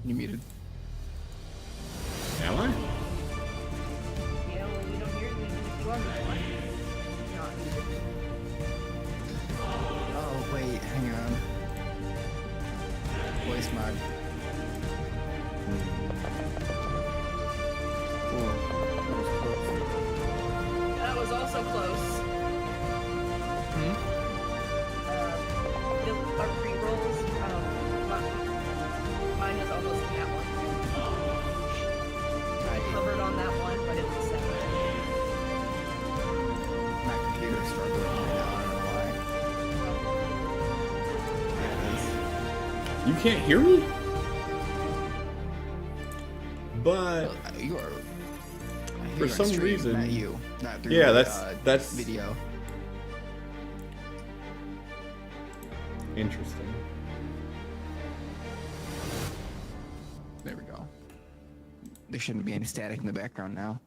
You muted. Am I? Yeah, well, we don't hear you even if you are muted. Not muted. Oh, wait, hang on. Voice mod. That was also close. Our pre-rolls, mine was almost in that one. I covered on that one, but it was 7. My computer's struggling right now. I don't know why. You can't hear me? But You are. for some reason, not you. Not through yeah, the, that's video. Interesting. There we go. There shouldn't be any static in the background now.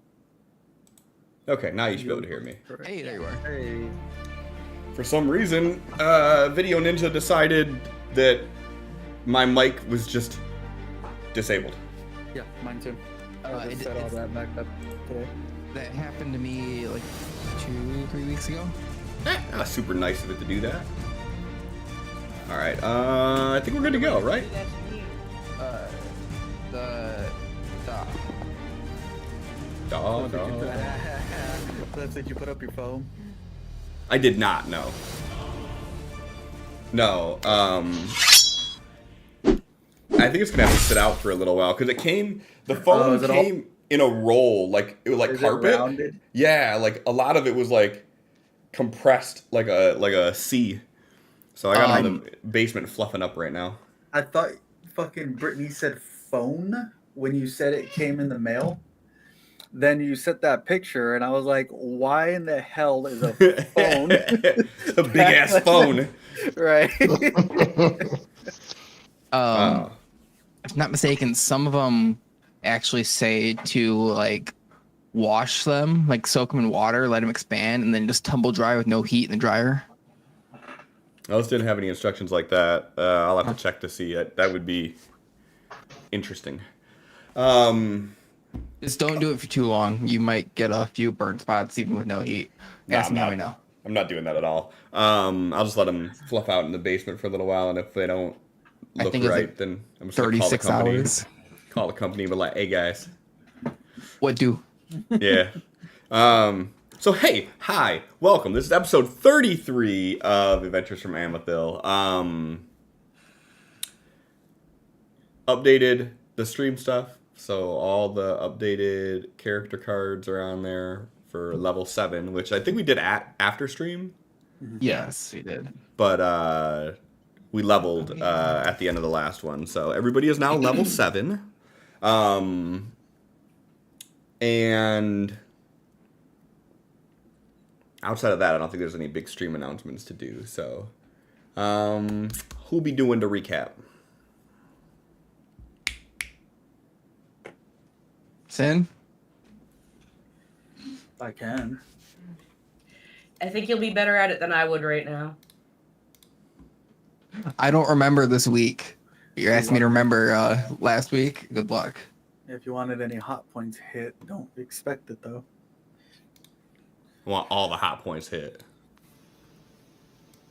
Okay, now you should be able to hear me. Hey, there you are. Hey. For some reason, Video Ninja decided that my mic was just disabled. Yeah, mine too. I just set all that back up today. That happened to me like 2-3 weeks ago. Super nice of it to do that. All right, I think we're good to go, right? That's me. That's it. You put up your phone. I did not. No. No. I think it's gonna have to sit out for a little while because it came. The phone came in a roll, like it was like carpet. Rounded? Yeah, like a lot of it was like compressed, like a C. So I got it in the basement fluffing up right now. I thought fucking Brittany said phone when you said it came in the mail. Then you sent that picture, and I was like, "Why in the hell is a phone?" It's a big ass phone. Right. If not mistaken, some of them actually say to like wash them, like soak them in water, let them expand, and then just tumble dry with no heat in the dryer. Those didn't have any instructions like that. I'll have to check to see it. That would be interesting. Just don't do it for too long. You might get a few burn spots even with no heat. Ask me how I know. I'm not doing that at all. I'll just let them fluff out in the basement for a little while, and if they don't look right, then I'm just gonna call the 36 company. hours. Call the company, but like, hey guys. What do? Yeah. So hey, hi, welcome. This is episode 33 of Adventures from Amethil. Updated the stream stuff, so all the updated character cards are on there for level 7, which I think we did after stream. Yes, we did. But we leveled at the end of the last one, so everybody is now level 7. And outside of that, I don't think there's any big stream announcements to do. So, who'll be doing the recap? Sin? I can. I think you'll be better at it than I would right now. I don't remember this week. You're asking me to remember last week. Good luck. If you wanted any hot points hit, don't expect it though. I want all the hot points hit.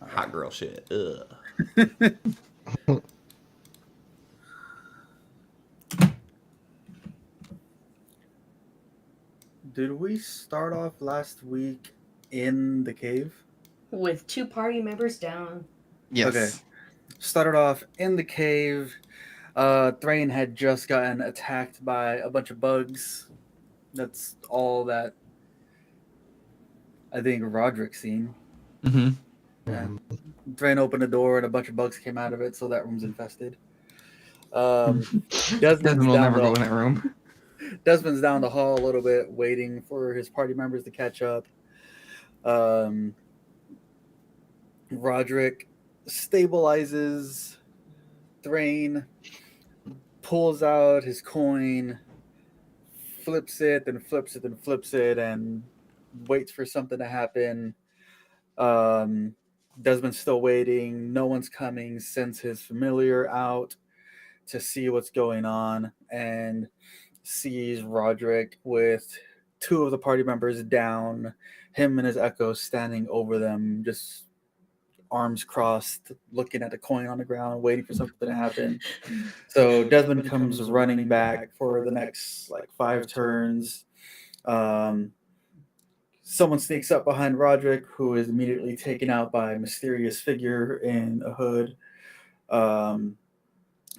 Hot girl shit. Ugh. Did we start off last week in the cave? With 2 party members down. Yes. Okay. Started off in the cave. Thrain had just gotten attacked by a bunch of bugs. That's all that I think Roderick seen. Mm-hmm. Yeah. Thrain opened the door and a bunch of bugs came out of it, so that room's infested. Desmond will never go in that room. Desmond's down the hall a little bit, waiting for his party members to catch up. Roderick stabilizes Thrain, pulls out his coin, flips it, then flips it, then flips it, and waits for something to happen. Desmond's still waiting. No one's coming. Sends his familiar out. to see what's going on and sees Roderick with two of the party members down, him and his echo standing over them, just arms crossed, looking at the coin on the ground, waiting for something to happen. So Desmond comes running back for the next like 5 turns. Someone sneaks up behind Roderick, who is immediately taken out by a mysterious figure in a hood.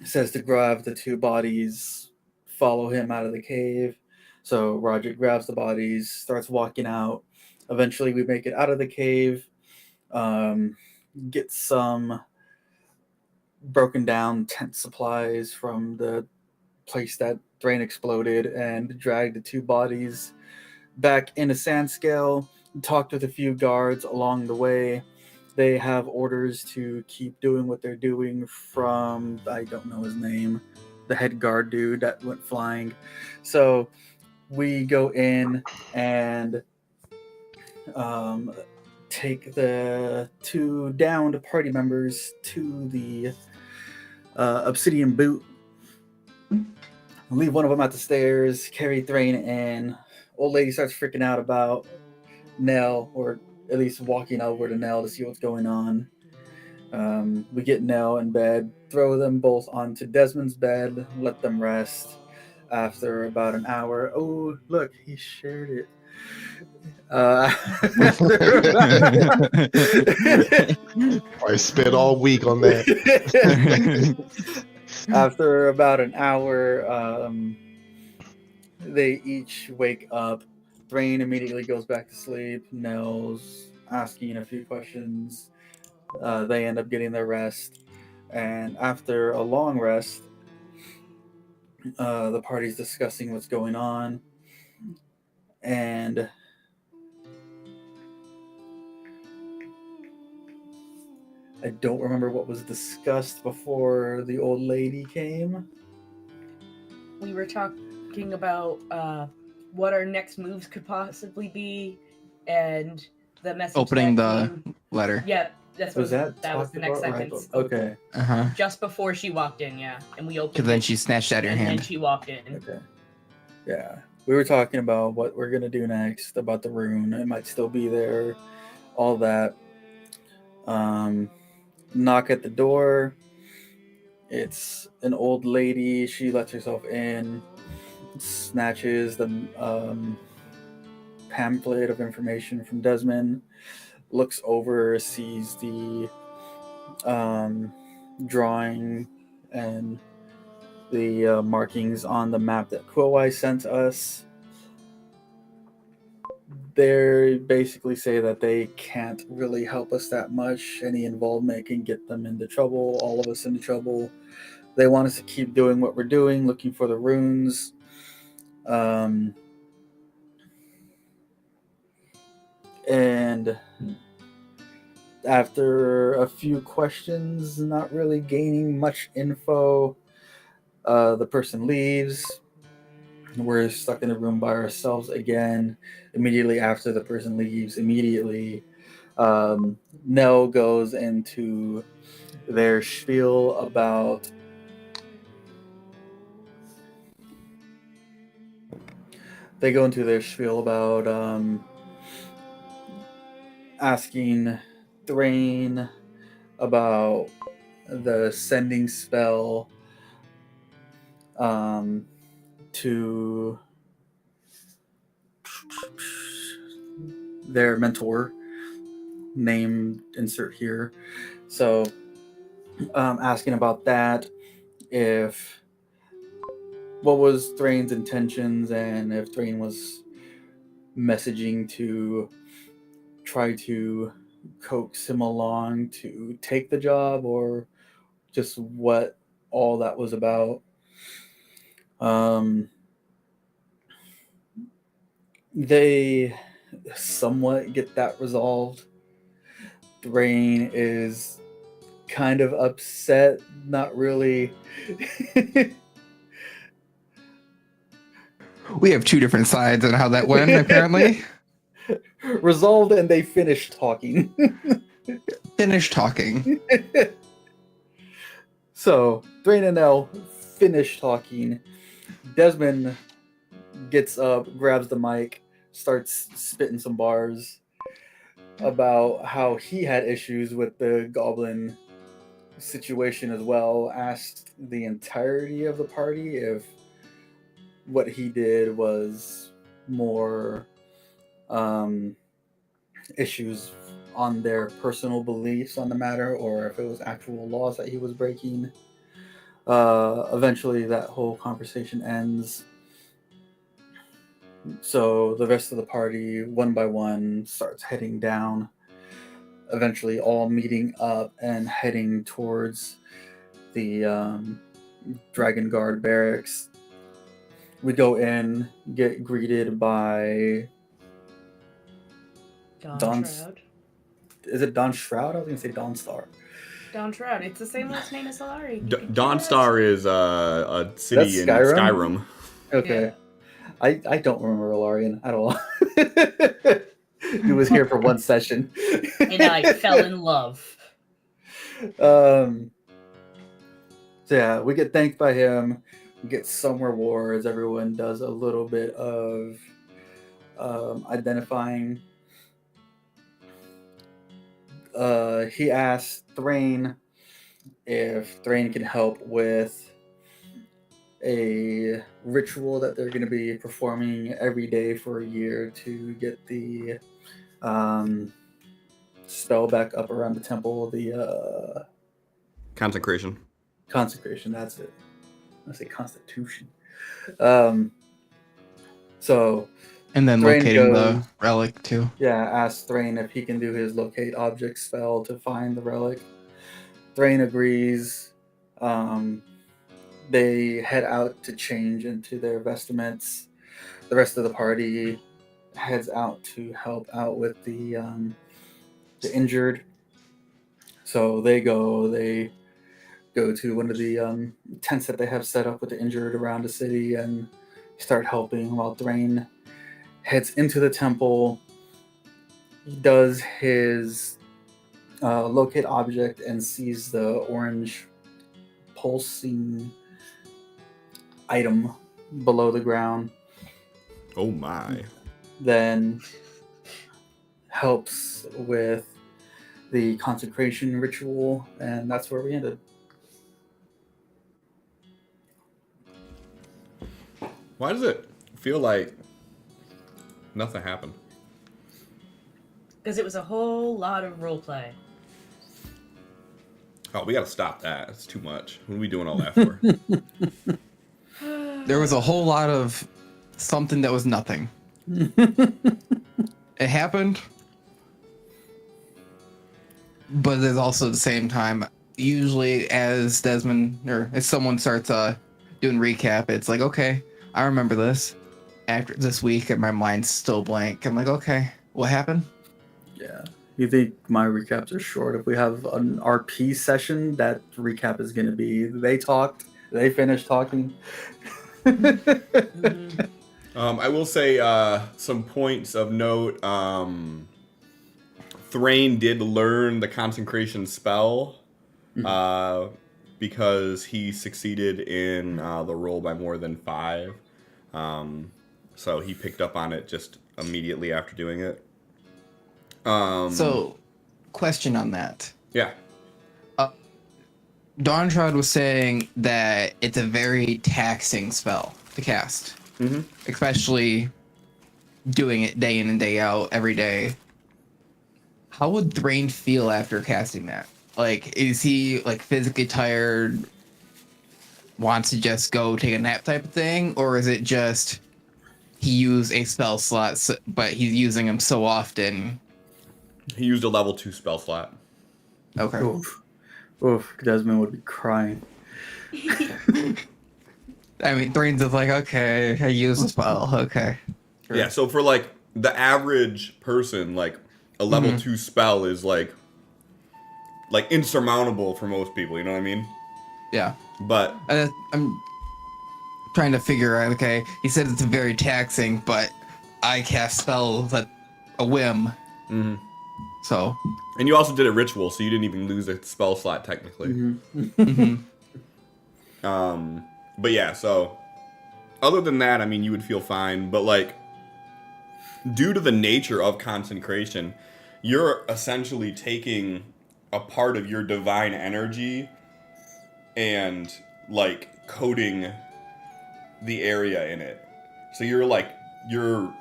Says to grab the 2 bodies, follow him out of the cave. So Roderick grabs the bodies, starts walking out. Eventually, we make it out of the cave, get some broken down tent supplies from the place that Thrain exploded, and drag the 2 bodies back into Sandscale. Talked with a few guards along the way. They have orders to keep doing what they're doing from, I don't know his name, the head guard dude that went flying. So we go in and take the 2 downed party members to the Obsidian Boot. Leave one of them at the stairs, carry Thrain in. Old lady starts freaking out about Nell, or at least walking over to Nell to see what's going on. We get Nell in bed, throw them both onto Desmond's bed, let them rest. After about an hour, oh look, he shared it. I spent all week on that. After about an hour, they each wake up. Thrain immediately goes back to sleep. Nell's asking a few questions. They end up getting their rest. And after a long rest, the party's discussing what's going on. And I don't remember what was discussed before the old lady came. We were talking about what our next moves could possibly be, and the message. Opening that the came. letter. Yeah, that's Was what that was the next talked about, sentence. right? Okay. Uh-huh. Just before she walked in, yeah, and we opened. Because then it, she snatched it out of your and hand. then she walked in. Okay. Yeah. We were talking about what we're gonna do next, about the rune. It might still be there, all that. Knock at the door. It's an old lady. She lets herself in, snatches the pamphlet of information from Desmond, looks over, sees the drawing and the markings on the map that Kuowai sent us. They basically say that they can't really help us that much. Any involvement can get them into trouble, all of us into trouble. They want us to keep doing what we're doing, looking for the runes. And after a few questions, not really gaining much info, the person leaves. We're stuck in the room by ourselves again. Immediately after the person leaves, Nell goes into their spiel about asking Thrain about the sending spell to their mentor, name insert here. So asking about that, what was Thrain's intentions, and if Thrain was messaging to try to coax him along to take the job, or just what all that was about. They somewhat get that resolved. Thrain is kind of upset, not really. We have 2 different sides on how that went, apparently. Resolved, and they finish talking. Finish talking. So, Thrain and Nell finish talking, Desmond gets up, grabs the mic, starts spitting some bars about how he had issues with the goblin situation as well. Asked the entirety of the party if what he did was more issues on their personal beliefs on the matter, or if it was actual laws that he was breaking. Eventually, that whole conversation ends. So the rest of the party, one by one, starts heading down. Eventually, all meeting up and heading towards the Dragon Guard barracks. We go in, get greeted by Don Don's- Shroud. Is it Don Shroud? I was gonna say Don Star. Don Shroud. It's the same last name as Solari. Dawnstar is a city That's in Skyrim? Skyrim. Okay. Yeah. I don't remember Ilarian at all. He was here for one session. And I fell in love. So yeah, we get thanked by him. We get some rewards. Everyone does a little bit of identifying. He asked Thrain if Thrain can help with a ritual that they're going to be performing every day for a year to get the spell back up around the temple, the Consecration. consecration. That's it. I say constitution. So And then Thrain locating the goes- relic too. yeah, ask Thrain if he can do his locate object spell to find the relic. Thrain agrees. They head out to change into their vestments. The rest of the party heads out to help out with the injured. So they go to one of the tents that they have set up with the injured around the city and start helping while Thrain heads into the temple. He does his locate object and sees the orange pulsing item below the ground. Oh my. Then helps with the consecration ritual, and that's where we ended. Why does it feel like nothing happened? Because it was a whole lot of roleplay. Oh, we gotta stop that. It's too much. What are we doing all that for? There was a whole lot of something that was nothing. It happened, but there's also at the same time, usually as Desmond or as someone starts doing recap, it's like, okay, I remember this. After this week, and my mind's still blank. I'm like, okay, what happened? Yeah. You think my recaps are short? If we have an RP session, that recap is going to be they talked, they finished talking. Mhm. I will say some points of note. Thrain did learn the consecration spell because he succeeded in the roll by more than 5. So he picked up on it just immediately after doing it. So, question on that. Yeah. Dawn Shroud was saying that it's a very taxing spell to cast, especially doing it day in and day out every day. How would Thrain feel after casting that? Like, is he like physically tired, wants to just go take a nap type of thing, or is it just he used a spell slot, but he's using them so often? He used a level 2 spell slot. Okay. Oof. Oof. Desmond would be crying. I mean, Thrain's just like, okay, I used a spell. Okay. Sure. Yeah, so for like the average person, like a level 2 spell is like insurmountable for most people, you know what I mean? Yeah. But I'm trying to figure out, okay, he said it's very taxing, but I cast spells at a whim. So. and you also did a ritual, so you didn't even lose a spell slot technically. But yeah, so other than that, I mean, you would feel fine. But like, due to the nature of consecration, you're essentially taking a part of your divine energy and like coating the area in it. So you're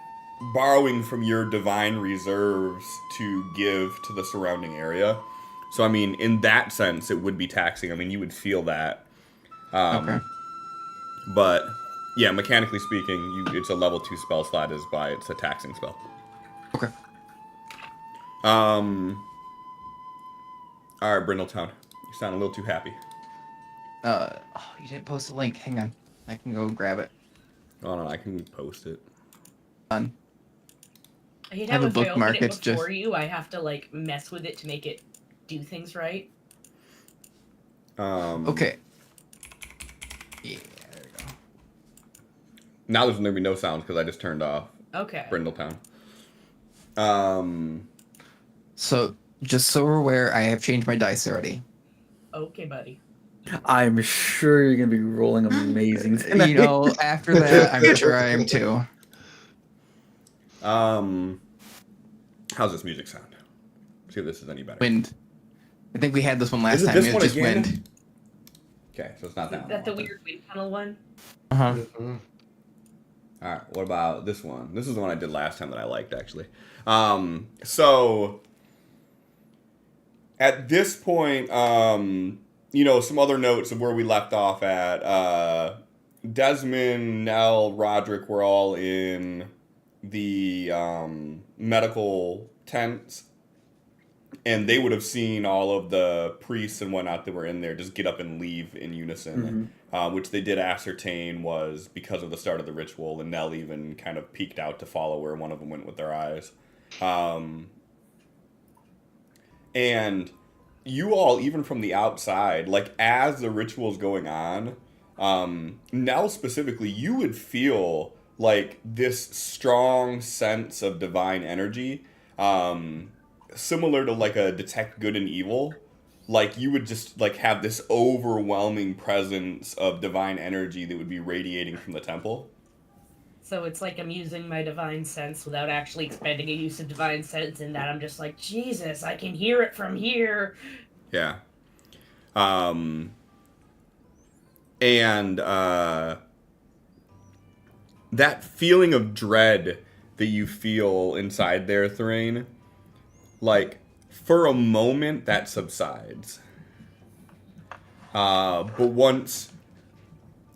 borrowing from your divine reserves to give to the surrounding area. So I mean, in that sense, it would be taxing. I mean, you would feel that. Okay. But yeah, mechanically speaking, it's a level 2 spell slot is why it's a taxing spell. Okay. All right, Brindletown, you sound a little too happy. Oh, you didn't post a link. Hang on. I can go grab it. Oh no, I can post it. Done. I hate I have how a if I bookmark, open it it's before just- you, I have to like mess with it to make it do things right. Okay. Yeah, there we go. Now there's gonna be no sounds because I just turned off Okay. Brindletown. So, just so we're aware, I have changed my dice already. Okay, buddy. I'm sure you're gonna be rolling amazing. You know, after that, I'm sure I am too. How's this music sound? See if this is any better. Wind. I think we had this one last Is it time. this It was one just again? wind. Okay, so it's not that Is that the one. weird wind tunnel one? Uh-huh. Mhm. All right, what about this one? This is the one I did last time that I liked, actually. So at this point, you know, some other notes of where we left off at. Desmond, Nell, Roderick were all in the medical tents, and they would have seen all of the priests and whatnot that were in there just get up and leave in unison, which they did ascertain was because of the start of the ritual, and Nell even kind of peeked out to follow where one of them went with their eyes. And you all, even from the outside, like as the ritual's going on, Nell specifically, you would feel like this strong sense of divine energy, similar to like a detect good and evil. Like you would just like have this overwhelming presence of divine energy that would be radiating from the temple. So it's like I'm using my divine sense without actually expending a use of divine sense, in that I'm just like, Jesus, I can hear it from here. Yeah. And that feeling of dread that you feel inside there, Thrain, like for a moment that subsides. But once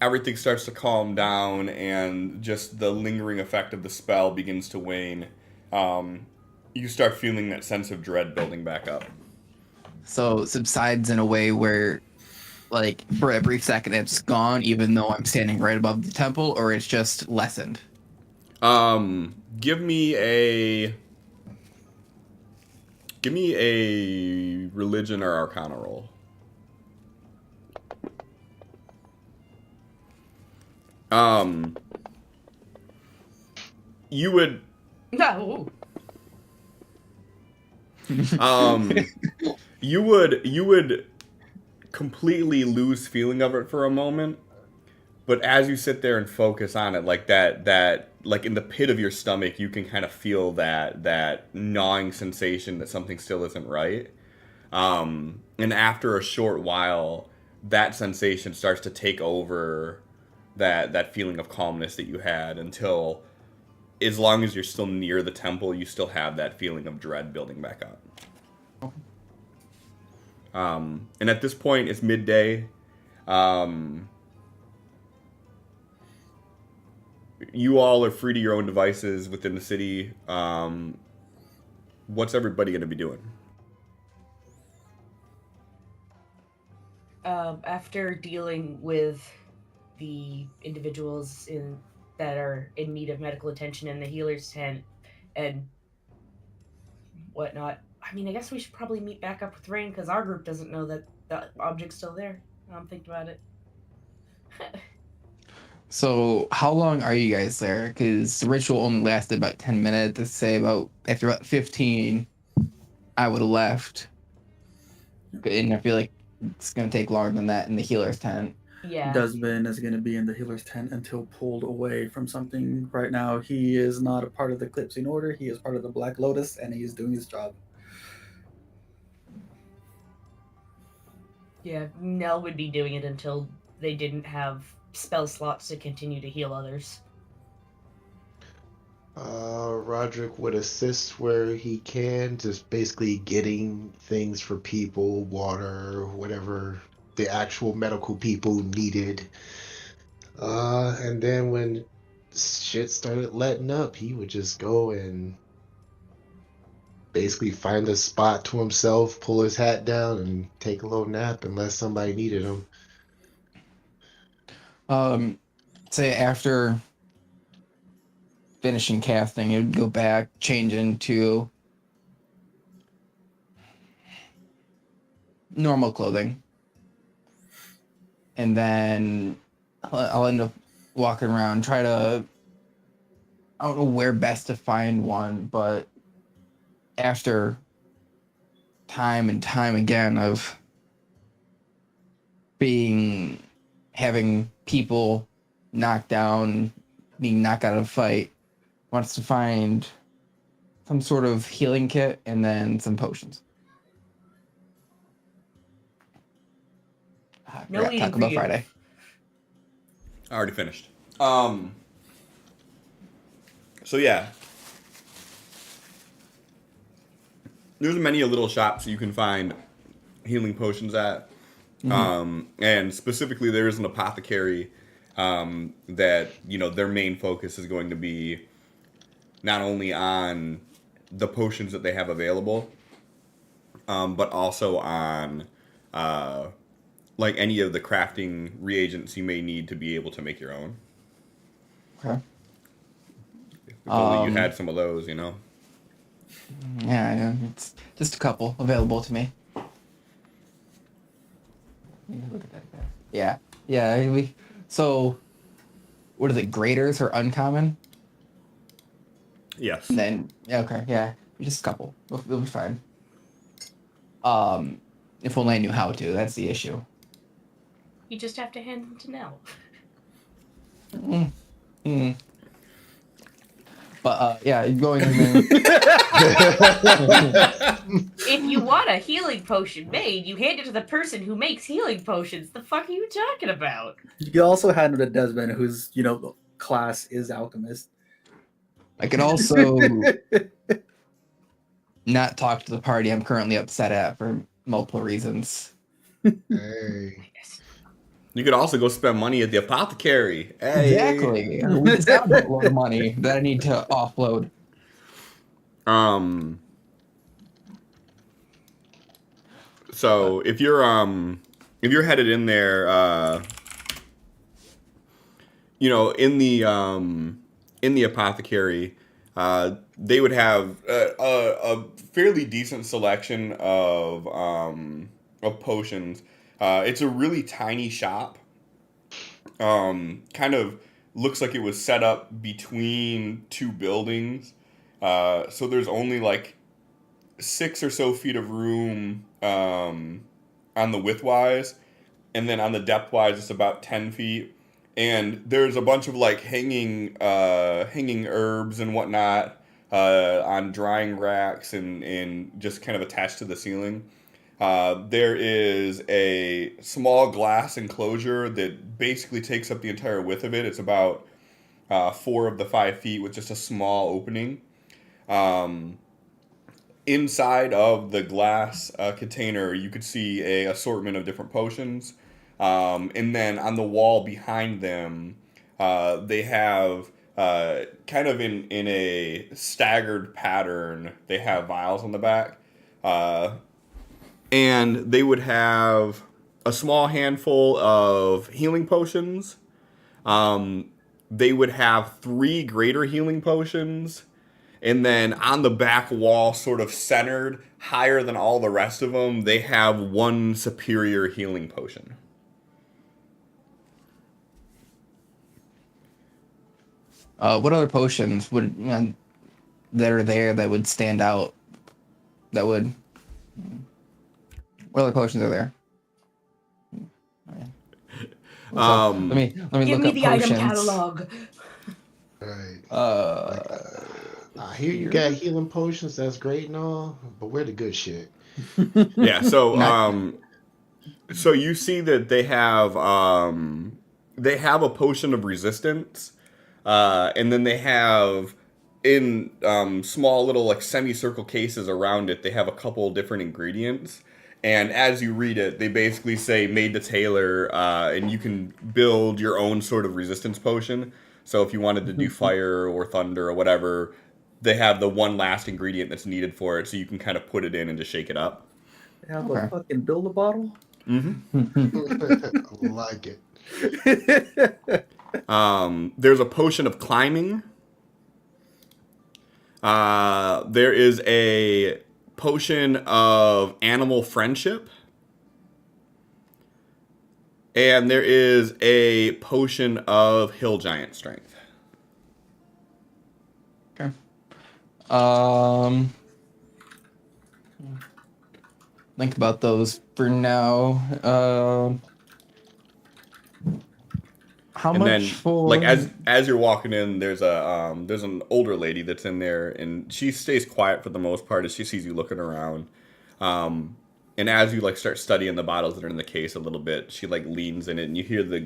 everything starts to calm down and just the lingering effect of the spell begins to wane, you start feeling that sense of dread building back up. So it subsides in a way where, like, for a brief second, it's gone, even though I'm standing right above the temple, or it's just lessened. Give me a religion or arcana roll. You would No. you would completely lose feeling of it for a moment, but as you sit there and focus on it, like that like in the pit of your stomach, you can kind of feel that gnawing sensation that something still isn't right. And after a short while, that sensation starts to take over that feeling of calmness that you had, until, as long as you're still near the temple, you still have that feeling of dread building back up. And at this point, it's midday. You all are free to your own devices within the city. What's everybody going to be doing? After dealing with the individuals that are in need of medical attention in the healer's tent and whatnot, I mean, I guess we should probably meet back up with Rain, because our group doesn't know that the object's still there. I'm thinking about it. So how long are you guys there? Because the ritual only lasted about 10 minutes. Let's say after about 15, I would have left. And I feel like it's going to take longer than that in the healer's tent. Yeah. Dustbin is going to be in the healer's tent until pulled away from something. Right now, he is not a part of the Eclipsing Order. He is part of the Black Lotus, and he is doing his job. Yeah, Nell would be doing it until they didn't have spell slots to continue to heal others. Roderick would assist where he can, just basically getting things for people, water, whatever the actual medical people needed. And then when shit started letting up, he would just go and basically find a spot to himself, pull his hat down, and take a little nap unless somebody needed him. Say after finishing casting, it would go back, change into normal clothing, and then I'll end up walking around, try to. I don't know where best to find one, but after time and time again of having people knocked down, being knocked out of a fight, wants to find some sort of healing kit and then some potions. No Forgot eating Taco for Bell you. Friday. I already finished. So yeah, there's many a little shops you can find healing potions at. And specifically there is an apothecary that, you know, their main focus is going to be not only on the potions that they have available, but also on like any of the crafting reagents you may need to be able to make your own. Okay. If only you had some of those, you know. Yeah, it's just a couple available to me. Look at that guy. Yeah. So, what are the graders or uncommon? Yes. And then okay, yeah, just a couple. We'll be fine. If only I knew how to. That's the issue. You just have to hand them to Nell. But yeah, going. If you want a healing potion made, you hand it to the person who makes healing potions. The fuck are you talking about? You can also hand him to Desmond, whose class is alchemist. I could also not talk to the party I'm currently upset at for multiple reasons. Hey. You could also go spend money at the apothecary. Hey. Exactly. We just have a lot of money that I need to offload. So if you're headed in there, you know, in the apothecary, they would have a fairly decent selection of potions. It's a really tiny shop. Kind of looks like it was set up between two buildings. So there's only like 6 or so feet of room on the widthwise, and then on the depthwise it's about 10 feet. And there's a bunch of like hanging herbs and whatnot on drying racks and just kind of attached to the ceiling. There is a small glass enclosure that basically takes up the entire width of it. It's about 4 of the 5 feet with just a small opening. Inside of the glass container, you could see a assortment of different potions. And then on the wall behind them, they have kind of in a staggered pattern, they have vials on the back. And they would have a small handful of healing potions. They would have 3 greater healing potions. And then on the back wall, sort of centered, higher than all the rest of them, they have 1 superior healing potion. What other potions would that are there that would stand out? What other potions are there? So Um, let me Give look me up the item potions. catalog. Right. Uh, Like, I hear you here. got healing potions. That's great and all, but where the good shit? yeah. So Not so you see that they have a potion of resistance, and then they have in small little like semicircle cases around it. They have a couple different ingredients, and as you read it, they basically say made to tailor, and you can build your own sort of resistance potion. So if you wanted to do fire or thunder or whatever, they have the one last ingredient that's needed for it, so you can kind of put it in and just shake it up. Have Okay. a fucking build a bottle. Like it. There's a potion of climbing. There is a potion of animal friendship. And there is a potion of hill giant strength. okay. Um, think about those for now. How And much then, for? like as you're walking in, there's an older lady that's in there, and she stays quiet for the most part as she sees you looking around. And as you like start studying the bottles that are in the case a little bit, she like leans in it, and you hear the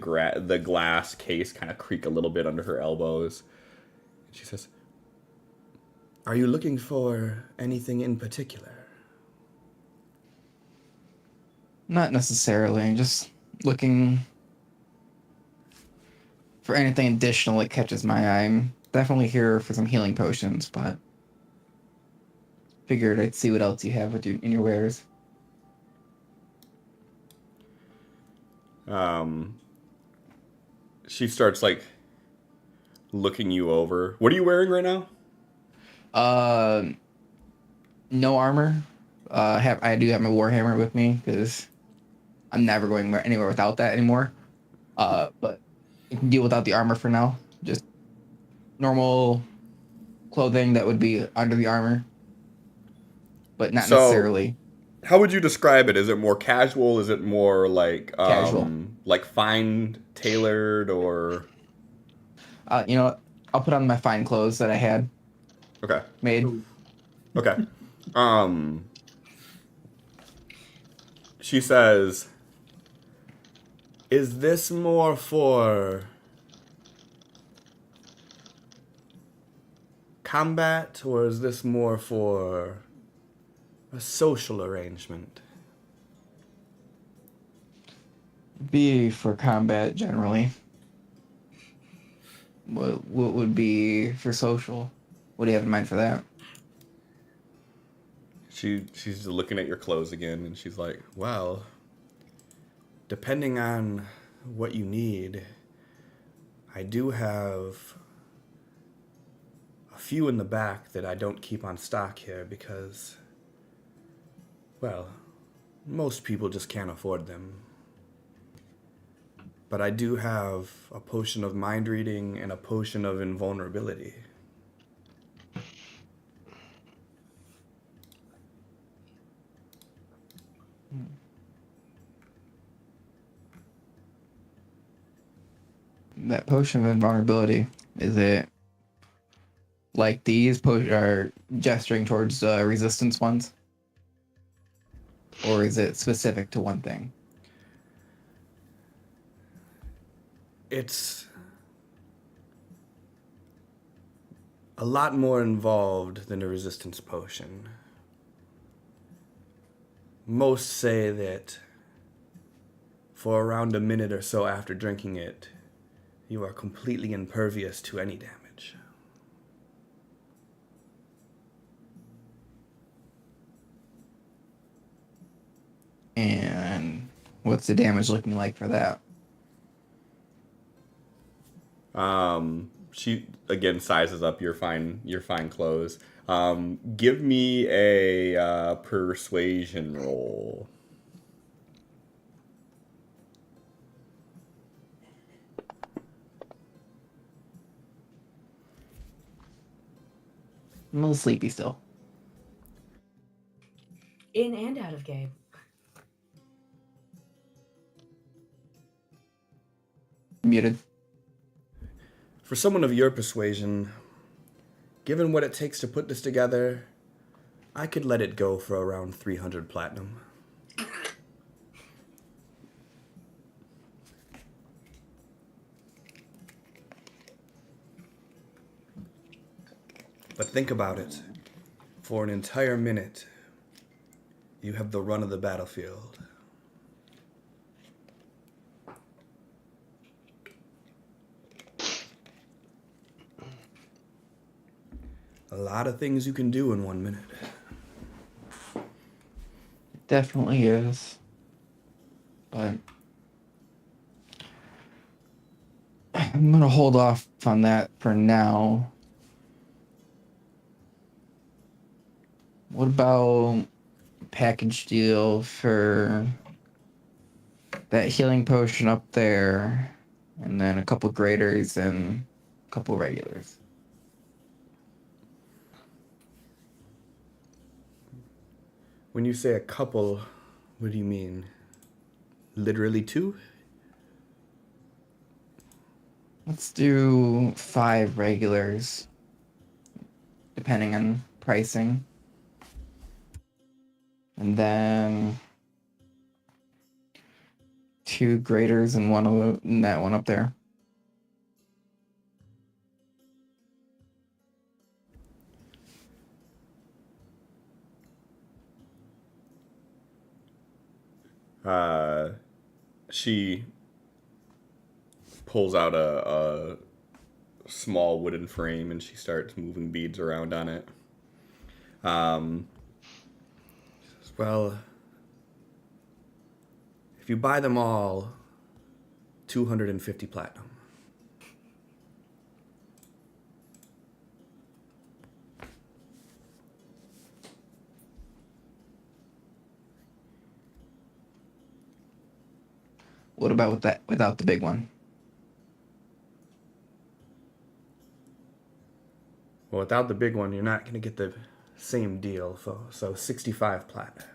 glass case kind of creak a little bit under her elbows. She says, "Are you looking for anything in particular?" Not necessarily. Just looking for anything additional that catches my eye. I'm definitely here for some healing potions, but figured I'd see what else you have with in your wares. She starts like looking you over. What are you wearing right now? No armor. I do have my warhammer with me because I'm never going anywhere without that anymore. But you can deal without the armor for now. Just normal clothing that would be under the armor, but not So, necessarily how would you describe it? Is it more casual? Is it more casual. like fine tailored or You know what? I'll put on my fine clothes that I had okay. made. Okay. Um she says, "Is this more for combat or is this more for a social arrangement?" Be for combat generally. What would be for social? What do you have in mind for that? She's looking at your clothes again and she's like, "Well, depending on what you need, I do have a few in the back that I don't keep on stock here because, well, most people just can't afford them. But I do have a potion of mind reading and a potion of invulnerability." That potion of invulnerability, is it like these are gesturing towards resistance ones, or is it specific to one thing? It's a lot more involved than a resistance potion. Most say that for around a minute or so after drinking it, you are completely impervious to any damage. And what's the damage looking like for that? She again sizes up your fine clothes. Give me a persuasion roll. I'm a little sleepy still. In and out of game. muted. For someone of your persuasion, given what it takes to put this together, I could let it go for around 300 platinum. But think about it. For an entire minute, you have the run of the battlefield. A lot of things you can do in 1 minute. Definitely is. But I'm gonna hold off on that for now. What about package deal for that healing potion up there, and then a couple graders and a couple regulars? When you say a couple, what do you mean? Literally 2? Let's do 5 regulars, depending on pricing. And then 2 graders and and that one up there. She pulls out a small wooden frame and she starts moving beads around on it. Says, well, if you buy them all, 250 platinum. What about with that without the big one? Well, without the big one, you're not going to get the same deal, so 65 plat.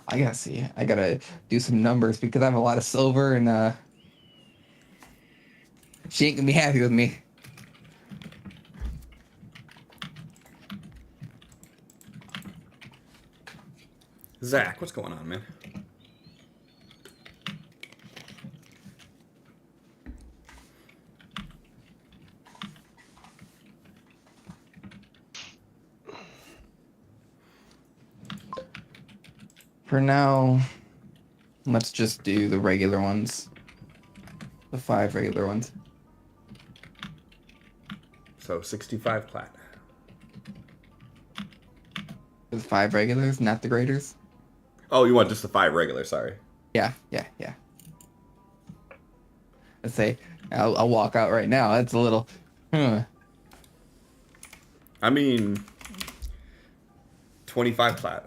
I gotta see. I gotta do some numbers because I have a lot of silver and she ain't gonna be happy with me. Zach, what's going on, man? For now, let's just do the regular ones. The 5 regular ones. So 65 plat. The 5 regulars, not the graders. Oh, you want just the 5 regular, sorry. Yeah. Let's say I'll walk out right now. That's a little. I mean, 25 plat.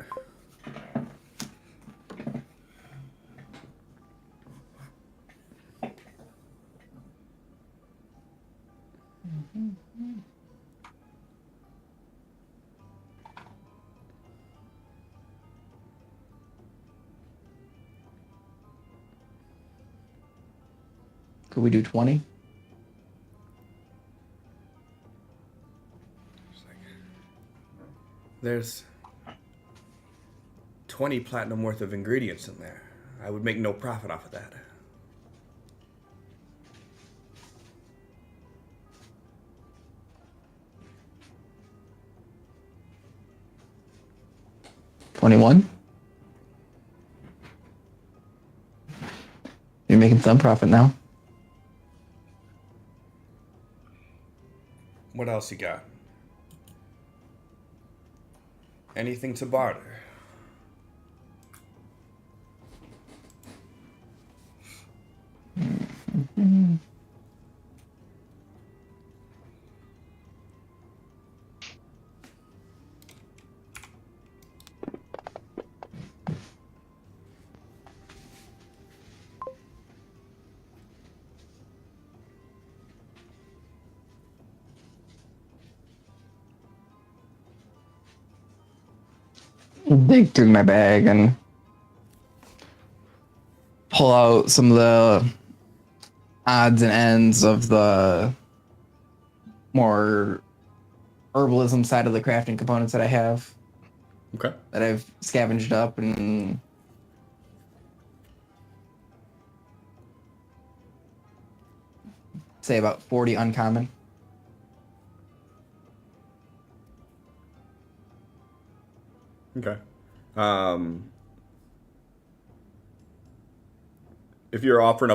Could we do 20? There's 20 platinum worth of ingredients in there. I would make no profit off of that. $21? You're making some profit now. What else you got? Anything to barter? dig through my bag and pull out some of the odds and ends of the more herbalism side of the crafting components that I have Okay. that I've scavenged up, and say about 40 uncommon. Okay. If you're offering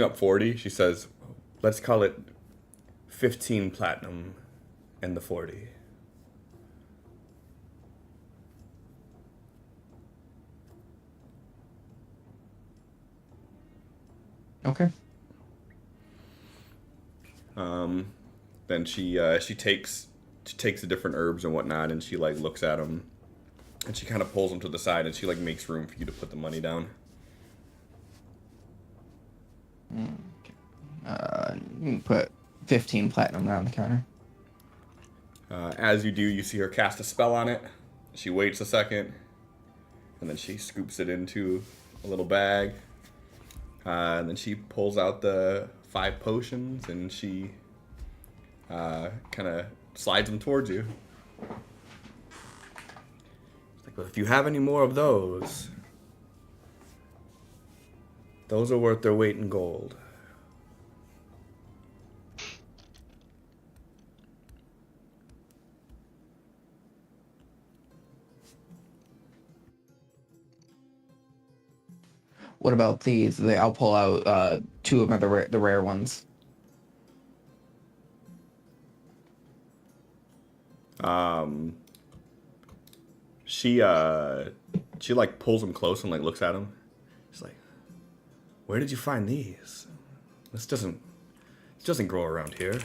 up 40, she says, let's call it 15 platinum and the 40. Okay. Then she takes the different herbs and whatnot, and she like looks at them, and she kind of pulls them to the side, and she like makes room for you to put the money down. You can put 15 platinum down on the counter. As you do, you see her cast a spell on it. She waits a second, and then she scoops it into a little bag. And then she pulls out the 5 potions, and she kind of slides them towards you. It's like, well, if you have any more of those are worth their weight in gold. What about these? I'll pull out 2 of them, the rare ones. She like pulls them close and like looks at them. She's like, "Where did you find these? This doesn't grow around here."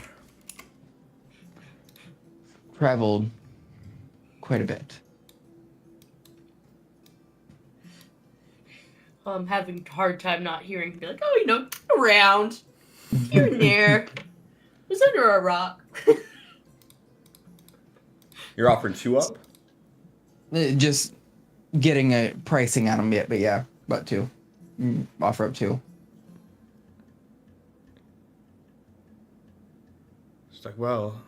Traveled quite a bit. I'm having a hard time not hearing. Be like, oh, around here and there. It was under a rock. You're offering 2 up? Just getting a pricing on them yet, but yeah, about 2. Offer up 2. She's like, well,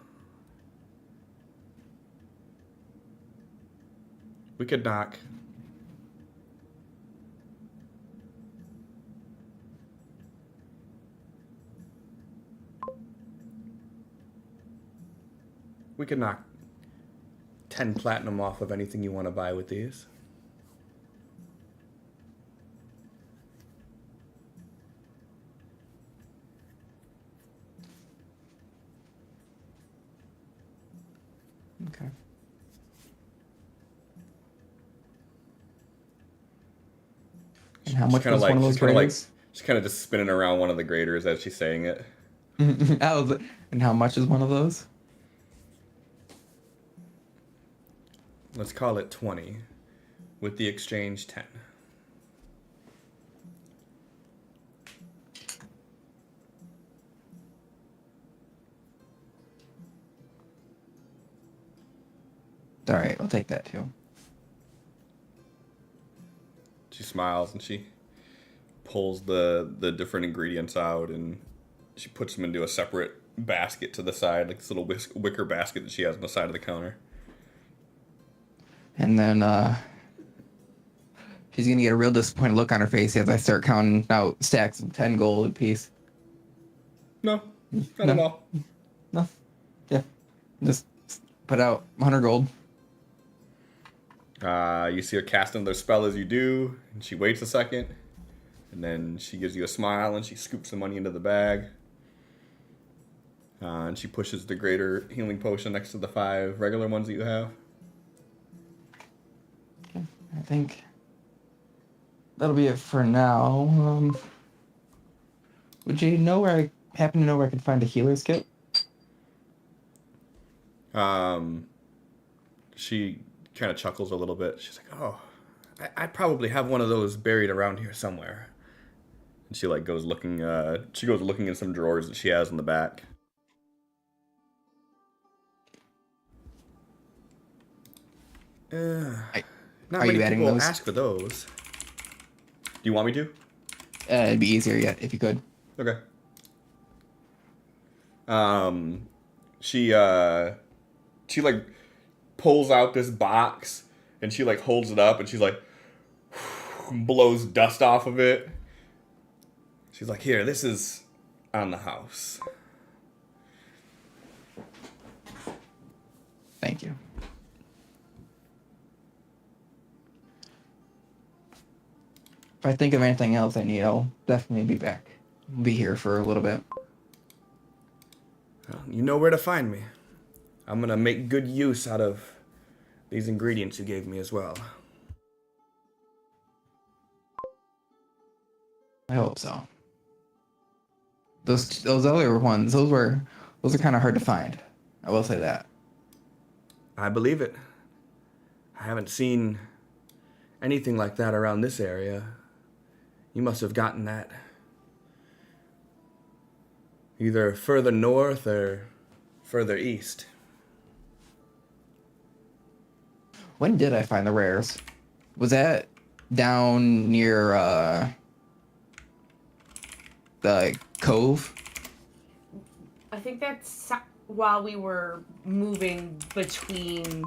we could knock. We could knock 10 platinum off of anything you want to buy with these. Okay. And how much was one of those graders? She's kind of just spinning around one of the graders as she's saying it. And how much is one of those? Let's call it 20. With the exchange, 10. All right, I'll take that too. She smiles and she pulls the different ingredients out, and she puts them into a separate basket to the side, like this little wicker basket that she has on the side of the counter. And then she's gonna get a real disappointed look on her face as I start counting out stacks of 10 gold apiece. No, not at all. No, yeah, just put out 100 gold. You see her cast another spell as you do, and she waits a second, and then she gives you a smile and she scoops the money into the bag. And she pushes the greater healing potion next to the 5 regular ones that you have. I think that'll be it for now. Would you know where I happen to know where I could find a healer's kit? She kind of chuckles a little bit. She's like, "Oh, I probably have one of those buried around here somewhere." And she like goes looking. She goes looking in some drawers that she has in the back. Not Are many you adding people those? ask for those. Do you want me to? It'd be easier yet if you could. Okay. She like pulls out this box and she like holds it up and she's like blows dust off of it. She's like, "Here, this is on the house." Thank you. If I think of anything else I need, I'll definitely be back. I'll be here for a little bit. Well, you know where to find me. I'm gonna make good use out of these ingredients you gave me as well. I hope so. Those other ones, those are kind of hard to find. I will say that. I believe it. I haven't seen anything like that around this area. You must have gotten that either further north or further east. When did I find the rares? Was that down near the cove? I think that's while we were moving between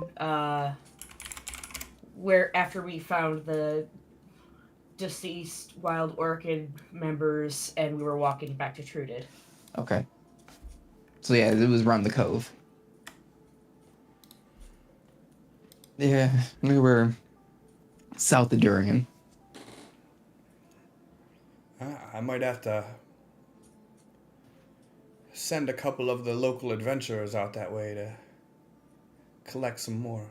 where after we found the deceased Wild Orchid members and we were walking back to Truded. Okay. So yeah, it was around the cove. Yeah, we were south of Durian. I might have to send a couple of the local adventurers out that way to collect some more.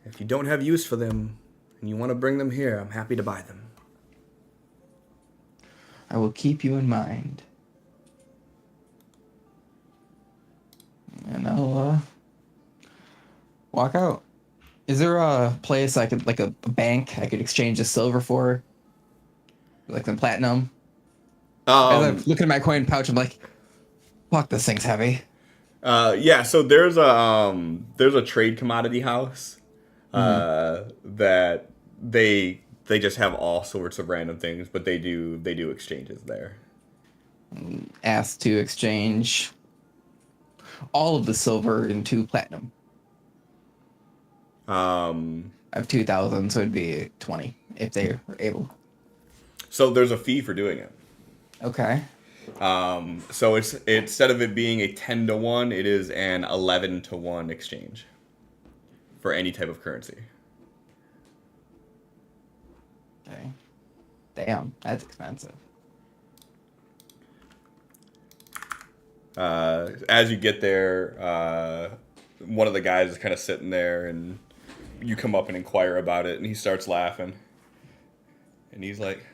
If you don't have use for them and you want to bring them here, I'm happy to buy them. I will keep you in mind. And I'll walk out. Is there a place I could, like a bank, I could exchange the silver for? Like some platinum? As I'm looking at my coin pouch, I'm like, fuck, this thing's heavy. Yeah, so there's a trade commodity house that they just have all sorts of random things, but they do exchanges there. Asked to exchange all of the silver into platinum. I have 2,000, so it'd be 20 if they were able. So there's a fee for doing it. Okay. So it's instead of it being a 10-to-1, it is an 11-to-1 exchange for any type of currency. Okay. Damn, that's expensive. As you get there, one of the guys is kind of sitting there, and you come up and inquire about it, and he starts laughing. And he's like,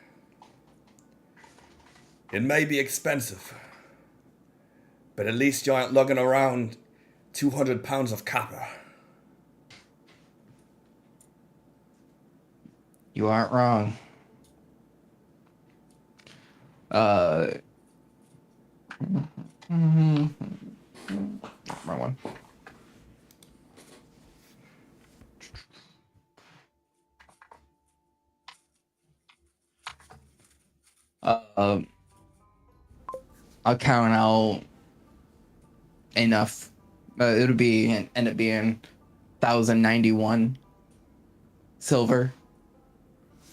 "It may be expensive, but at least you aren't lugging around 200 pounds of copper." You aren't wrong. Wrong one. I'll count out enough. It'll be end up being 1,091 silver,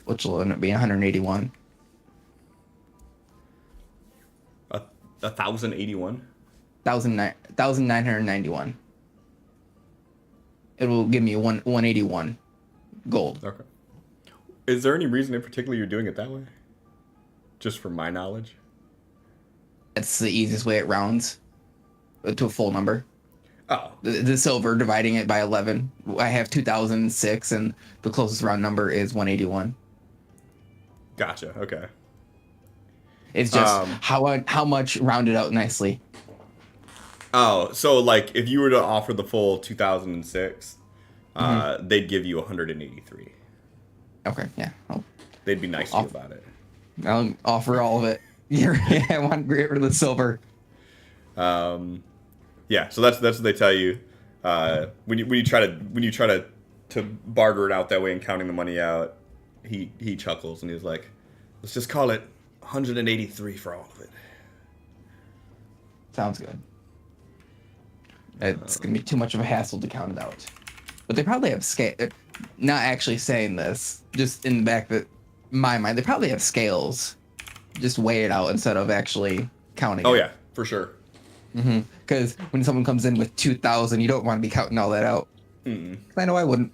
which will end up being 181. 1,081. 1,991. It will give me 181 gold. Okay. Is there any reason in particular you're doing it that way? Just for my knowledge? That's the easiest way it rounds to a full number. Oh. The silver, dividing it by 11. I have 2,006, and the closest round number is 181. Gotcha. Okay. It's just how much rounded out nicely. Oh, so like if you were to offer the full 2006, they'd give you 183. Okay, yeah. They'd be nice to you about it. I'll offer all of it. I want to get rid of the silver. Yeah, so that's what they tell you. when you try to barter it out that way and counting the money out, he chuckles and he's like, "Let's just call it 183 for all of it." Sounds good. It's gonna be too much of a hassle to count it out. But they probably have scale. Not actually saying this, just in the back of my mind, they probably have scales. Just weigh it out instead of actually counting. Oh it. yeah, for sure. Because when someone comes in with 2,000, you don't want to be counting all that out. I know I wouldn't.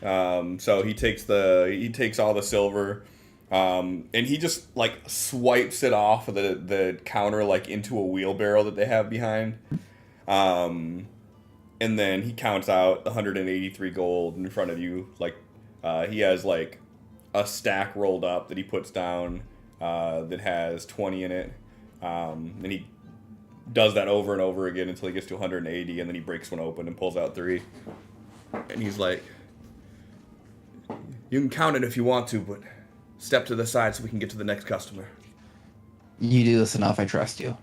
So he takes all the silver, and he just like swipes it off of the counter like into a wheelbarrow that they have behind, and then he counts out 183 gold in front of you. Like he has like a stack rolled up that he puts down that has 20 in it, and he does that over and over again until he gets to 180, and then he breaks one open and pulls out 3, and he's like, "You can count it if you want to, but step to the side so we can get to the next customer." You do this enough, I trust you.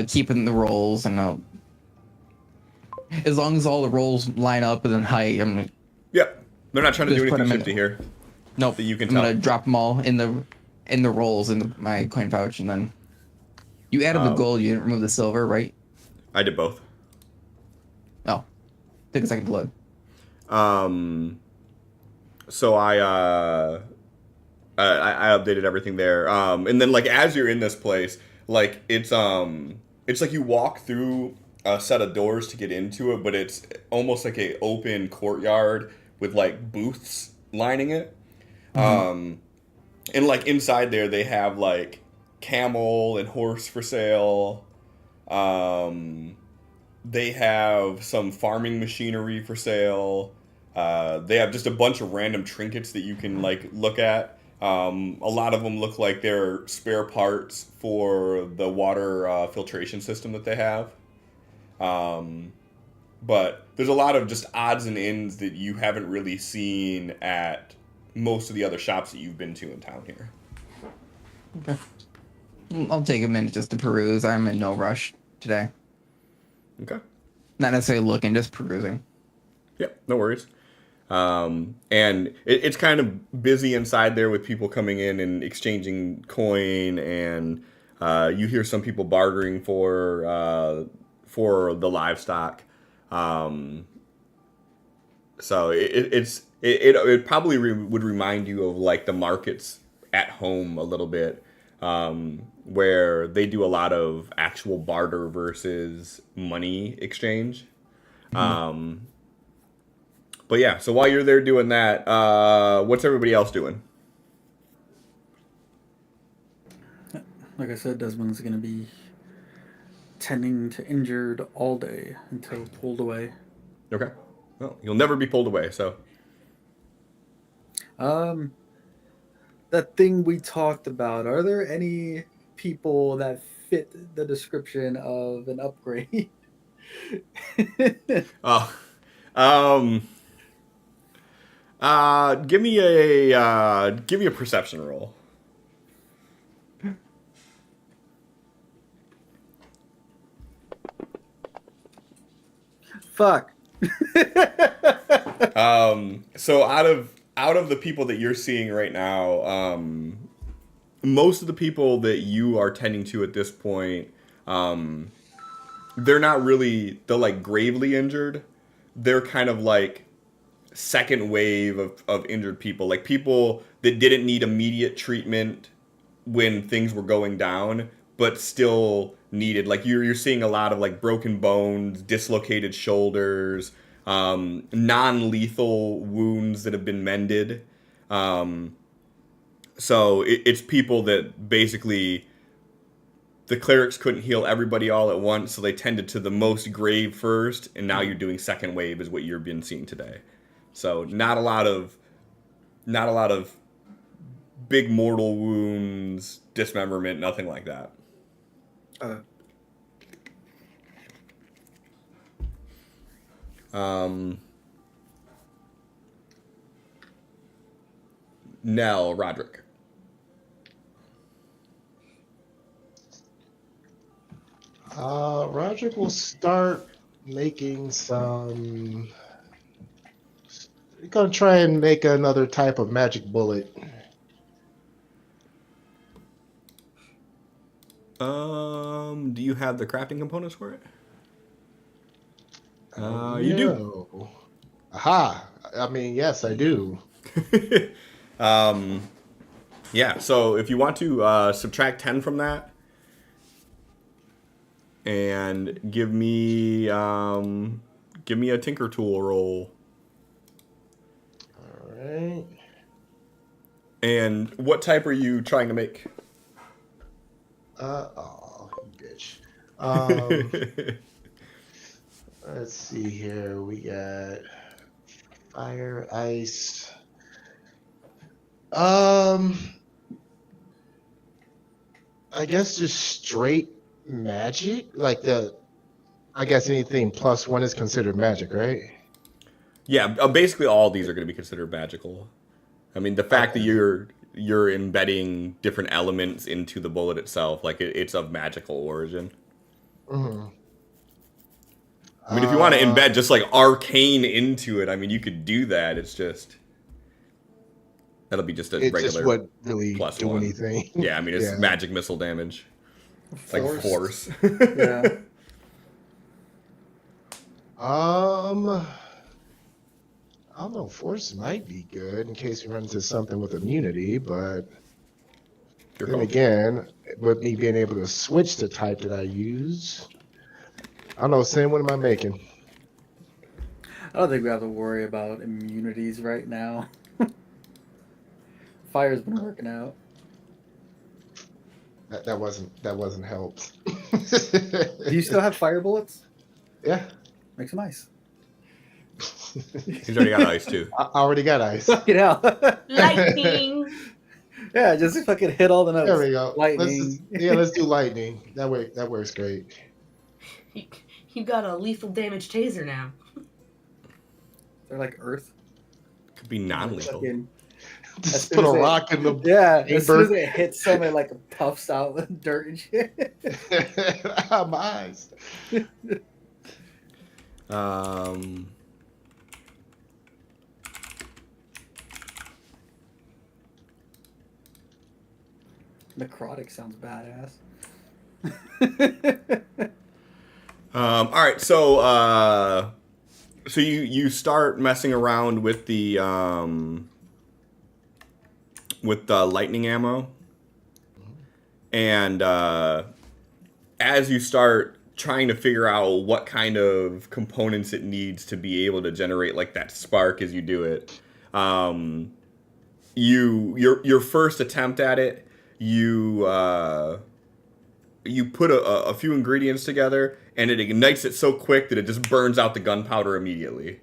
Keeping the rolls and as long as all the rolls line up and then height, Yep. They're not trying to do Just put anything 'em in- shifty here. nope. That you can I'm tell. gonna drop them all in the rolls in my coin pouch, and then you added the gold. You didn't remove the silver, right? I did both. Oh, take a second to load. So I updated everything there. And then like as you're in this place, like it's like you walk through a set of doors to get into it, but it's almost like a open courtyard with like booths lining it. And like inside there they have like camel and horse for sale. They have some farming machinery for sale. They have just a bunch of random trinkets that you can like look at. A lot of them look like they're spare parts for the water filtration system that they have. But there's a lot of just odds and ends that you haven't really seen at most of the other shops that you've been to in town here. Okay. I'll take a minute just to peruse. I'm in no rush today. Okay. Not necessarily looking, just perusing. Yep, no worries. And it's kind of busy inside there with people coming in and exchanging coin, and you hear some people bartering for the livestock. So it probably would remind you of like the markets at home a little bit, where they do a lot of actual barter versus money exchange. But yeah, so while you're there doing that, what's everybody else doing? Like I said, Desmond's going to be tending to injured all day until pulled away. Okay. Well, you'll never be pulled away, so. That thing we talked about, are there any people that fit the description of an upgrade? Give me a perception roll. Fuck. So out of the people that you're seeing right now, most of the people that you are tending to at this point, they're not really like gravely injured. They're kind of like second wave of injured people, like people that didn't need immediate treatment when things were going down, but still needed, like you're seeing a lot of like broken bones, dislocated shoulders, non-lethal wounds that have been mended. So it's people that basically the clerics couldn't heal everybody all at once, so they tended to the most grave first, and now you're doing second wave is what you've been seeing today. So not a lot of big mortal wounds, dismemberment, nothing like that. Nell, Roderick. Roderick will start making some. He's gonna try and make another type of magic bullet. Do you have the crafting components for it? You do. No. Aha! I mean, yes, I do. Yeah. So if you want to subtract 10 from that, and give me a Tinker Tool roll. All right. And what type are you trying to make? Oh, bitch. Um, let's see here. We got fire, ice. I guess just straight magic. I guess anything plus one is considered magic, right? Yeah, basically all these are going to be considered magical. I mean, the fact that you're embedding different elements into the bullet itself, like it's of magical origin. Mm-hmm. I mean, if you want to embed just like arcane into it, I mean, you could do that. It's just that'll be just a It regular just wouldn't really plus do one. anything. Yeah, I mean, it's Yeah. magic missile damage. It's like force. Yeah. I don't know. Force might be good in case we run into something with immunity, but Your then call. again, with me being able to switch the type that I use, I don't know. Sam, what am I making? I don't think we have to worry about immunities right now. Fire's been working out. That wasn't helped. Do you still have fire bullets? Yeah. Make some ice. He's already got ice too. I already got ice. Fucking hell. Lightning. Yeah, just fucking hit all the notes. There we go. Lightning. Let's do lightning. That works great. You got a lethal damage taser now. They're like earth. Could be non-lethal. Fucking- Just soon put a as it- rock in the Yeah, as soon as Amber. it hits them, it like puffs out the dirt and shit. my eyes. Necrotic sounds badass. All right, so you start messing around with the lightning ammo, and as you start trying to figure out what kind of components it needs to be able to generate like that spark as you do it, your first attempt at it, you put a few ingredients together, and it ignites it so quick that it just burns out the gunpowder immediately.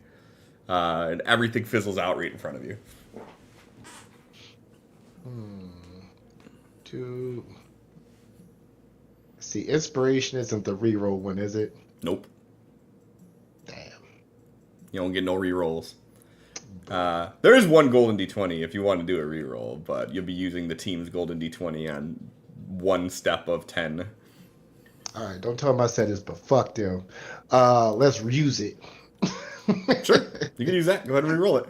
And everything fizzles out right in front of you. See, inspiration isn't the reroll one, is it? Nope. Damn. You don't get no rerolls. There is one golden d20 if you want to do a reroll, but you'll be using the team's golden d20 on one step of 10. All right, don't tell them I said this, but fuck them. Let's use it. Sure, you can use that. Go ahead and reroll it.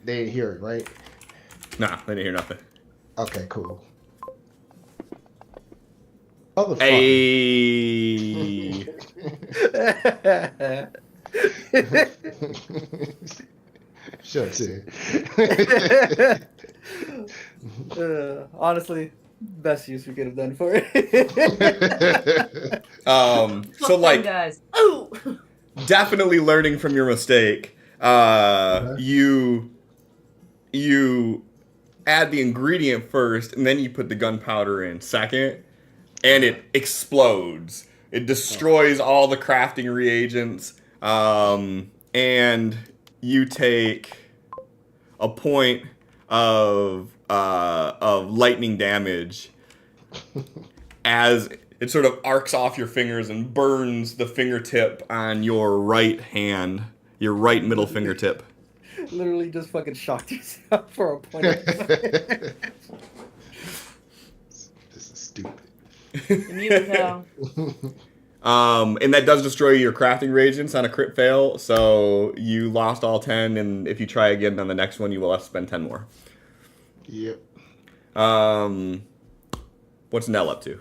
They didn't hear it, right? Nah, they didn't hear nothing. Okay, cool. Motherfucker. Hey. Shut it. Honestly, best use we could have done for it. So Fuck like, them guys. Oh. definitely learning from your mistake. You add the ingredient first, and then you put the gunpowder in second, and it explodes. It destroys all the crafting reagents, and you take a point of lightning damage as it sort of arcs off your fingers and burns the fingertip on your right hand, your right middle fingertip. Literally just fucking shocked yourself for a point. This is stupid. Immune now. And that does destroy your crafting reagents on a crit fail, so you lost all 10, and if you try again on the next one, you will have to spend 10 more. Yep. What's Nell up to?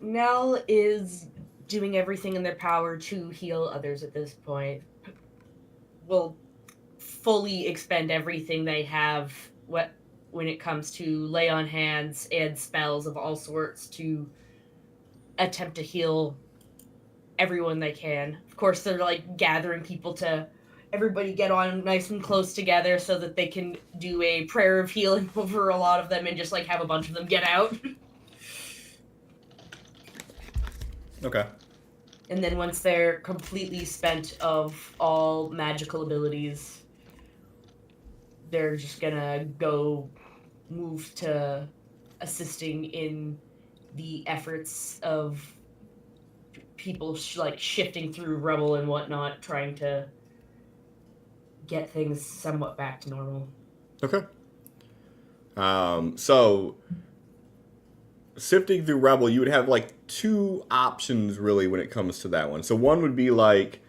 Nell is doing everything in their power to heal others at this point. Will fully expend everything they have when it comes to lay on hands and spells of all sorts to attempt to heal everyone they can. Of course, they're like gathering people to everybody get on nice and close together so that they can do a prayer of healing over a lot of them and just like have a bunch of them get out. Okay. And then once they're completely spent of all magical abilities, they're just gonna go move to assisting in the efforts of people shifting through rubble and whatnot, trying to get things somewhat back to normal. Okay. So sifting through Rebel, you would have like two options really when it comes to that one. So one would be like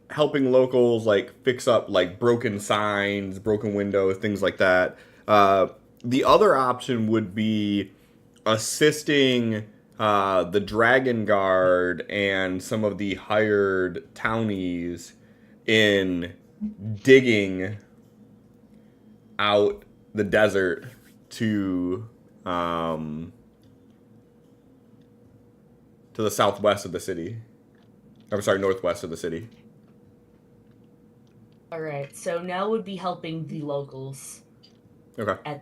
helping locals like fix up like broken signs, broken windows, things like that. The other option would be assisting the Dragon Guard and some of the hired townies in digging out the desert to the southwest of the city. I'm sorry, northwest of the city. All right, so Nell would be helping the locals Okay.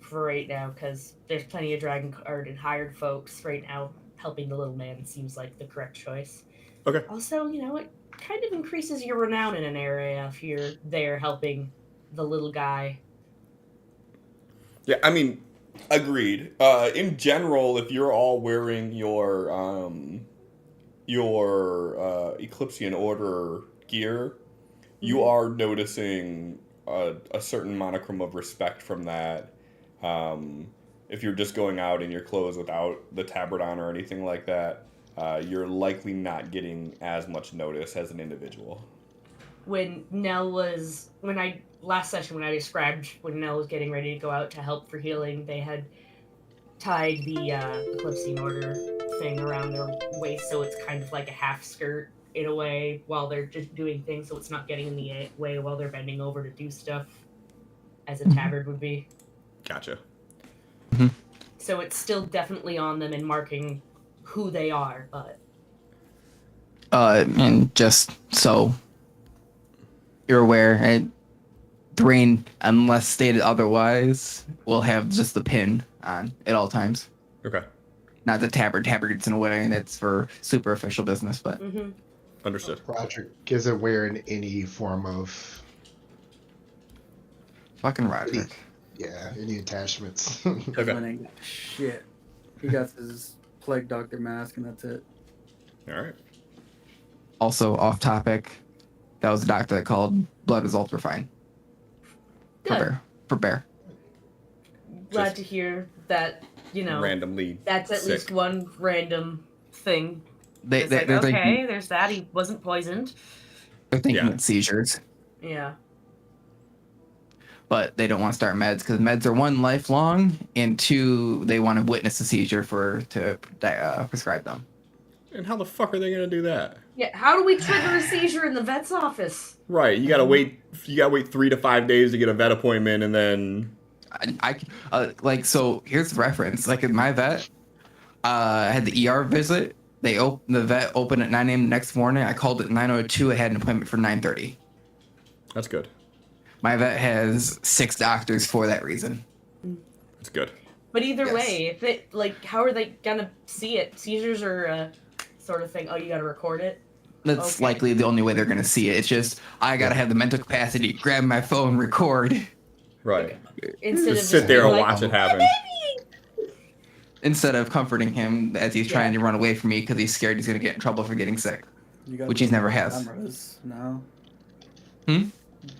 for right now, because there's plenty of Dragon Guard and hired folks right now. Helping the little man seems like the correct choice. Okay. Also, it kind of increases your renown in an area if you're there helping the little guy. Yeah, I mean, agreed. In general, if you're all wearing your Eclipsean Order gear, you are noticing a certain monochrome of respect from that. If you're just going out in your clothes without the tabard on or anything like that, you're likely not getting as much notice as an individual. When last session when I described when Nell was getting ready to go out to help for healing, they had tied the Eclipsean Order thing around their waist, so it's kind of like a half skirt in a way while they're just doing things, so it's not getting in the way while they're bending over to do stuff, as a tabard would be. Gotcha. Mm-hmm. So it's still definitely on them and marking who they are, but and just so you're aware, and Thrain, unless stated otherwise, will have just the pin on at all times. Okay. Not the tabard. Tabard gets in a way, and it's for super official business, but Understood. Roderick isn't wearing any form of fucking Roderick. any attachments. Okay. Ain't got shit. He got his plague doctor mask, and that's it. All right. Also, off topic, that was a doctor that called blood results were fine. good. For Bear. Glad Just to hear that, randomly. that's at sick. least one random thing. They're Okay, thinking, there's that. He wasn't poisoned. they're thinking Yeah. it's seizures, Yeah. but they don't want to start meds because meds are one, lifelong, and two, they want to witness a seizure to prescribe them. And how the fuck are they gonna do that? Yeah, how do we trigger a seizure in the vet's office? Right. You gotta wait. You gotta wait 3 to 5 days to get a vet appointment, and then. So here's the reference. Like in my vet, I had the ER visit. The vet opened at 9 a.m. the next morning. I called at 9:02. I had an appointment for 9:30. That's good. My vet has 6 doctors for that reason. That's good. But either Yes. way, if it how are they gonna see it? Seizures are a sort of thing. Oh, you gotta record it. That's Okay. likely the only way they're gonna see it. It's just I gotta have the mental capacity, grab my phone, record, Right. Instead of Just sit there being and like, watch it happen. instead of comforting him as he's Yeah. trying to run away from me because he's scared he's gonna get in trouble for getting sick. You got Which the he's never has. Cameras now. Hmm?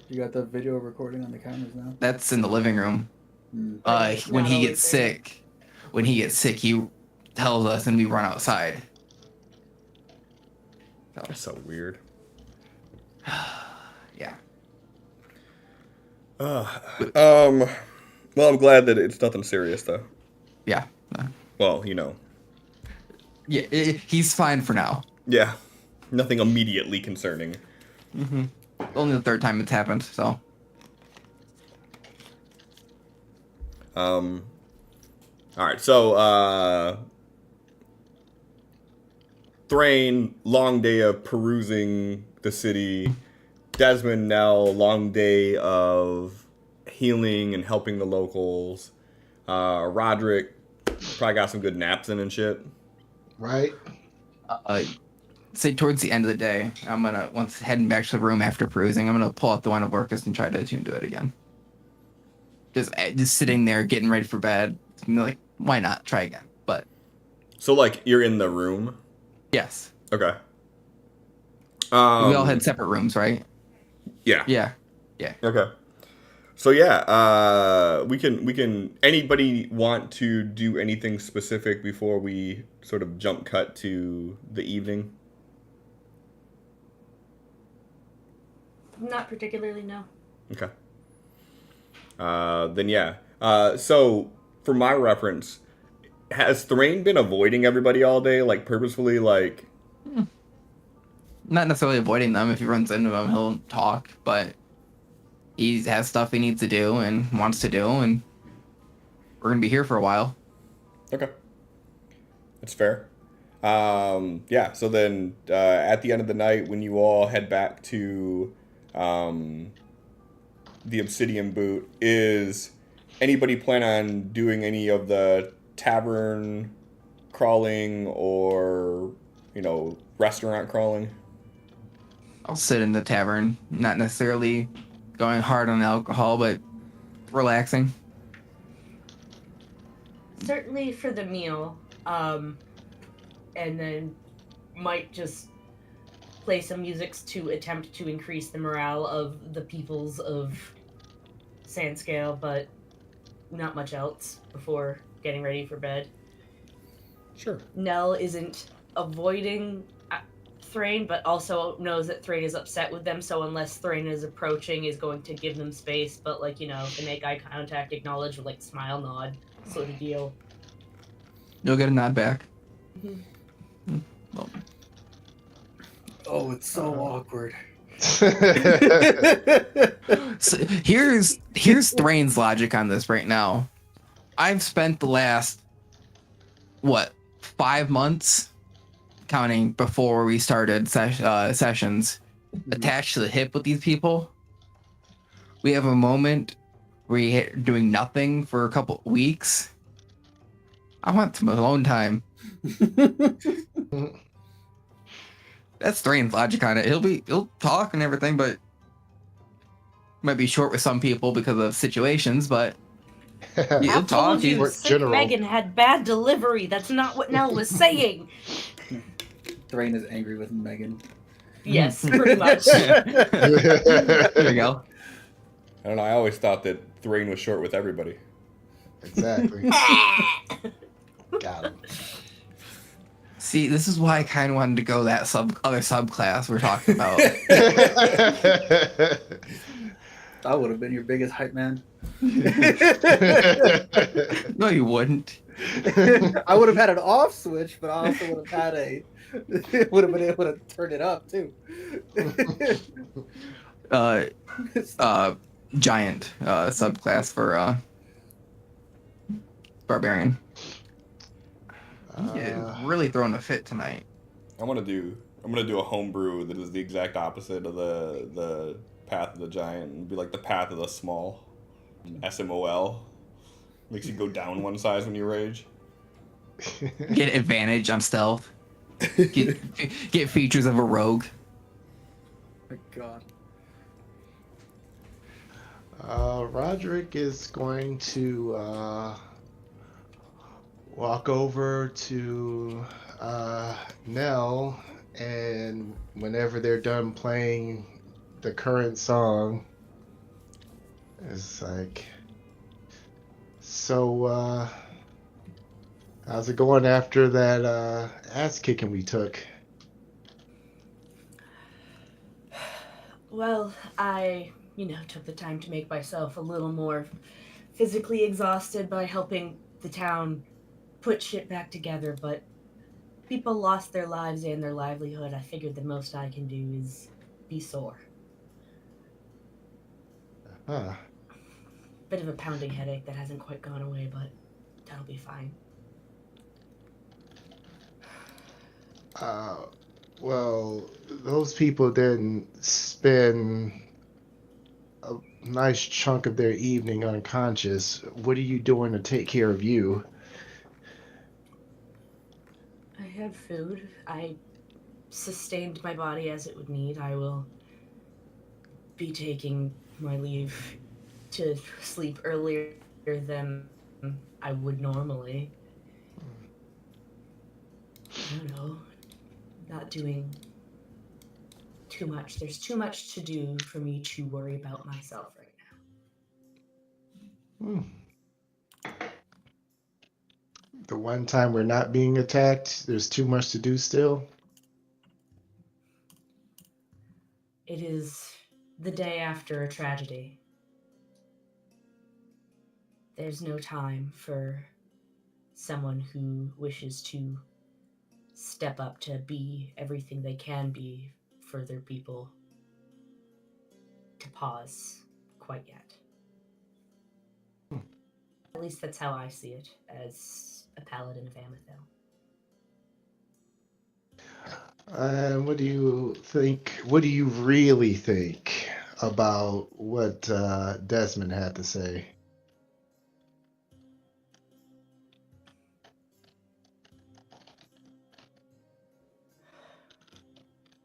You got the video recording on the cameras now. That's in the living room. Hmm. When Not he always gets there. sick, when he gets sick, he tells us and we run outside. That's so weird. Yeah. Well, I'm glad that it's nothing serious, though. Yeah. Well, you know. Yeah, he's fine for now. Yeah. Nothing immediately concerning. Only the third time it's happened, so. All right, so, Thrain, long day of perusing the city. Desmond, Nell, long day of healing and helping the locals. Roderick, probably got some good naps in and shit. Right? Say towards the end of the day, I'm gonna, once heading back to the room after perusing, I'm gonna pull out the one of Orcus and try to attune to it again. Just sitting there getting ready for bed. Like, why not try again? But So, like, you're in the room? yes, Okay. we all had separate rooms, right? Yeah. Yeah. Okay. So yeah, we can. Anybody want to do anything specific before we sort of jump cut to the evening? Not particularly, no. Okay. Then yeah. So for my reference, has Thrain been avoiding everybody all day, like purposefully, like? Not necessarily avoiding them. If he runs into them, he'll talk, but he has stuff he needs to do and wants to do, and we're gonna be here for a while. Okay. That's fair. Yeah. So then, at the end of the night, when you all head back to the Obsidian Boot, is anybody plan on doing any of the tavern crawling or, restaurant crawling? I'll sit in the tavern, not necessarily going hard on alcohol, but relaxing. Certainly for the meal, and then might just play some musics to attempt to increase the morale of the peoples of Sandscale, but not much else before getting ready for bed. Sure. Nell isn't avoiding Thrain, but also knows that Thrain is upset with them, so unless Thrain is approaching, is going to give them space, but, they make eye contact, acknowledge, with, smile, nod, sort of deal. You'll get a nod back. Oh, it's so awkward. So here's Thrain's logic on this right now. I've spent the last 5 months, counting before we started sessions, attached to the hip with these people. We have a moment where you're doing nothing for a couple weeks. I want some alone time. That's Thrain's logic on it. He'll talk and everything, but might be short with some people because of situations, but he'll I talk. told you, sick General. Megan had bad delivery. That's not what Nell was saying. Thrain is angry with Megan. Yes, pretty much. There you go. I don't know. I always thought that Thrain was short with everybody. Exactly. Got him. See, this is why I kind of wanted to go that other subclass we're talking about. I would have been your biggest hype man. No, you wouldn't. I would have had an off switch, but I also would have had would have been able to turn it up too. Giant subclass for barbarian. Yeah, really throwing a fit tonight. I'm gonna do a homebrew that is the exact opposite of the path of the giant and be like the path of the small. SMOL. Makes you go down one size when you rage. Get advantage on stealth. Get features of a rogue. Oh my God. Roderick is going to walk over to Nell, and whenever they're done playing the current song, it's like, so How's it going after that ass kicking we took? Well, I, took the time to make myself a little more physically exhausted by helping the town put shit back together, but people lost their lives and their livelihood. I figured the most I can do is be sore. Huh. Bit of a pounding headache that hasn't quite gone away, but that'll be fine. Uh, well, those people didn't spend a nice chunk of their evening unconscious. What are you doing to take care of you? I had food. I sustained my body as it would need. I will be taking my leave to sleep earlier than I would normally. I don't know, not doing too much. There's too much to do for me to worry about myself right now. Hmm. The one time we're not being attacked, there's too much to do still. It is the day after a tragedy. There's no time for someone who wishes to step up to be everything they can be for their people to pause quite yet. At least that's how I see it as a paladin of Amethil. What do you think? What do you really think about what Desmond had to say?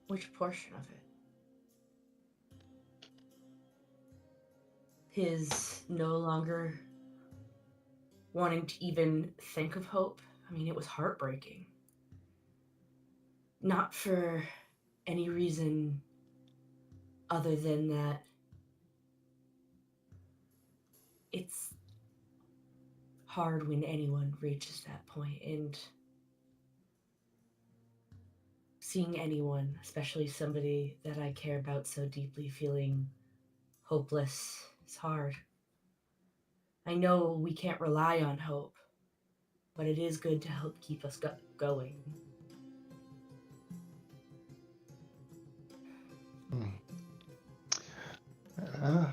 Which portion of it? His no longer wanting to even think of hope? I mean, it was heartbreaking. Not for any reason other than that it's hard when anyone reaches that point, and seeing anyone, especially somebody that I care about so deeply, feeling hopeless is hard. I know we can't rely on hope, but it is good to help keep us going. Hmm. Uh,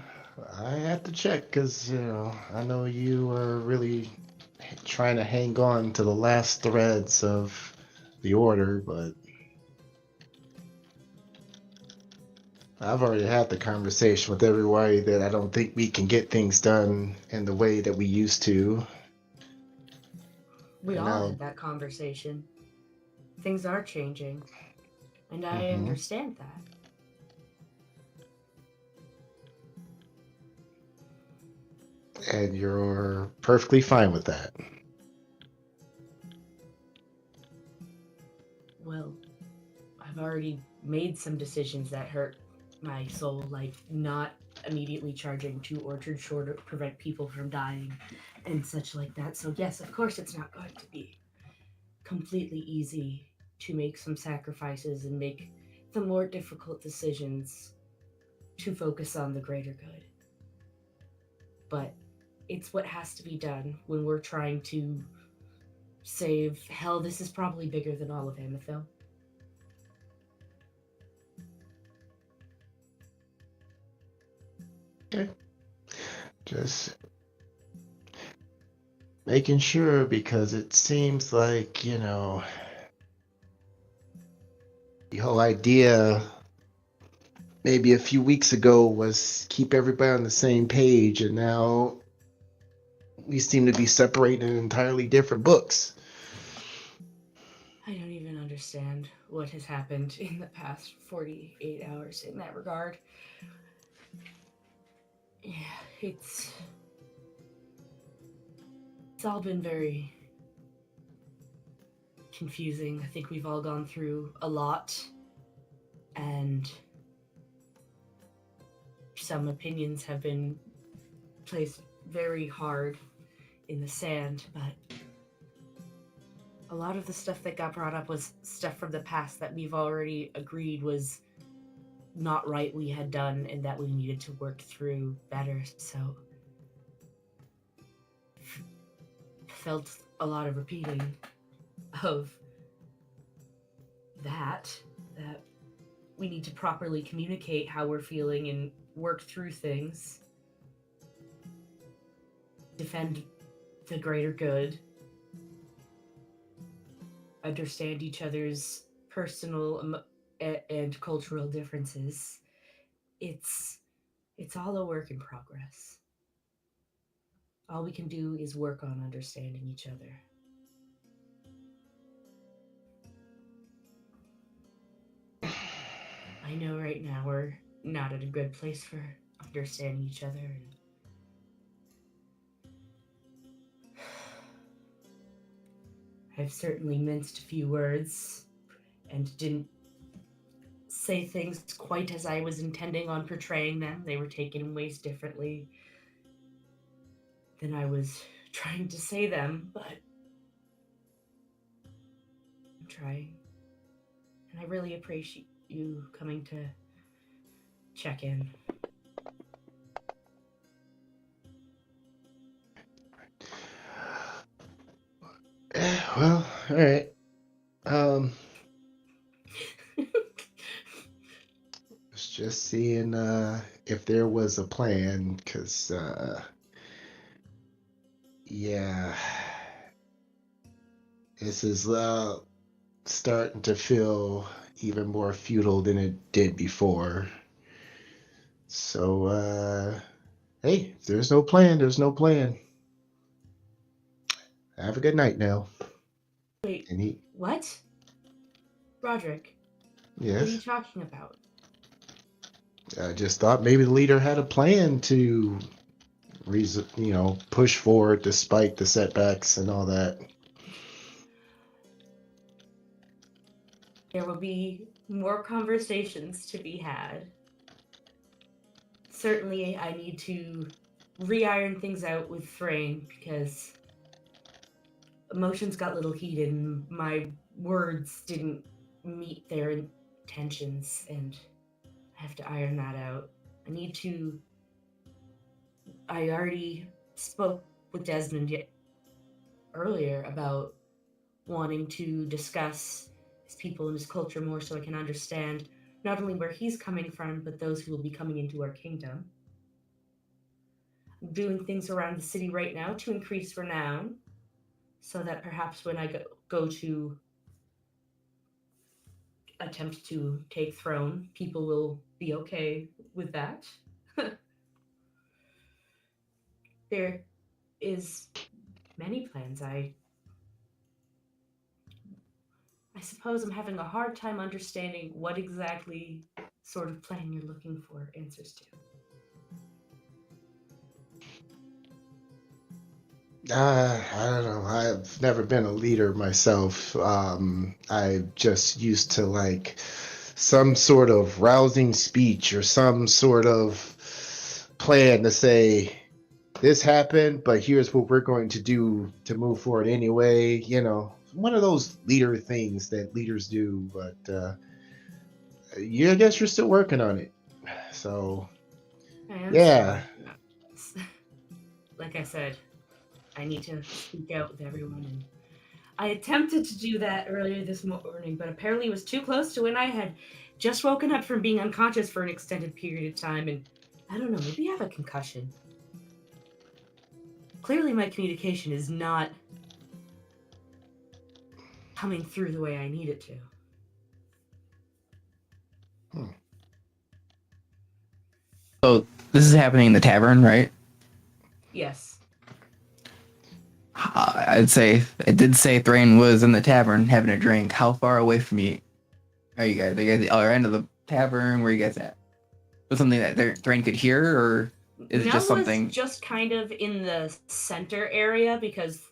I have to check because I know you are really trying to hang on to the last threads of the order, but I've already had the conversation with everybody that I don't think we can get things done in the way that we used to. We And all now, had that conversation. Things are changing, and I hmm understand that. and you're perfectly fine with that. Well, I've already made some decisions that hurt my soul, like not immediately charging to Orchard Shore to prevent people from dying and such like that. So, yes, of course, it's not going to be completely easy to make some sacrifices and make the more difficult decisions to focus on the greater good. But it's what has to be done when we're trying to save. Hell, this is probably bigger than all of Amethil. Okay. Just making sure because it seems like, the whole idea maybe a few weeks ago was keep everybody on the same page, and now we seem to be separating in entirely different books. I don't even understand what has happened in the past 48 hours in that regard. Yeah, it's all been very confusing. I think we've all gone through a lot, and some opinions have been placed very hard in the sand, but a lot of the stuff that got brought up was stuff from the past that we've already agreed was not right we had done and that we needed to work through better. So felt a lot of repeating of that we need to properly communicate how we're feeling and work through things, defend the greater good, understand each other's personal and cultural differences. It's all a work in progress. All we can do is work on understanding each other. I know right now we're not at a good place for understanding each other. And I've certainly minced a few words and didn't say things quite as I was intending on portraying them. They were taken in ways differently than I was trying to say them, but I'm trying. And I really appreciate you coming to check in. Well, all right. Was just seeing if there was a plan, because yeah, this is starting to feel even more futile than it did before. So hey, if there's no plan, there's no plan. Have a good night now. Wait, And he, what? Roderick, what are you yes, talking about? I just thought maybe the leader had a plan to, push forward despite the setbacks and all that. There will be more conversations to be had. Certainly, I need to re-iron things out with Thrain because emotions got a little heated and my words didn't meet their intentions, and I have to iron that out. I already spoke with Desmond earlier about wanting to discuss his people and his culture more so I can understand not only where he's coming from, but those who will be coming into our kingdom. I'm doing things around the city right now to increase renown so that perhaps when I go to attempt to take throne, people will be okay with that. There is many plans. I suppose I'm having a hard time understanding what exactly sort of plan you're looking for answers to. I don't know. I've never been a leader myself. I'm just used to like some sort of rousing speech or some sort of plan to say this happened, but here's what we're going to do to move forward anyway. One of those leader things that leaders do. But yeah, I guess you're still working on it. So I am yeah. still, like I said, I need to speak out with everyone. And I attempted to do that earlier this morning, but apparently it was too close to when I had just woken up from being unconscious for an extended period of time. And I don't know, maybe I have a concussion. Clearly, my communication is not coming through the way I need it to. So this is happening in the tavern, right? Yes. I'd say it did say Thrain was in the tavern having a drink. How far away from you are you guys? Are you guys at the other end of the tavern? Where are you guys at? Was something that Thrain could hear, or is it just something? Was just kind of in the center area because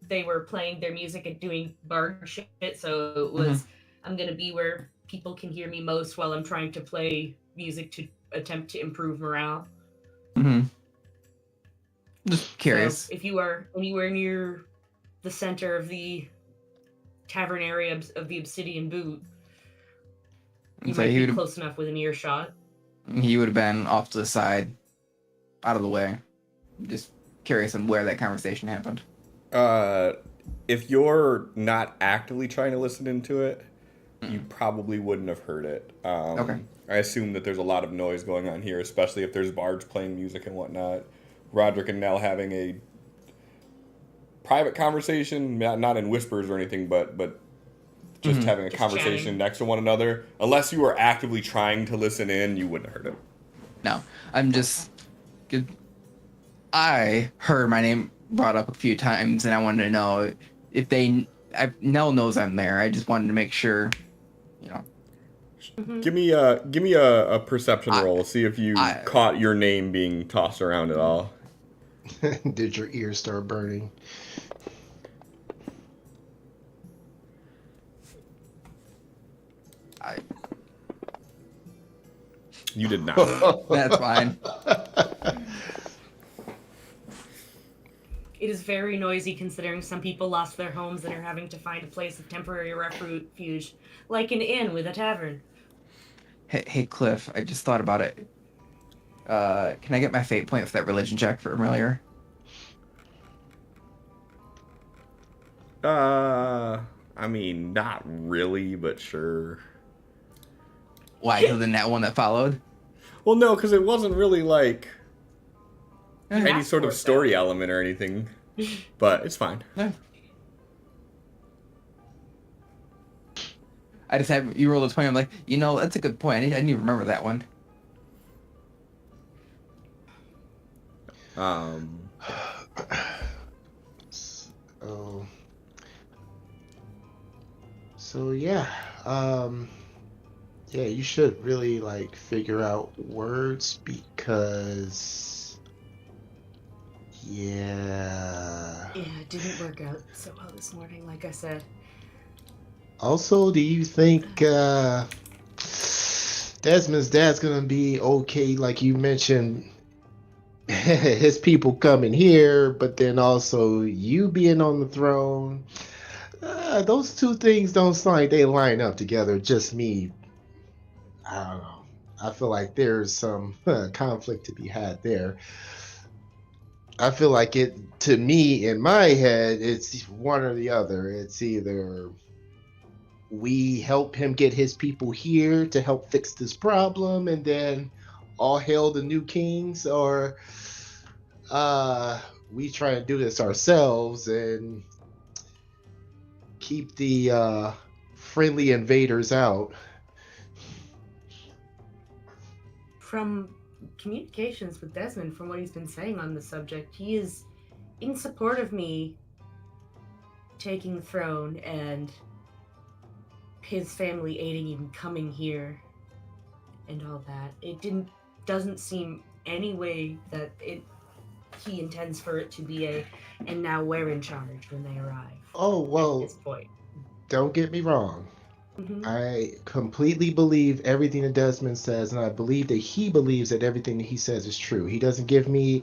they were playing their music and doing bar shit. So it was, I'm going to be where people can hear me most while I'm trying to play music to attempt to improve morale. Mm-hmm. Just curious. So if you are anywhere near the center of the tavern area of the Obsidian Boot, you And so might be close enough with an earshot. he would have been off to the side, out of the way. Just curious on where that conversation happened. If you're not actively trying to listen into it, you Mm. probably wouldn't have heard it. Okay. I assume that there's a lot of noise going on here, especially if there's bards playing music and whatnot. Roderick and Nell having a private conversation, not in whispers or anything, but just having a Just conversation chatting. next to one another. Unless you were actively trying to listen in, you wouldn't have heard it. No, I'm just. I heard my name brought up a few times, and I wanted to know if they. Nell knows I'm there. I just wanted to make sure, you know. Give me a perception I- roll. See if you I- caught your name being tossed around at all. Did your ears start burning? You did not. That's fine. It is very noisy considering some people lost their homes and are having to find a place of temporary refuge, like an inn with a tavern. Hey, Cliff, I just thought about it. Can I get my fate point for that religion check for earlier? I mean, not really, but sure. Why? Because in that one that followed? Well, no, because it wasn't really like any asked sort for of it, story though. element or anything. But it's fine. No. I just had you roll a 20. I'm like, that's a good point. I didn't even remember that one. Oh. So yeah, yeah, you should really like figure out words because yeah. Yeah, it didn't work out so well this morning, like I said. Also, do you think Desmond's dad's gonna be okay? Like you mentioned, his people coming here, but then also you being on the throne. Those two things don't sound like they line up together. Just me. I don't know. I feel like there's some conflict to be had there. I feel like to me, in my head, it's one or the other. It's either we help him get his people here to help fix this problem, and then all hail the new kings, or we try and do this ourselves and keep the friendly invaders out. From communications with Desmond, from what he's been saying on the subject, he is in support of me taking the throne and his family aiding in coming here and all that. It doesn't seem any way that he intends for it to be and now we're in charge when they arrive. Oh, At well, this point. don't get me wrong. Mhm. I completely believe everything that Desmond says, and I believe that he believes that everything that he says is true. He doesn't give me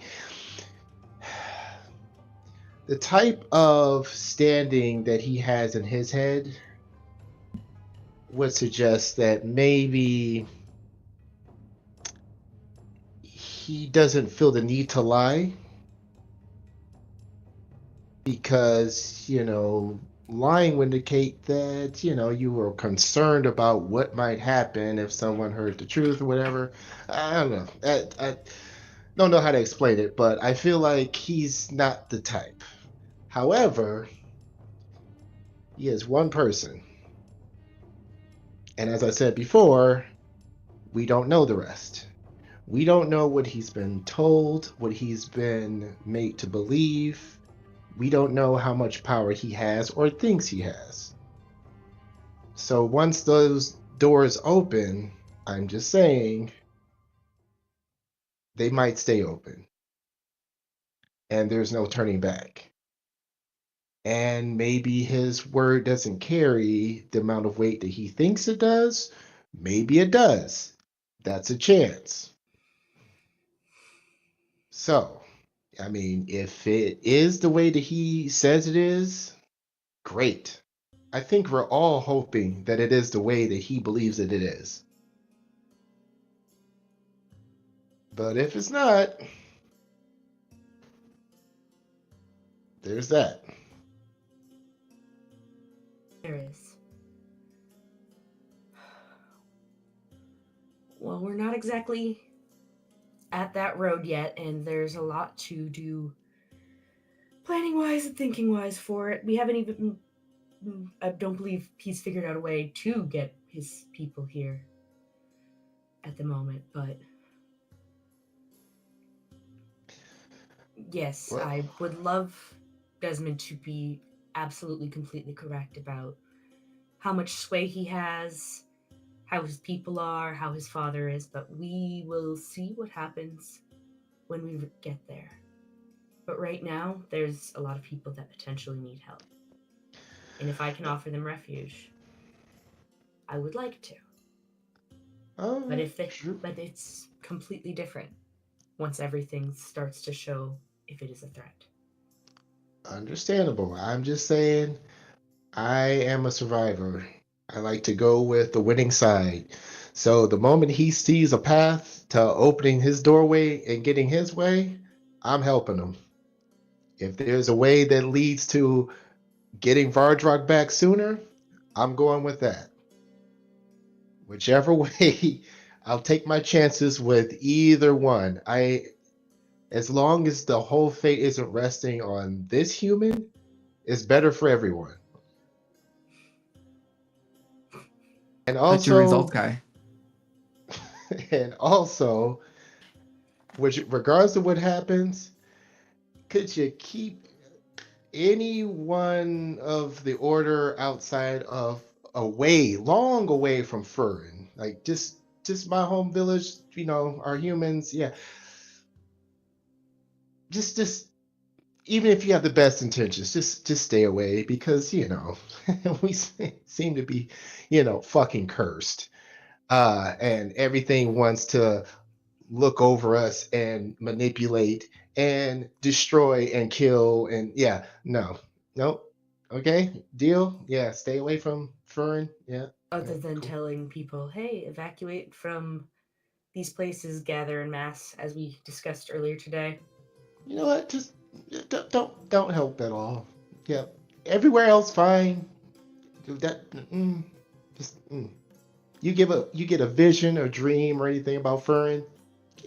the type of standing that he has in his head would suggest that maybe he doesn't feel the need to lie because, lying would indicate that, you were concerned about what might happen if someone heard the truth or whatever. I don't know. I don't know how to explain it, but I feel like he's not the type. However, he is one person. And as I said before, we don't know the rest. We don't know what he's been told, what he's been made to believe. We don't know how much power he has or thinks he has. So once those doors open, I'm just saying, they might stay open. And there's no turning back. And maybe his word doesn't carry the amount of weight that he thinks it does. Maybe it does. That's a chance. So, I mean, if it is the way that he says it is, great. I think we're all hoping that it is the way that he believes that it is. But if it's not, there's that. There is. Well, we're not exactly at that road yet, and there's a lot to do planning wise and thinking wise for it. We haven't even. I don't believe he's figured out a way to get his people here at the moment, but. Yes, Well, I would love Desmond to be absolutely completely correct about how much sway he has, how his people are, how his father is, but we will see what happens when we get there. But right now, there's a lot of people that potentially need help. And if I can offer them refuge, I would like to. sure. But it's completely different once everything starts to show if it is a threat. Understandable. I'm just saying, I am a survivor. I like to go with the winning side. So the moment he sees a path to opening his doorway and getting his way, I'm helping him. If there's a way that leads to getting Vardrock back sooner, I'm going with that. Whichever way, I'll take my chances with either one. As long as the whole fate isn't resting on this human, it's better for everyone. And That's your results also, guy. and also, which regardless of what happens, could you keep any one of the order outside of away, long away from Furin? Like just my home village, our humans, yeah. Just even if you have the best intentions, just stay away because we seem to be, fucking cursed. And everything wants to look over us and manipulate and destroy and kill and yeah, no, nope. Okay, deal. Yeah, stay away from Fern. Yeah, yeah, Other than cool. telling people, hey, evacuate from these places, gather en masse, as we discussed earlier today. You know what? Just don't help at all. Yeah, everywhere else fine. Do that. Just you get a vision or dream or anything about Fern,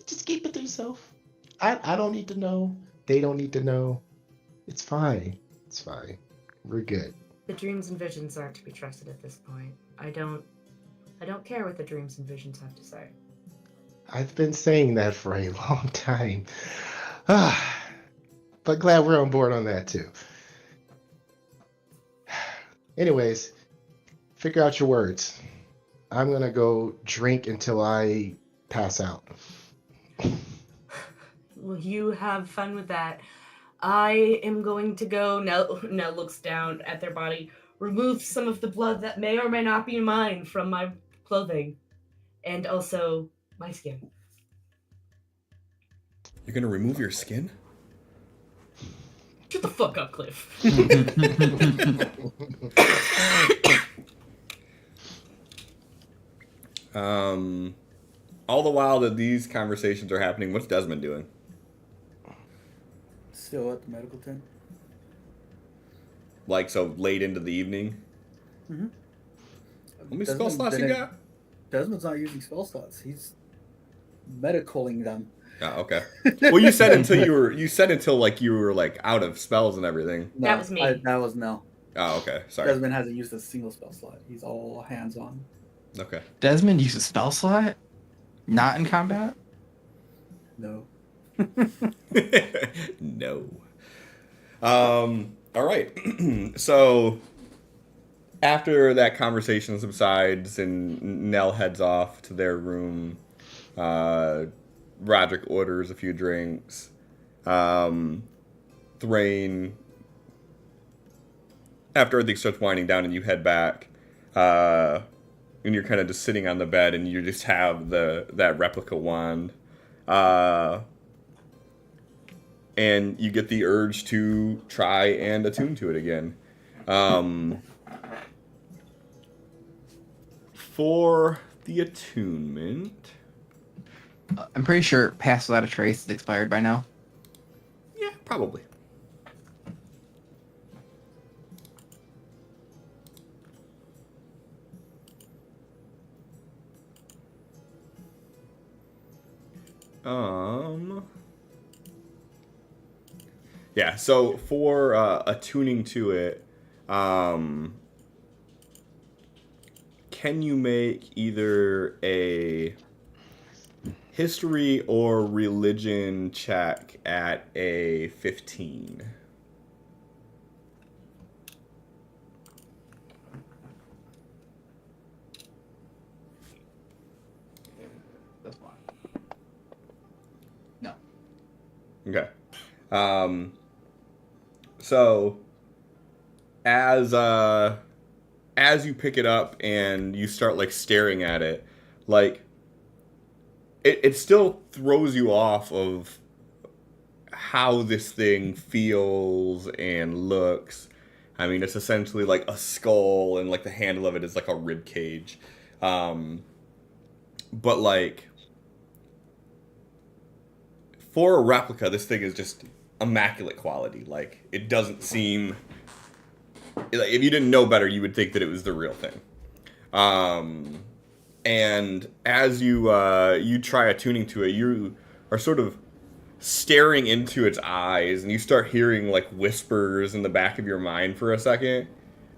just keep it to yourself. I don't need to know. They don't need to know. It's fine. It's fine. We're good. The dreams and visions aren't to be trusted at this point. I don't care what the dreams and visions have to say. I've been saying that for a long time. But glad we're on board on that too. Anyways, figure out your words. I'm gonna go drink until I pass out. Well, you have fun with that. I am going to go. Nell looks down at their body, remove some of the blood that may or may not be mine from my clothing, and also my skin. You're gonna remove your skin? Shut the fuck up, Cliff. All the while that these conversations are happening, what's Desmond doing? Still at the medical tent. Like, so late into the evening? Mm-hmm. How many spell slots you got? Desmond's not using spell slots. He's medicaling them. Oh, okay. Well, you said until like you were like out of spells and everything. No, That was me. That was Nell. Oh, okay. Sorry. Desmond hasn't used a single spell slot. He's all hands on. Okay. Desmond uses spell slot? Not in combat? No. No. All right. So after that conversation subsides and Nell heads off to their room, Roderick orders a few drinks. Thrain, after everything starts winding down and you head back, and you're kind of just sitting on the bed and you just have that replica wand. And you get the urge to try and attune to it again. for the attunement. I'm pretty sure Pass Without a Trace is expired by now. Yeah, probably. Yeah, so for attuning to it, can you make either a history or religion check at a 15? That's fine. No. Okay. So as you pick it up and you start like staring at it, like it still throws you off of how this thing feels and looks. I mean, it's essentially like a skull, and like the handle of it is like a rib cage. But like for a replica, this thing is just immaculate quality. Like it doesn't seem like, if you didn't know better, you would think that it was the real thing. And as you try attuning to it, you are sort of staring into its eyes, and you start hearing like whispers in the back of your mind for a second,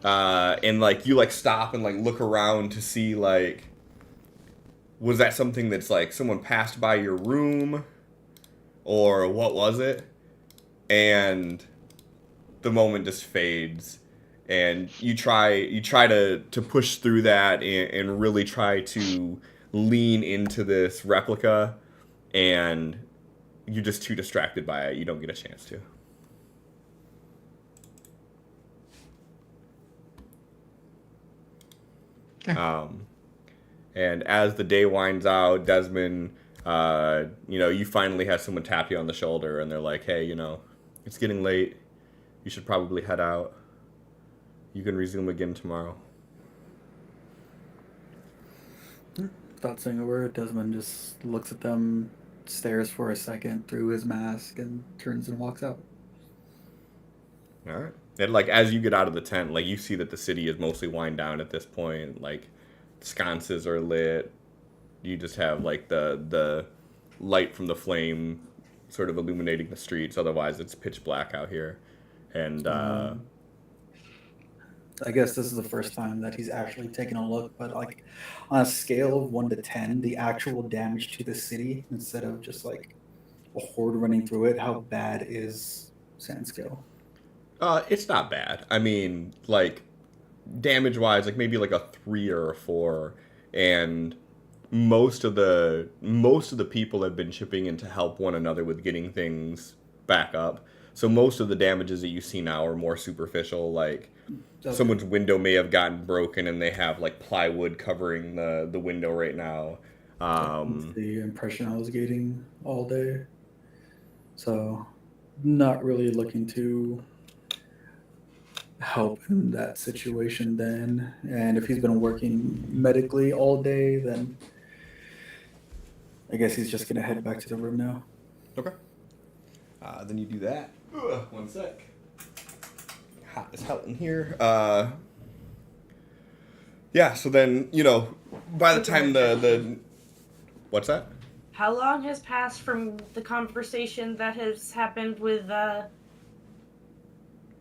and like you like stop and like look around to see like, was that something that's like someone passed by your room, or what was it? And the moment just fades, and you try to push through that and really try to lean into this replica, and you're just too distracted by it. You don't get a chance to. Okay. And as the day winds out, Desmond, you finally have someone tap you on the shoulder, and they're like, "Hey, it's getting late. You should probably head out. You can resume again tomorrow." Without saying a word, Desmond just looks at them, stares for a second through his mask, and turns and walks out. All right. And like as you get out of the tent, like you see that the city is mostly wind down at this point. Like sconces are lit. You just have like the light from the flame sort of illuminating the streets. Otherwise, it's pitch black out here. And I guess this is the first time that he's actually taken a look, but like on a scale of 1 to 10, the actual damage to the city, instead of just like a horde running through it, how bad is Sandscale? it's not bad. I mean, like damage wise, like maybe like a 3 or a 4, and most of the people have been chipping in to help one another with getting things back up. So most of the damages that you see now are more superficial, like Okay. someone's window may have gotten broken and they have like plywood covering the window right now. That's the impression I was getting all day. So, not really looking to help in that situation then. And if he's been working medically all day, then I guess he's just going to head back to the room now. Okay. Then you do that. Ugh, one sec. Hot as hell in here. Yeah, so then, by the time the what's that? How long has passed from the conversation that has happened with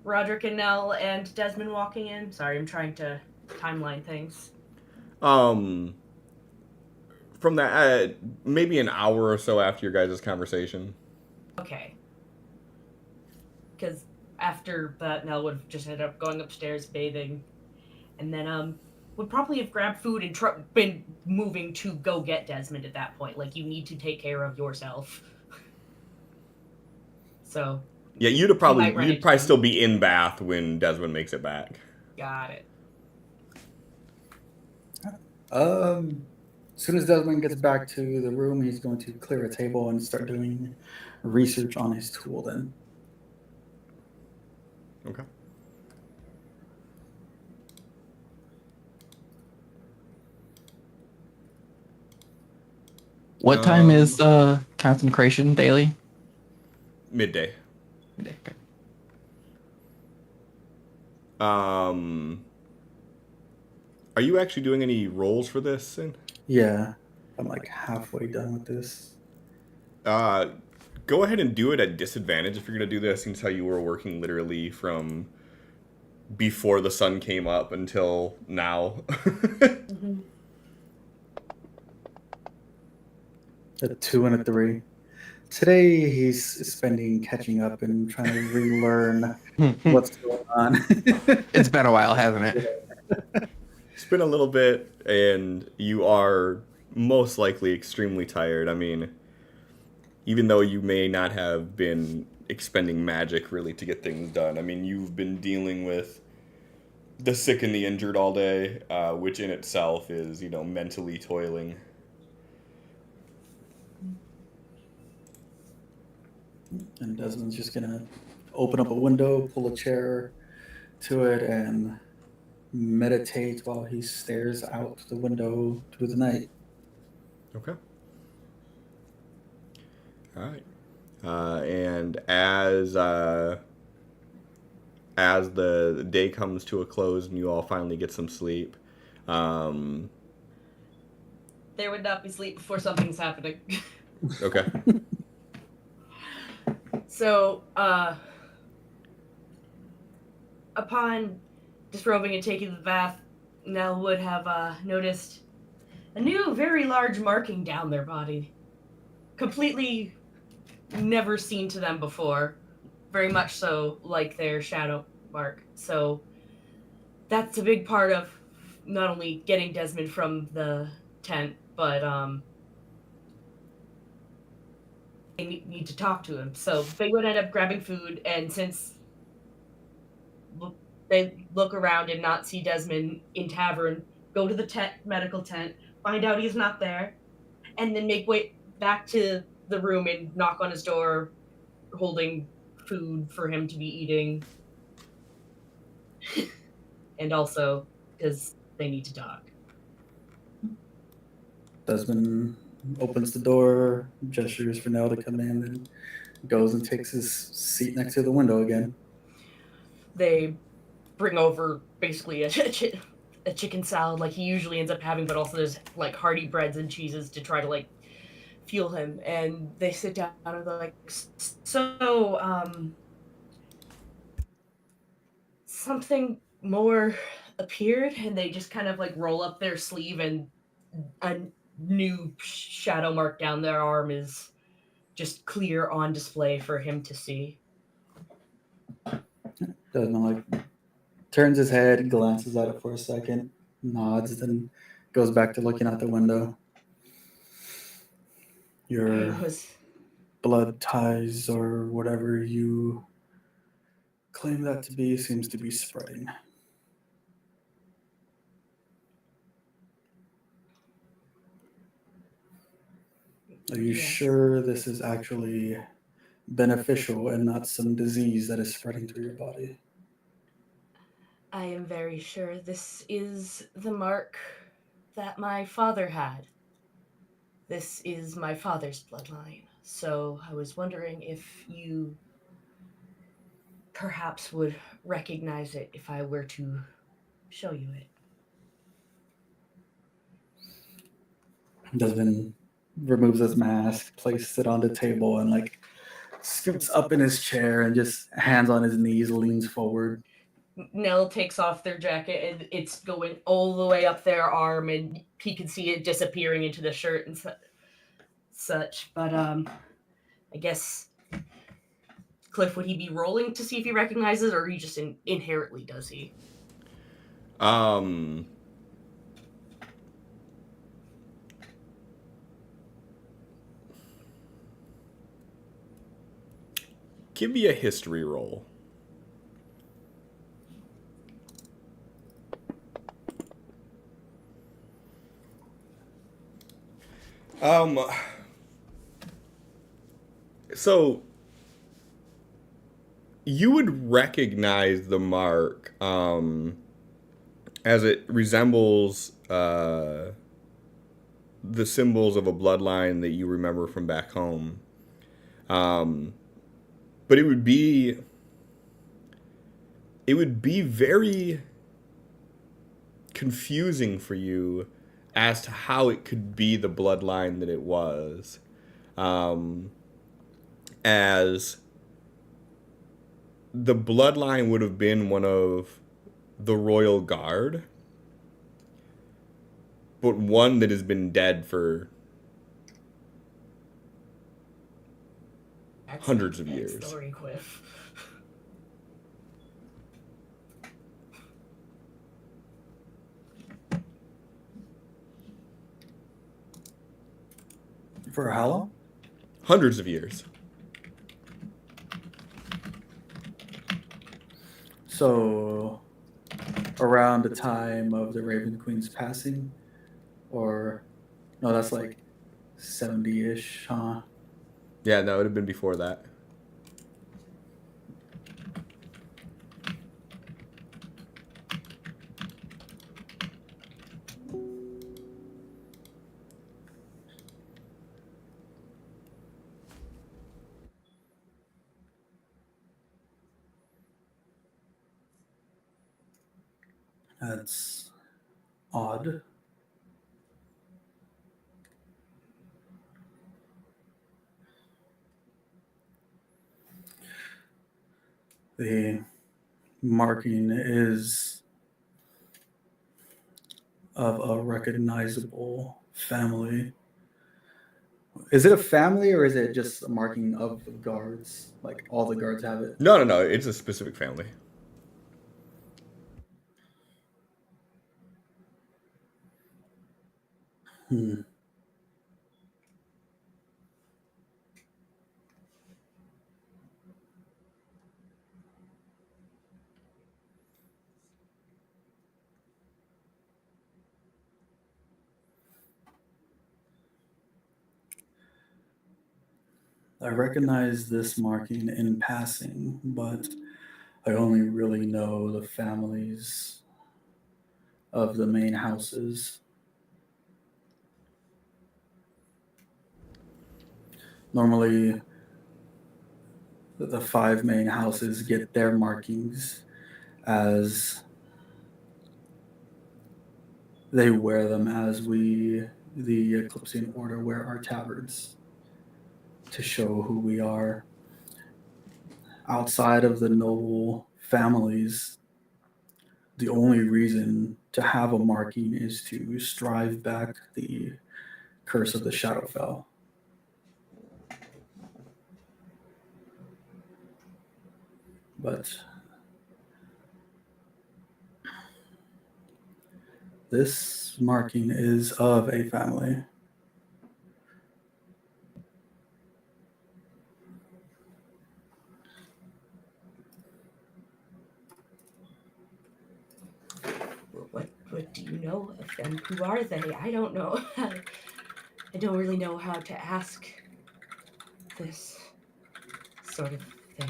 Roderick and Nell and Desmond walking in? Sorry, I'm trying to timeline things. From that, maybe an hour or so after your guys' conversation. Okay. Because after that, Nell would have just ended up going upstairs, bathing, and then would probably have grabbed food and been moving to go get Desmond at that point. Like, you need to take care of yourself. So. Yeah, you'd probably still be in Bath when Desmond makes it back. Got it. As soon as Desmond gets back to the room, he's going to clear a table and start doing research on his tool then. Okay. What time is consecration daily? Midday. Okay. Are you actually doing any rolls for this, Sin? Yeah, I'm like halfway done with this. Go ahead and do it at disadvantage if you're gonna do this, since how you were working literally from before the sun came up until now. Mhm. A 2 and a 3. Today he's spending catching up and trying to relearn what's going on. It's been a while, hasn't it? It's been a little bit, and you are most likely extremely tired. I mean, even though you may not have been expending magic really to get things done, I mean, you've been dealing with the sick and the injured all day, which in itself is, mentally toiling. And Desmond's just gonna open up a window, pull a chair to it, and meditate while he stares out the window through the night. Okay. All right. And as the day comes to a close and you all finally get some sleep, There would not be sleep before something's happening. okay. So, upon disrobing and taking the bath, Nell would have noticed a new, very large marking down their body. Completely never seen to them before. Very much so like their shadow mark. So, that's a big part of not only getting Desmond from the tent, but they need to talk to him. So they would end up grabbing food, and since they look around and not see Desmond in tavern, go to the medical tent, find out he's not there, and then make way back to the room and knock on his door, holding food for him to be eating, and also because they need to talk. Desmond opens the door, gestures for Nell to come in, and goes and takes his seat next to the window again. They bring over basically a chicken salad like he usually ends up having, but also there's like hearty breads and cheeses to try to like fuel him. And they sit down and they're like, so something more appeared, and they just kind of like roll up their sleeve, and a new shadow mark down their arm is just clear on display for him to see. Desmond like turns his head, glances at it for a second, nods, then goes back to looking out the window. Your It was blood ties or whatever you claim that to be seems to be spreading. Are you Yes. sure this is actually beneficial and not some disease that is spreading through your body? I am very sure this is the mark that my father had. This is my father's bloodline. So I was wondering if you perhaps would recognize it if I were to show you it. Desmond removes his mask, places it on the table, and like scoots up in his chair and just hands on his knees, leans forward. Nell takes off their jacket and it's going all the way up their arm, and he can see it disappearing into the shirt and such. But I guess Cliff, would he be rolling to see if he recognizes, or he just inherently does he? Give me a history roll. So you would recognize the mark, as it resembles the symbols of a bloodline that you remember from back home. But it would be very confusing for you as to how it could be the bloodline that it was, as the bloodline would have been one of the royal guard, but one that has been dead for hundreds of years. Story, Quiff. For how long? Hundreds of years. So, around the time of the Raven Queen's passing, or no, that's like 70-ish, huh? Yeah, no, it would have been before that. That's odd. The marking is of a recognizable family. Is it a family or is it just a marking of the guards? Like all the guards have it? No, it's a specific family. Hmm. I recognize this marking in passing, but I only really know the families of the main houses. Normally, the 5 main houses get their markings as they wear them, as we, the Eclipsing Order, wear our tabards to show who we are. Outside of the noble families, the only reason to have a marking is to strive back the curse of the Shadowfell. But this marking is of a family. What do you know of them? Who are they? I don't know. I don't really know how to ask this sort of thing.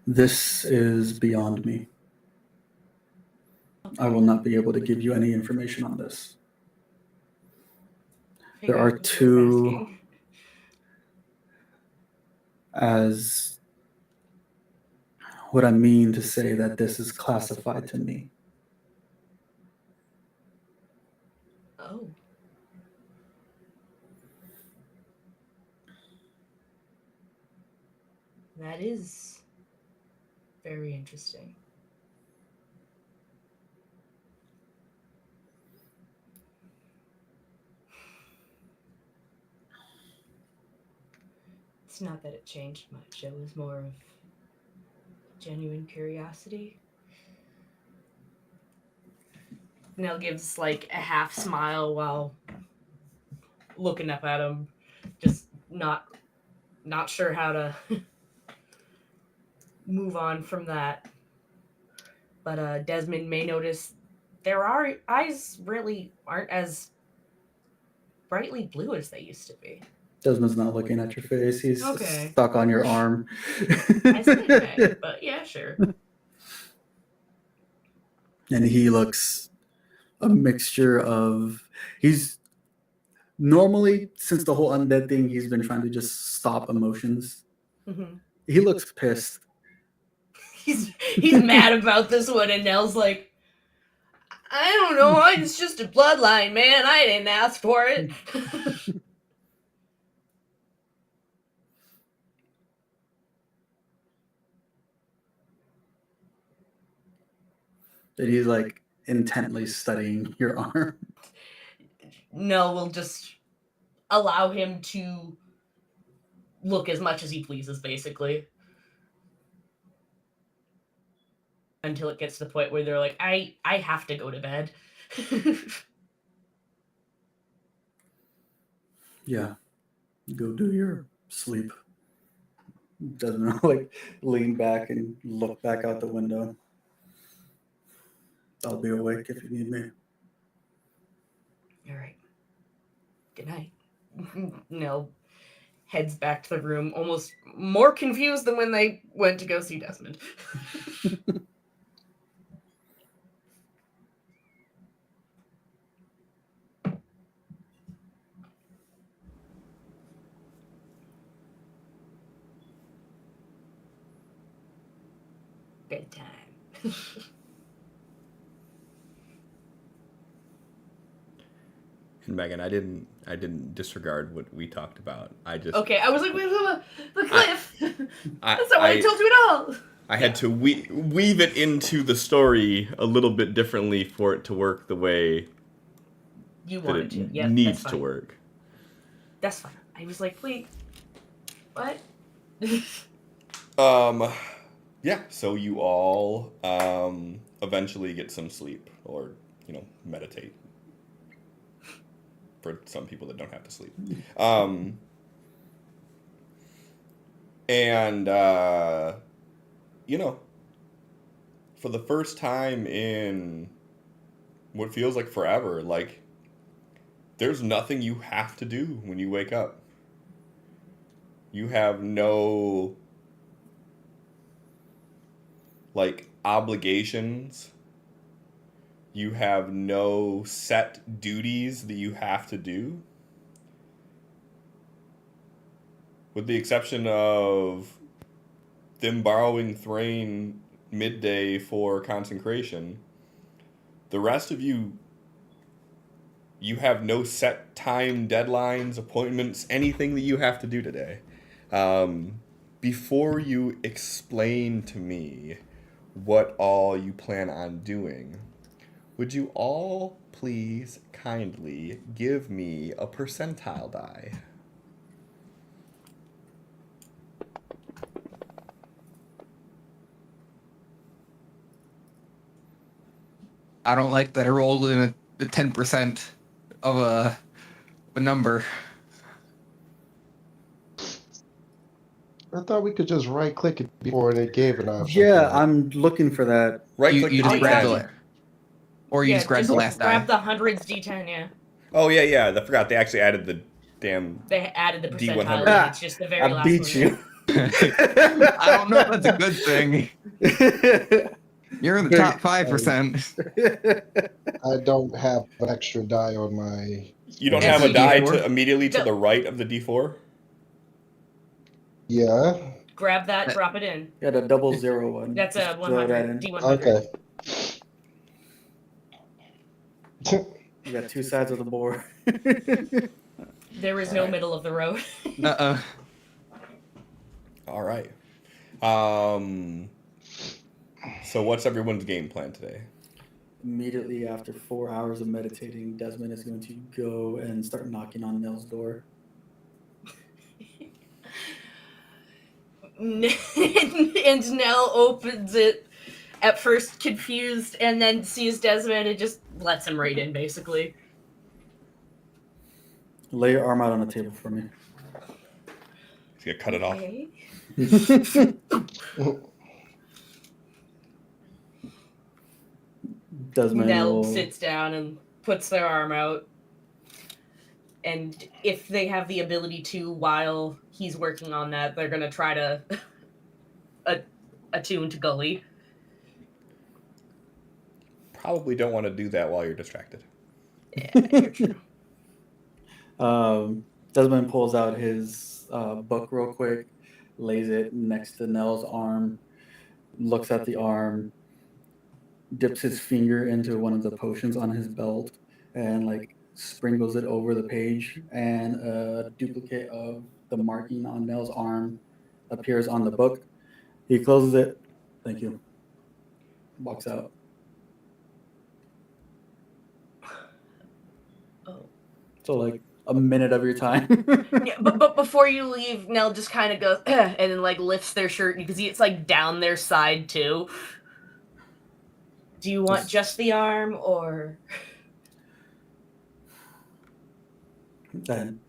This is beyond me. I will not be able to give you any information on this. There are two, as what I mean to say that this is classified to me. Oh. That is very interesting. It's not that it changed much. It was more of genuine curiosity. Nell gives like a half smile while looking up at him, just not sure how to move on from that. But Desmond may notice their eyes really aren't as brightly blue as they used to be. Desmond's not looking at your face. He's Okay. stuck on your arm. I said okay, but yeah, sure. And he looks a mixture of. He's normally, since the whole undead thing, he's been trying to just stop emotions. Mm-hmm. He looks pissed. He's mad about this one, and Nell's like, I don't know, it's just a bloodline, man. I didn't ask for it. And he's like intently studying your arm. Nell will just allow him to look as much as he pleases, basically. Until it gets to the point where they're like, I have to go to bed. Yeah. Go do your sleep. Doesn't like lean back and look back out the window. I'll be awake if you need me. All right. Good night. Nell heads back to the room, almost more confused than when they went to go see Desmond. Bedtime. And Megan, I didn't disregard what we talked about. I just Okay, I was like, wait, the cliff. That's not what I I told you at all. I had to weave it into the story a little bit differently for it to work the way You that wanted it to. Yeah, needs that's to fine. work. That's fine. I was like, wait, what? Yeah, so you all eventually get some sleep or, meditate. For some people that don't have to sleep. And for the first time in what feels like forever, like there's nothing you have to do when you wake up. You have no obligations. You have no set duties that you have to do. With the exception of them borrowing Thrain midday for consecration, the rest of you have no set time, deadlines, appointments, anything that you have to do today. Before you explain to me what all you plan on doing, would you all please kindly give me a percentile die? I don't like that I rolled in the 10% of a number. I thought we could just right click it before they gave an option. Yeah, for it. I'm looking for that. Right You click just the grab D10. you just grab the last die. Grab the hundreds D10, yeah. Oh yeah, I forgot they actually added the damn. They added the D100. percentile. It's just the very I last beat one. you. I don't know if that's a good thing. You're in the top 5%. I don't have an extra die on my. You don't It's have a a die D4? immediately to the right of the D4? Yeah. Grab that, drop it in. Yeah, the 0 one. That's a Just throw that 100, in. D100. Okay. You got two sides of the board. There is no middle of the road. All right. So what's everyone's game plan today? Immediately after 4 hours of meditating, Desmond is going to go and start knocking on Nell's door. And Nell opens it at first confused and then sees Desmond and just lets him right in, basically. Lay your arm out on the table for me. He's gonna cut it off. Okay. Desmond Nell will... sits down and puts their arm out. And if they have the ability to, while he's working on that, they're going to try to attune to Gully. Probably don't want to do that while you're distracted. Yeah, you're true. Desmond pulls out his book real quick, lays it next to Nell's arm, looks at the arm, dips his finger into one of the potions on his belt, and like sprinkles it over the page, and a duplicate of the marking on Nell's arm appears on the book. He closes it. Thank you. Walks out. Oh. So like a minute of your time. Yeah, but before you leave, Nell just kind of goes and then like lifts their shirt. You can see it's like down their side too. Do you want just the arm or? Then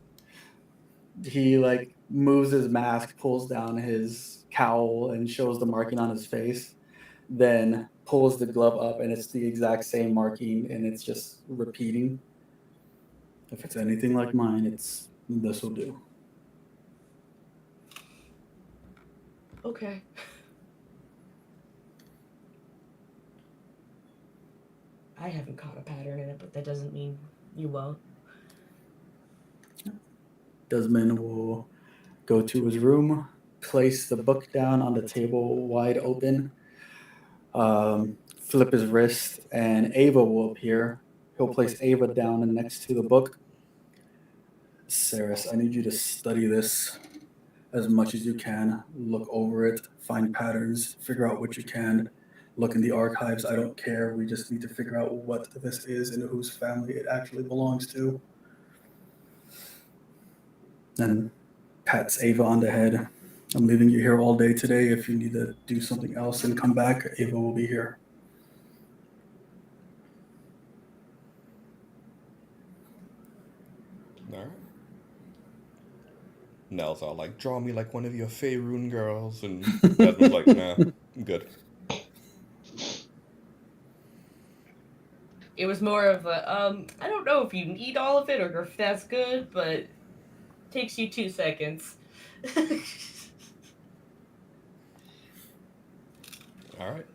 he like moves his mask, pulls down his cowl, and shows the marking on his face. Then pulls the glove up, and it's the exact same marking, and it's just repeating. If it's anything like mine, it's this will do. Okay. I haven't caught a pattern in it, but that doesn't mean you won't. Desmond will go to his room, place the book down on the table wide open, flip his wrist, and Ava will appear. He'll place Ava down and next to the book. Saris, I need you to study this as much as you can. Look over it, find patterns, figure out what you can. Look in the archives. I don't care. We just need to figure out what this is and whose family it actually belongs to. And pats Ava on the head. I'm leaving you here all day today. If you need to do something else and come back, Ava will be here. All right. Nell's all like, draw me like one of your Faerun girls. And Desmond's like, nah, I'm good. It was more of a, I don't know if you need all of it or if that's good, but it takes you 2 seconds. All right.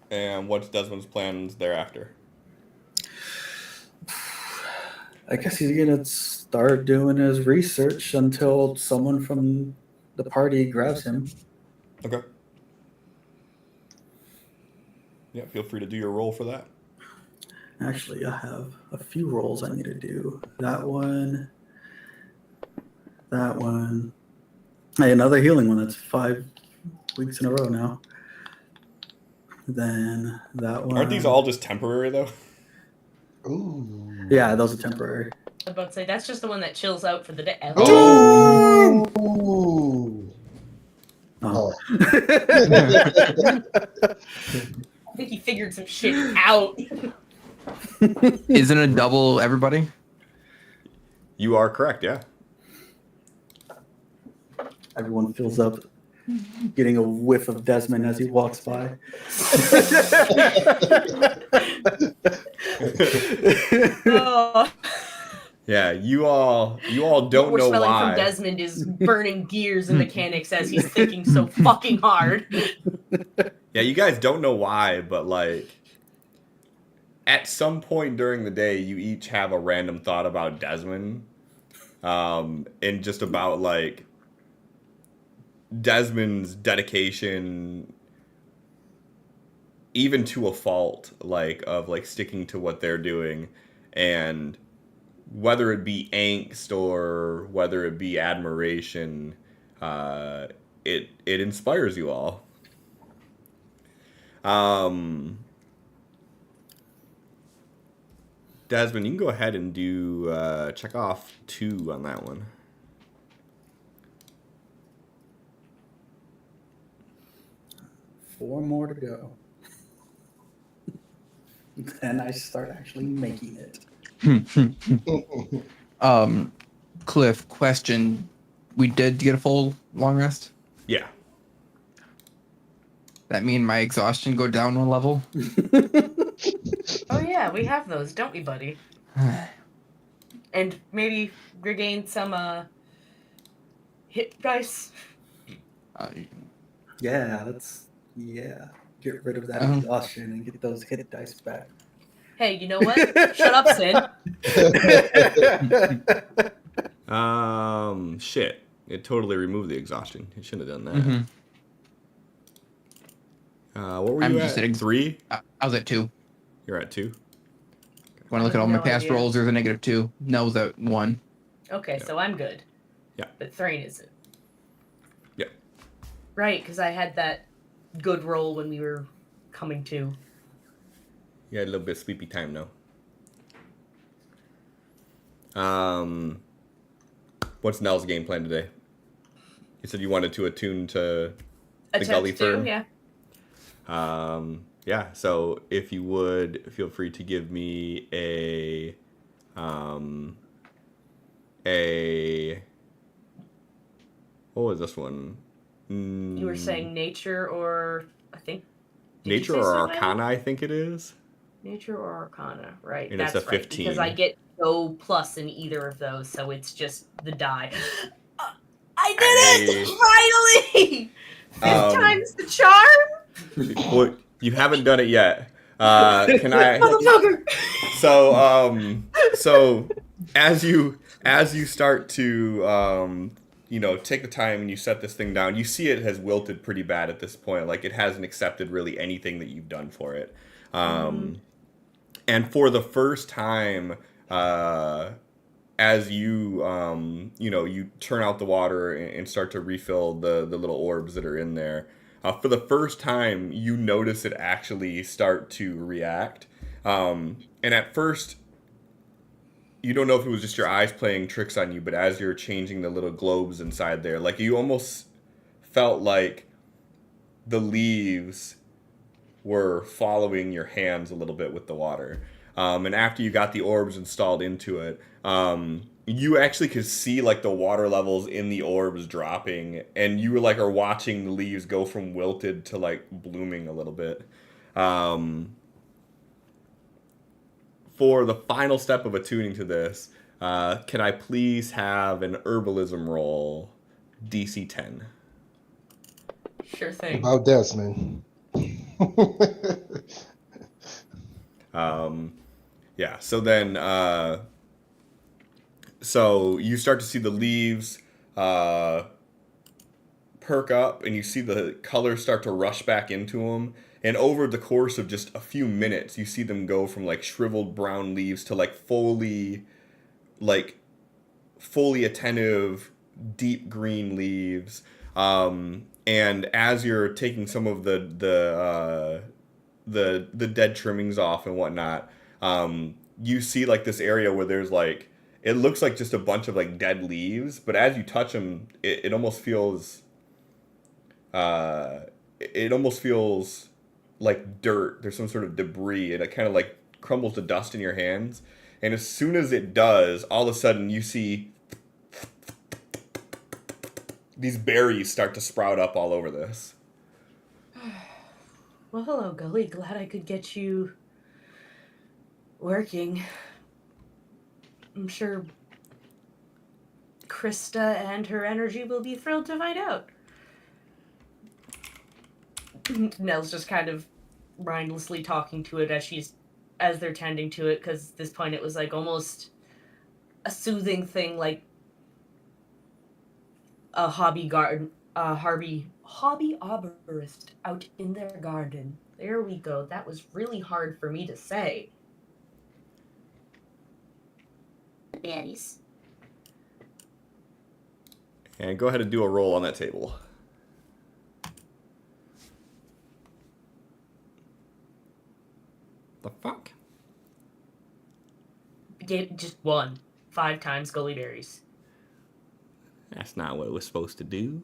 And what's Desmond's plans thereafter? I guess he's gonna start doing his research until someone from the party grabs him. Okay. Yeah, feel free to do your roll for that. Actually, I have a few rolls I need to do. That one. Hey, another healing one. That's 5 weeks in a row now. Then that one. Aren't these all just temporary, though? Ooh. Yeah, those are temporary. I was about to say, that's just the one that chills out for the day. Oh. Oh. I think he figured some shit out. Isn't it double everybody? You are correct, yeah. Everyone fills up, getting a whiff of Desmond as he walks by. Oh. Yeah, you all What don't we're know smelling why. from Desmond is burning gears and mechanics as he's thinking so fucking hard. Yeah, you guys don't know why, but like at some point during the day, you each have a random thought about Desmond, and just about like Desmond's dedication, even to a fault, like of like sticking to what they're doing, and whether it be angst or whether it be admiration, it inspires you all. Desmond, you can go ahead and do check off 2 on that one. Four more to go. and I start actually making it. Cliff, question. We did get a full long rest? Yeah. That mean my exhaustion go down 1 level? Oh yeah, we have those, don't we, buddy? And maybe regain some hit dice. Yeah, get rid of that Uh-huh. exhaustion and get those hit dice back. Hey, you know what? Shut up, Sin. Shit. It totally removed the exhaustion. It shouldn't have done that. Mhm. What were I'm you just at? at 3? I was at 2. You're at 2? Want to look I at all have my no past idea. rolls? There's a -2. Nell's at 1. Okay, Yeah. so I'm good. Yeah. But Thrain isn't. Yeah. Right, because I had that good roll when we were coming to. You had a little bit of sleepy time now. What's Nell's game plan today? You said you wanted to attune to the gully Attempt to, fur. yeah. Yeah. So if you would feel free to give me a what was this one? You were saying nature or I think did you nature say or survival? arcana, I think it is. Nature or arcana, right? And it's That's a right. Because I 15. get no plus in either of those, so it's just the die. I did it! Finally! Fifth time's the charm! Well, you haven't done it yet. Can I? Motherfucker! So as you start to take the time and you set this thing down, you see it has wilted pretty bad at this point. Like it hasn't accepted really anything that you've done for it. And for the first time, as you you turn out the water and start to refill the little orbs that are in there. For the first time, you notice it actually start to react. And at first, you don't know if it was just your eyes playing tricks on you, but as you're changing the little globes inside there, like you almost felt like the leaves were following your hands a little bit with the water. And after you got the orbs installed into it, you actually could see like the water levels in the orbs dropping, and you are watching the leaves go from wilted to like blooming a little bit. For the final step of attuning to this, can I please have an herbalism roll, DC 10? Sure thing. About Desmond. Yeah, so then, so you start to see the leaves perk up, and you see the colors start to rush back into them. And over the course of just a few minutes, you see them go from like shriveled brown leaves to like fully attentive, deep green leaves. And as you're taking some of the dead trimmings off and whatnot, you see like this area where there's like, it looks like just a bunch of like dead leaves, but as you touch them, it almost feels like dirt. There's some sort of debris, and it kind of like crumbles to dust in your hands. And as soon as it does, all of a sudden you see these berries start to sprout up all over this. Well, hello, Gully. Glad I could get you working. I'm sure Krista and her energy will be thrilled to find out. Nell's just kind of mindlessly talking to it as they're tending to it, because at this point it was like almost a soothing thing, like a hobby arborist out in their garden. There we go. That was really hard for me to say. Berries. And go ahead and do a roll on that table. The fuck? Just one. 5 times Gully berries. That's not what it was supposed to do.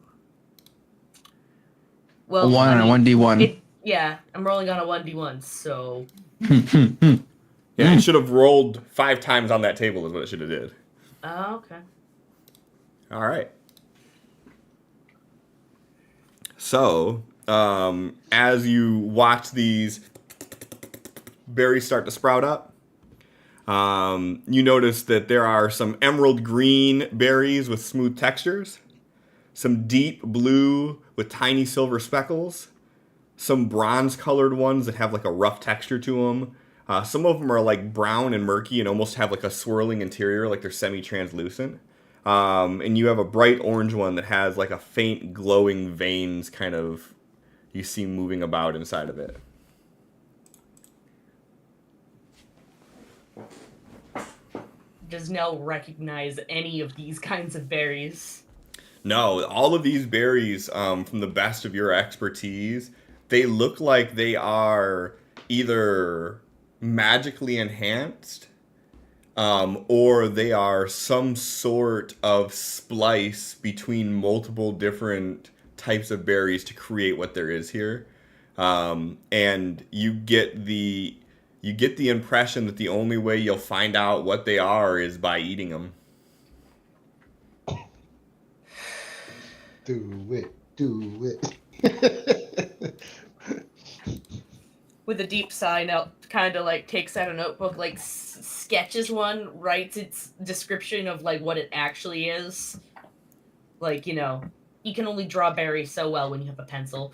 A Well, 1 and a 1d1. Yeah, I'm rolling on a 1d1, so... Yeah, it should have rolled 5 times on that table is what it should have did. Oh, okay. All right. So, as you watch these berries start to sprout up, you notice that there are some emerald green berries with smooth textures, some deep blue with tiny silver speckles, some bronze colored ones that have like a rough texture to them. Some of them are like brown and murky and almost have like a swirling interior, like they're semi-translucent. And you have a bright orange one that has like a faint glowing veins kind of you see moving about inside of it. Does Nell recognize any of these kinds of berries? No, all of these berries, from the best of your expertise, they look like they are either magically enhanced, or they are some sort of splice between multiple different types of berries to create what there is here. And you get the impression that the only way you'll find out what they are is by eating them. Do it. With a deep sigh, Nell kind of like takes out a notebook, like sketches one, writes its description of like what it actually is. Like, you can only draw berries so well when you have a pencil.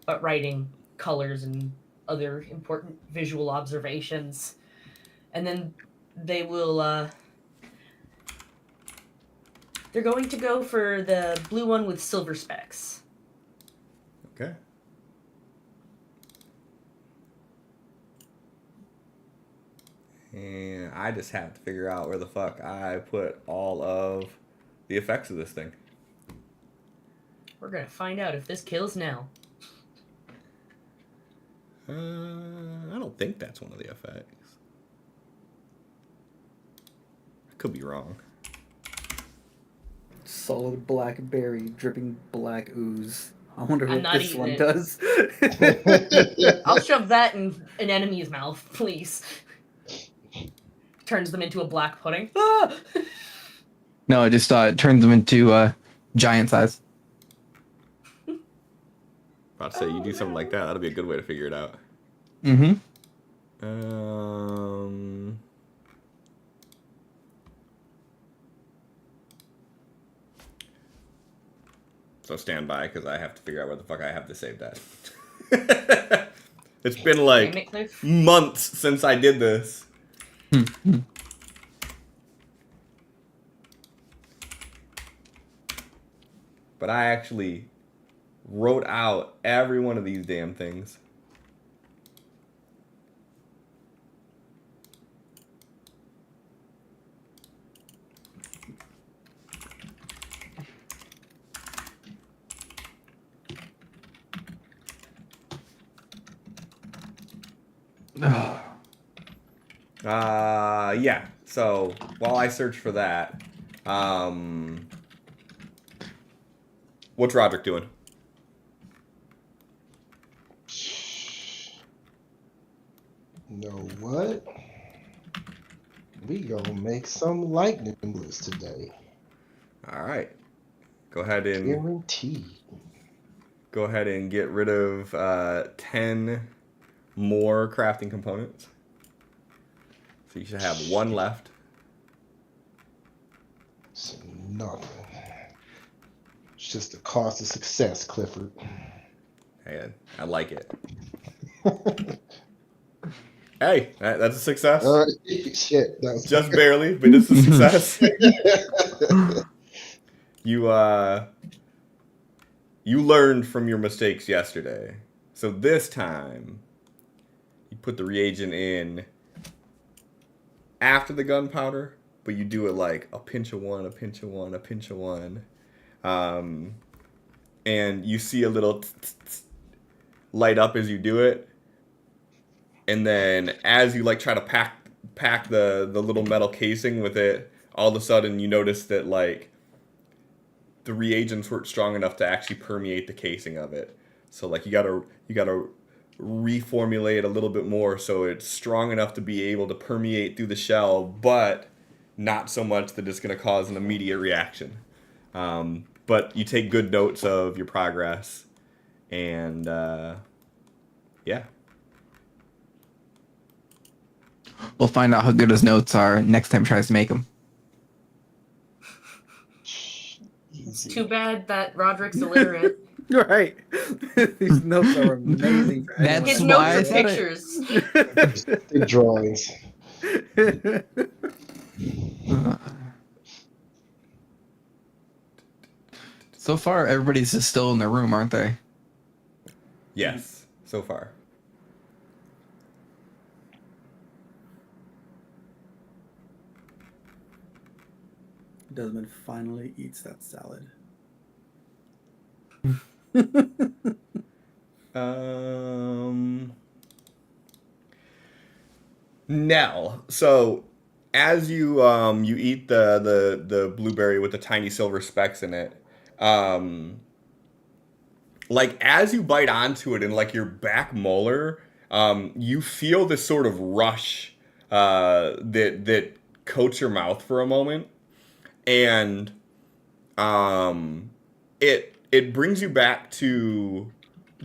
But writing colors and other important visual observations. And then they will, they're going to go for the blue one with silver specks. Okay. And I just have to figure out where the fuck I put all of the effects of this thing. We're gonna find out if this kills Nell. I don't think that's one of the effects. I could be wrong. Solid black berry, dripping black ooze. I wonder I'm what not this eating one it. does. I'll shove that in an enemy's mouth, please. Turns them into a black pudding. Ah! No, it just turns them into giant size. About to say, you do something like that, that'll be a good way to figure it out. Mm-hmm. So stand by, because I have to figure out where the fuck I have to save that. It's been like months since I did this. But I actually wrote out every one of these damn things. Yeah. So while I search for that, what's Roderick doing? Know what? We gonna make some lightning bullets today. All right. Go ahead and Guaranteed. go ahead and get rid of 10 more crafting components. So you should have 1 left. It's nothing. It's just the cost of success, Clifford. Hey, I like it. Hey, that's a success. Shit, that was Just barely, but it's a success. You learned from your mistakes yesterday. So this time, you put the reagent in after the gunpowder, but you do it like a pinch of one, a pinch of one, a pinch of one. And you see a little light up as you do it. And then as you like try to pack the little metal casing with it, all of a sudden you notice that like the reagents weren't strong enough to actually permeate the casing of it. So like you gotta reformulate a little bit more so it's strong enough to be able to permeate through the shell, but not so much that it's going to cause an immediate reaction. But you take good notes of your progress, and yeah. We'll find out how good his notes are next time he tries to make them. Easy. Too bad that Roderick's illiterate. Right. These notes are amazing. For anyone That's His that why notes I are said it. pictures. The drawings. So far, everybody's just still in their room, aren't they? Yes, so far. Desmond finally eats that salad. Nell. So as you you eat the blueberry with the tiny silver specks in it, like as you bite onto it in like your back molar, you feel this sort of rush that coats your mouth for a moment, and it brings you back to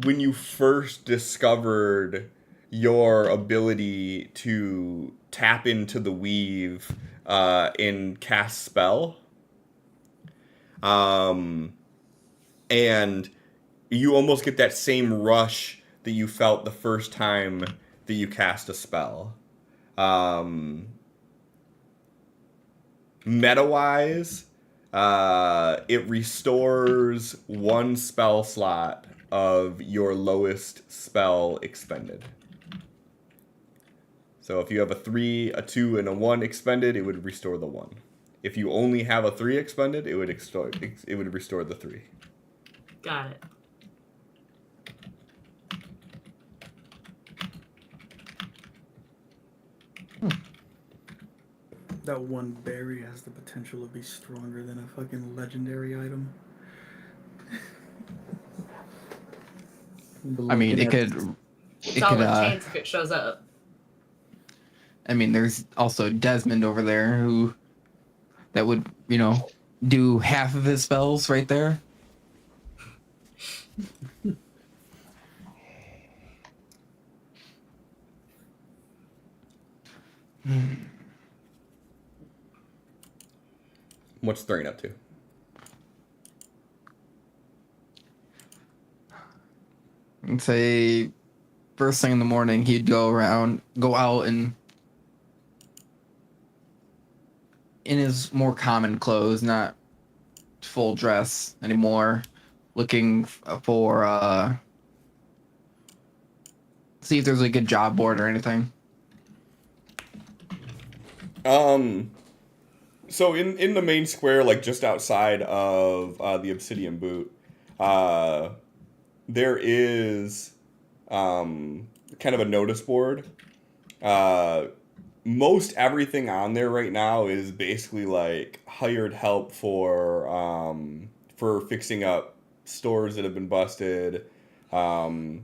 when you first discovered your ability to tap into the weave in cast spell. And you almost get that same rush that you felt the first time that you cast a spell. Meta-wise, it restores one spell slot of your lowest spell expended. So if you have a 3, a 2, and a 1 expended, it would restore the 1. If you only have a 3 expended, it would restore the 3. Got it. That one berry has the potential to be stronger than a fucking legendary item. I mean, it could. Solid chance if it shows up. I mean, there's also Desmond over there that would, do half of his spells right there. What's Thrain up to? And say, first thing in the morning, he'd go out and in his more common clothes, not full dress anymore, looking for see if there's a good job board or anything. So in the main square, like just outside of the Obsidian Boot, there is kind of a notice board. Most everything on there right now is basically like hired help for fixing up stores that have been busted. Some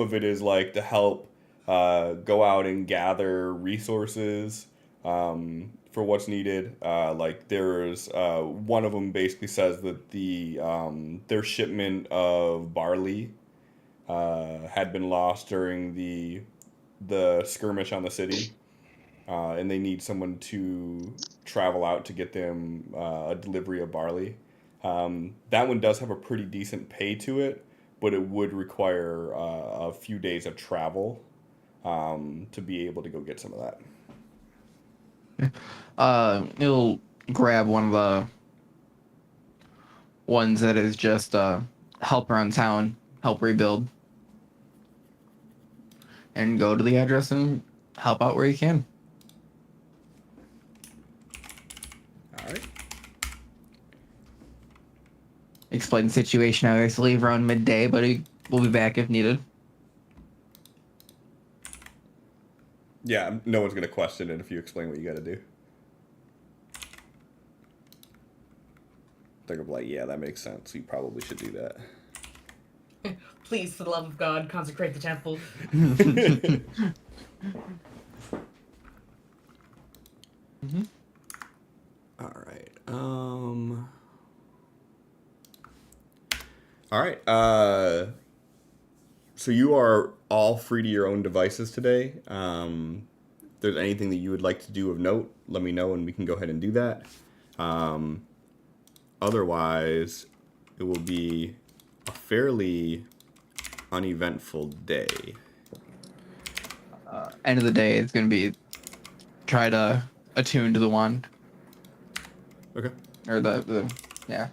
of it is like to help go out and gather resources for what's needed. Like there's one of them basically says that their shipment of barley had been lost during the skirmish on the city. And they need someone to travel out to get them a delivery of barley. That one does have a pretty decent pay to it, but it would require a few days of travel to be able to go get some of that. He'll grab one of the ones that is just help around town, help rebuild, and go to the address and help out where you can. All right. Explain the situation. I guess leave around midday, but he will be back if needed. Yeah, no one's gonna question it if you explain what you got to do. They're gonna be like, yeah, that makes sense. You probably should do that. Please, for the love of God, consecrate the temple. All right. All right. So you are all free to your own devices today. If there's anything that you would like to do of note, let me know and we can go ahead and do that. Otherwise, it will be a fairly uneventful day. End of the day, it's gonna be try to attune to the wand Okay. or the yeah.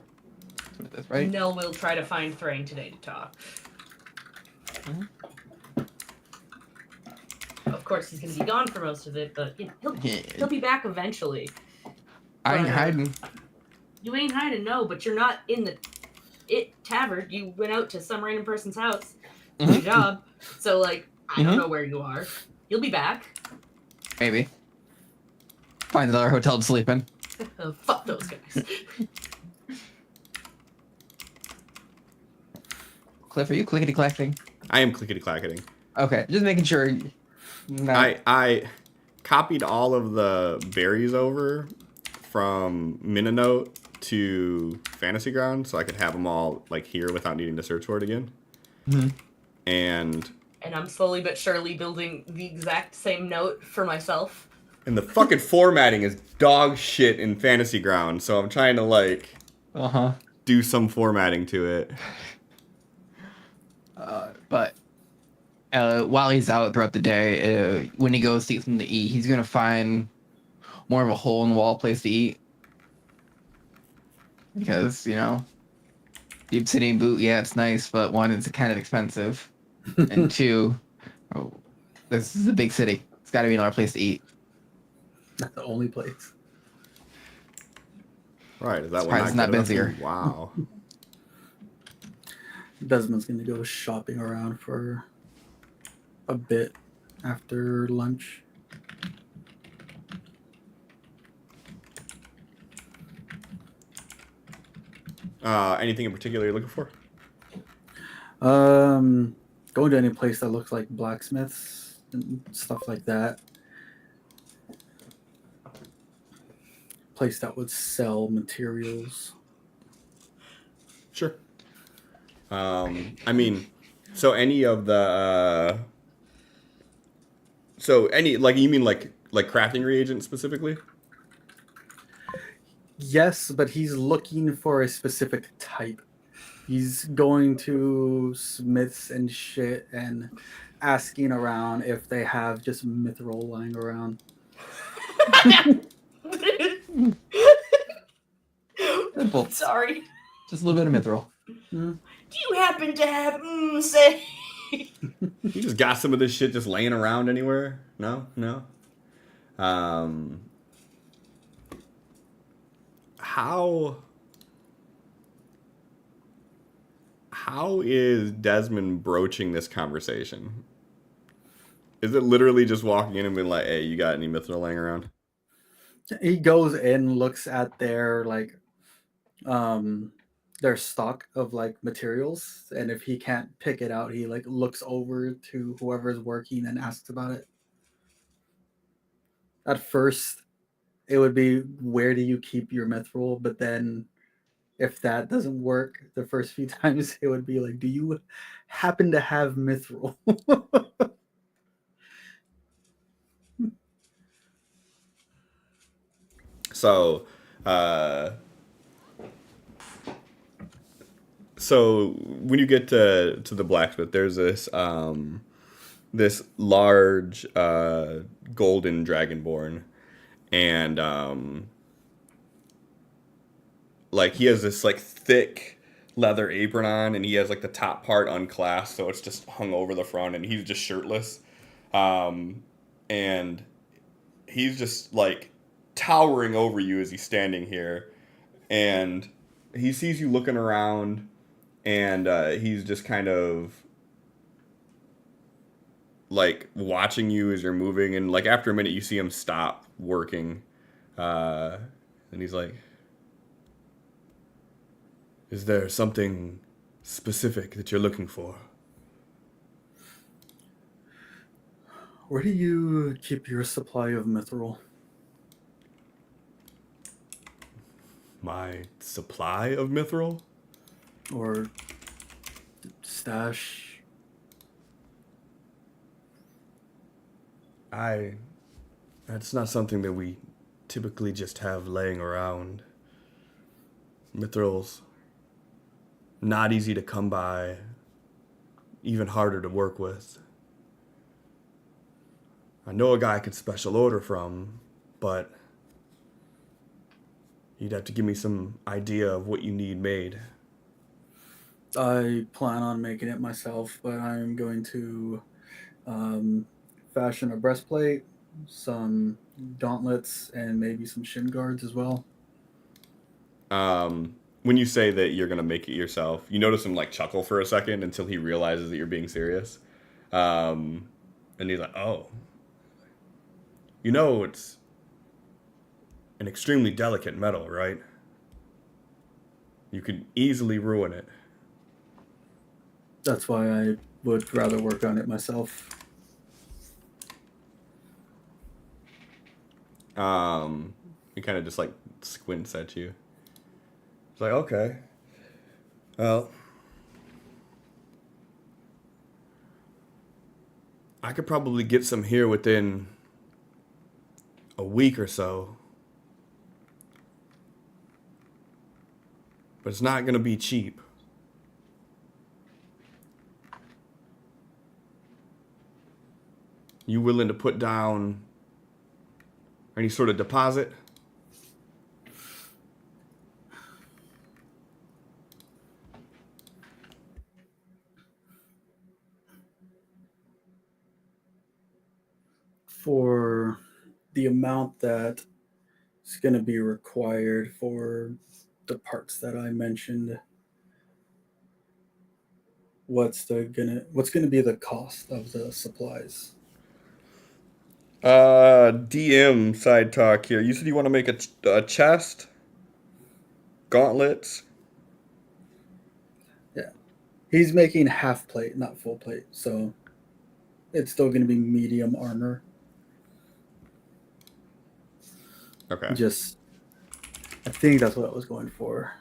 That's what it is, right? Nell will try to find Thrain today to talk. Of course, he's going to be gone for most of it, but he'll be back eventually. I ain't But, hiding. You ain't hiding, no, but you're not in the tavern. You went out to some random person's house to do your job. So, like, I don't know where you are. You'll be back. Maybe. Find another hotel to sleep in. Fuck those guys. Cliff, are you clickety clacking? I am clickety clacketing. Okay, just making sure. I copied all of the berries over from Minanote to Fantasy Ground so I could have them all like here without needing to search for it again. And I'm slowly but surely building the exact same note for myself. the fucking formatting is dog shit in Fantasy Ground, so I'm trying to like do some formatting to it. But while he's out throughout the day, when he goes to get something to eat, he's gonna find more of a hole in the wall place to eat. Because, deep sitting boot, yeah, it's nice, but one, it's kind of expensive. And two, this is a big city. It's got to be another place to eat. Not the only place. Right, is that Surprised it's not good enough for busier. you? Wow. Desmond's gonna go shopping around for a bit after lunch. Anything in particular you're looking for? Going to any place that looks like blacksmiths and stuff like that. Place that would sell materials. Sure. I mean, so any of the so any like you mean like crafting reagents specifically? Yes, but he's looking for a specific type. He's going to smiths and shit and asking around if they have just mithril lying around. Simple. Sorry. Just a little bit of mithril. Do you happen to have say? You just got some of this shit just laying around anywhere? No? How is Desmond broaching this conversation? Is it literally just walking in and being like, "Hey, you got any mithril laying around?" He goes in, looks at their their stock of like materials, and if he can't pick it out, he like looks over to whoever's working and asks about it. At first, it would be, where do you keep your mithril? But then if that doesn't work the first few times, it would be like, do you happen to have mithril? So when you get to the blacksmith, there's this this large golden dragonborn, and like he has this like thick leather apron on, and he has like the top part unclasped, so it's just hung over the front, and he's just shirtless, and he's just like towering over you as he's standing here, and he sees you looking around, and he's just kind of like watching you as you're moving, and like after a minute you see him stop working, and he's like, "Is there something specific that you're looking for? Where do you keep your supply of mithril? My supply of mithril? Or stash? That's not something that we typically just have laying around. Mithril's not easy to come by, even harder to work with. I know a guy I could special order from, but you'd have to give me some idea of what you need made. I plan on making it myself, but I'm going to fashion a breastplate, some gauntlets, and maybe some shin guards as well. When you say that you're gonna make it yourself, you notice him like chuckle for a second until he realizes that you're being serious. And he's like, "Oh, you know it's an extremely delicate metal, right? You could easily ruin it." That's why I would rather work on it myself. He kind of just like squints at you. It's like, okay, well, I could probably get some here within a week or so, but it's not gonna be cheap. You willing to put down any sort of deposit? For the amount that is going to be required for the parts that I mentioned, what's gonna be the cost of the supplies? DM side talk here. You said you want to make a chest, gauntlets. Yeah, he's making half plate, not full plate, so it's still going to be medium armor. Okay. I think that's what I was going for.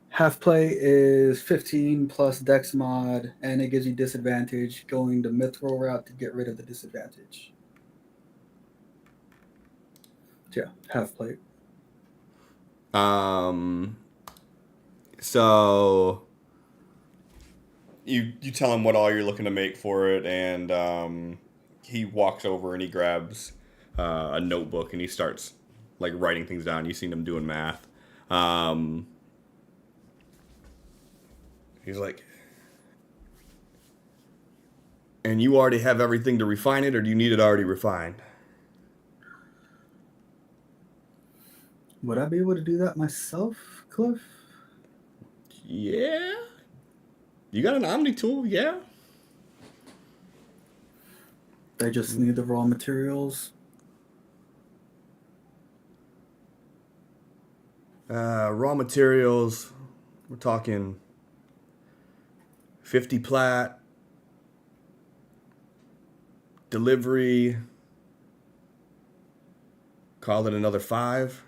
Half plate is 15 plus dex mod, and it gives you disadvantage going the mithril route to get rid of the disadvantage. Yeah, half plate. So you tell him what all you're looking to make for it, and he walks over and he grabs a notebook and he starts like writing things down. You've seen him doing math. He's like, and you already have everything to refine it, or do you need it already refined? Would I be able to do that myself, Cliff? Yeah. You got an Omni tool, yeah. They just need the raw materials. Raw materials, we're talking 50 plat, delivery, call it another 5.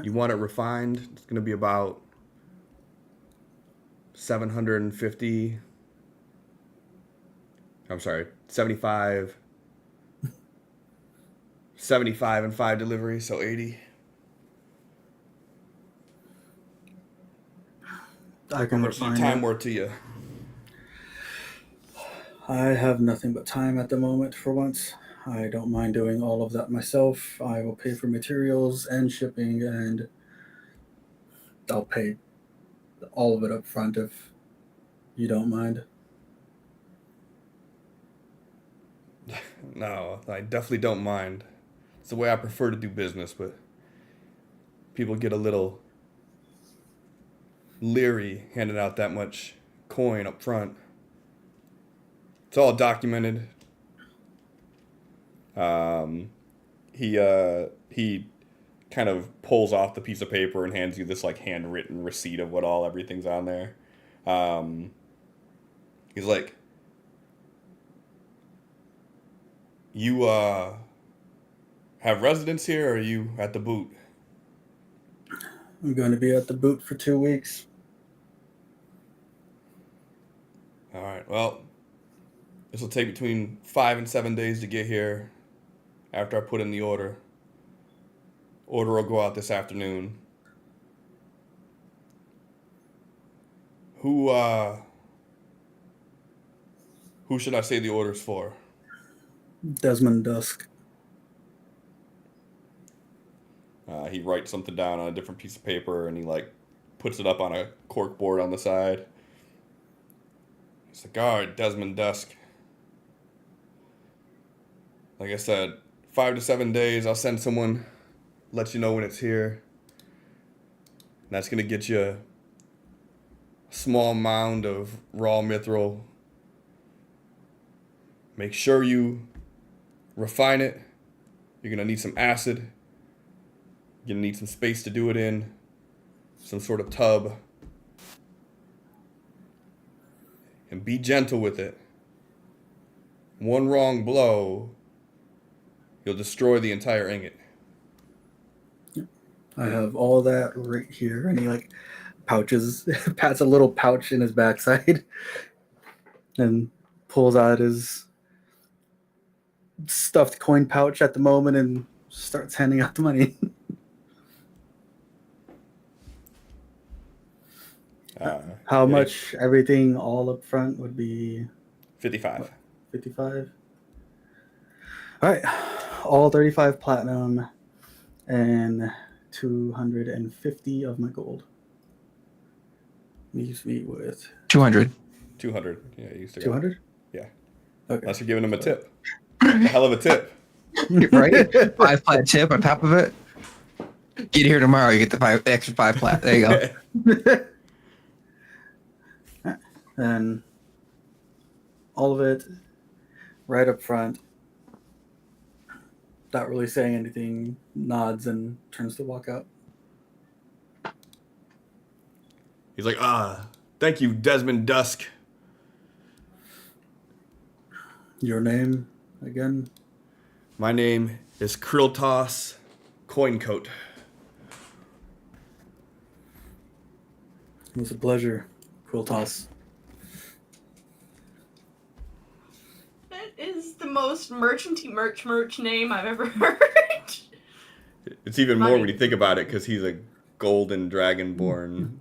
You want it refined, it's going to be about 750. I'm sorry, 75. 75 and 5 deliveries, so 80. I can How much is your refine time it. worth to you? I have nothing but time at the moment for once. I don't mind doing all of that myself. I will pay for materials and shipping, and I'll pay all of it up front if you don't mind. No, I definitely don't mind. It's the way I prefer to do business, but people get a little leery handing out that much coin up front. It's all documented. He kind of pulls off the piece of paper and hands you this like handwritten receipt of what all everything's on there. He's like, "You have residence here, or are you at the boot?" I'm going to be at the boot for 2 weeks. All right. Well, this will take between 5 and 7 days to get here. After I put in the order. Order will go out this afternoon. Who should I say the order's for? Desmond Dusk. He writes something down on a different piece of paper and he like puts it up on a cork board on the side. He's like, "All right, Desmond Dusk. Like I said, 5 to 7 days. I'll send someone, let you know when it's here. And that's gonna get you a small mound of raw mithril. Make sure you refine it. You're gonna need some acid. You're gonna need some space to do it in. Some sort of tub. And be gentle with it. One wrong blow, you'll destroy the entire ingot." I have all that right here. And he like pouches, pats a little pouch in his backside and pulls out his stuffed coin pouch at the moment and starts handing out the money. How much everything all up front would be? 55. 55. All right. All 35 platinum and 250 of my gold. Leaves me with 200. 200. Yeah, you used to 200? Yeah. Okay. Unless you're giving him a tip. A hell of a tip. Right? 5 plat tip on top of it. Get here tomorrow, you get the extra 5 plat. There you go. And all of it right up front. Not really saying anything, nods and turns to walk out. He's like, thank you, Desmond Dusk. Your name again? My name is Kriltos Coincoat. It was a pleasure, Quiltos. That is the most merchanty merch name I've ever heard. It's even more when you think about it, because he's a golden dragonborn.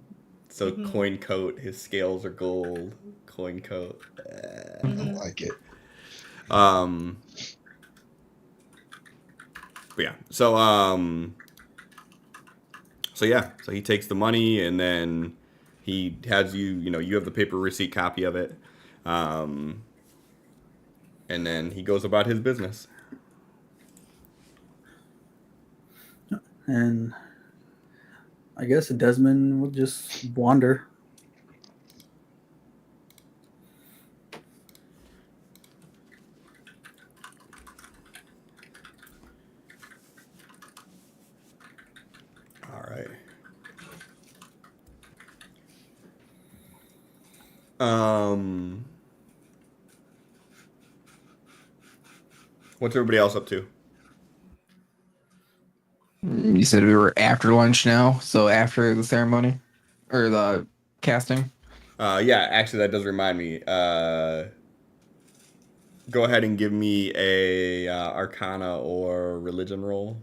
So Coincoat, his scales are gold. Coincoat. I like it. But yeah, so he takes the money and then he has you have the paper receipt copy of it, and then he goes about his business. And I guess Desmond will just wander. All right. What's everybody else up to? You said we were after lunch now, so after the ceremony or the casting. Yeah, actually, that does remind me. Go ahead and give me a Arcana or Religion roll.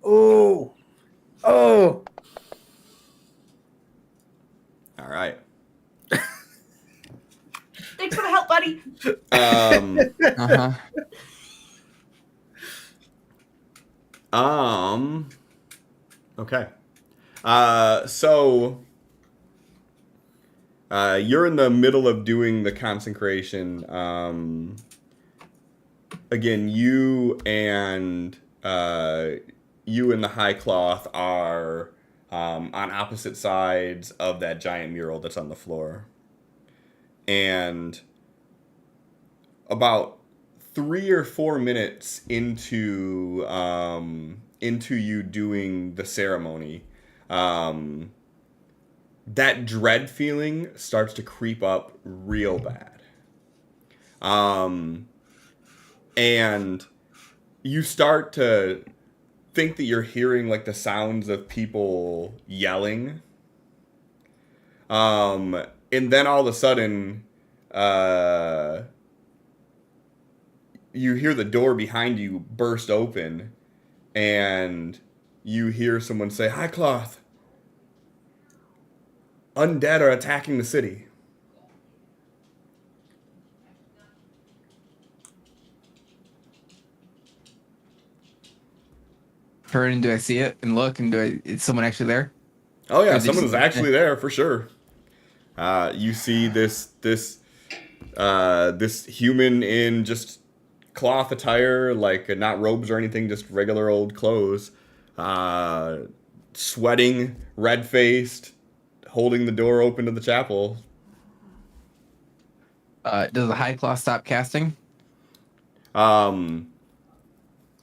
Oh! All right. Thanks for the help, buddy. Uh-huh. Okay. So you're in the middle of doing the consecration. Again, you and the High Cloth are on opposite sides of that giant mural that's on the floor. And about 3 or 4 minutes into you doing the ceremony, that dread feeling starts to creep up real bad. And you start to think that you're hearing like the sounds of people yelling. And then all of a sudden, you hear the door behind you burst open, and you hear someone say, "High Cloth, undead are attacking the city." Turn and do I see it and look and is someone actually there? Oh yeah, Or they someone just- is actually there for sure. You see this human in just cloth attire, like not robes or anything, just regular old clothes, sweating, red faced, holding the door open to the chapel. Does the High Claw stop casting?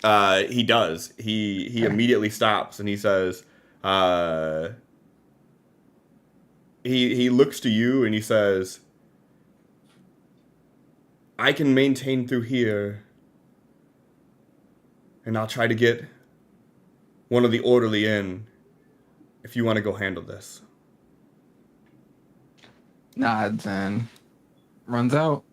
He does. He immediately stops and he says, he looks to you and he says, "I can maintain through here, and I'll try to get one of the orderly in if you want to go handle this." Nods and runs out.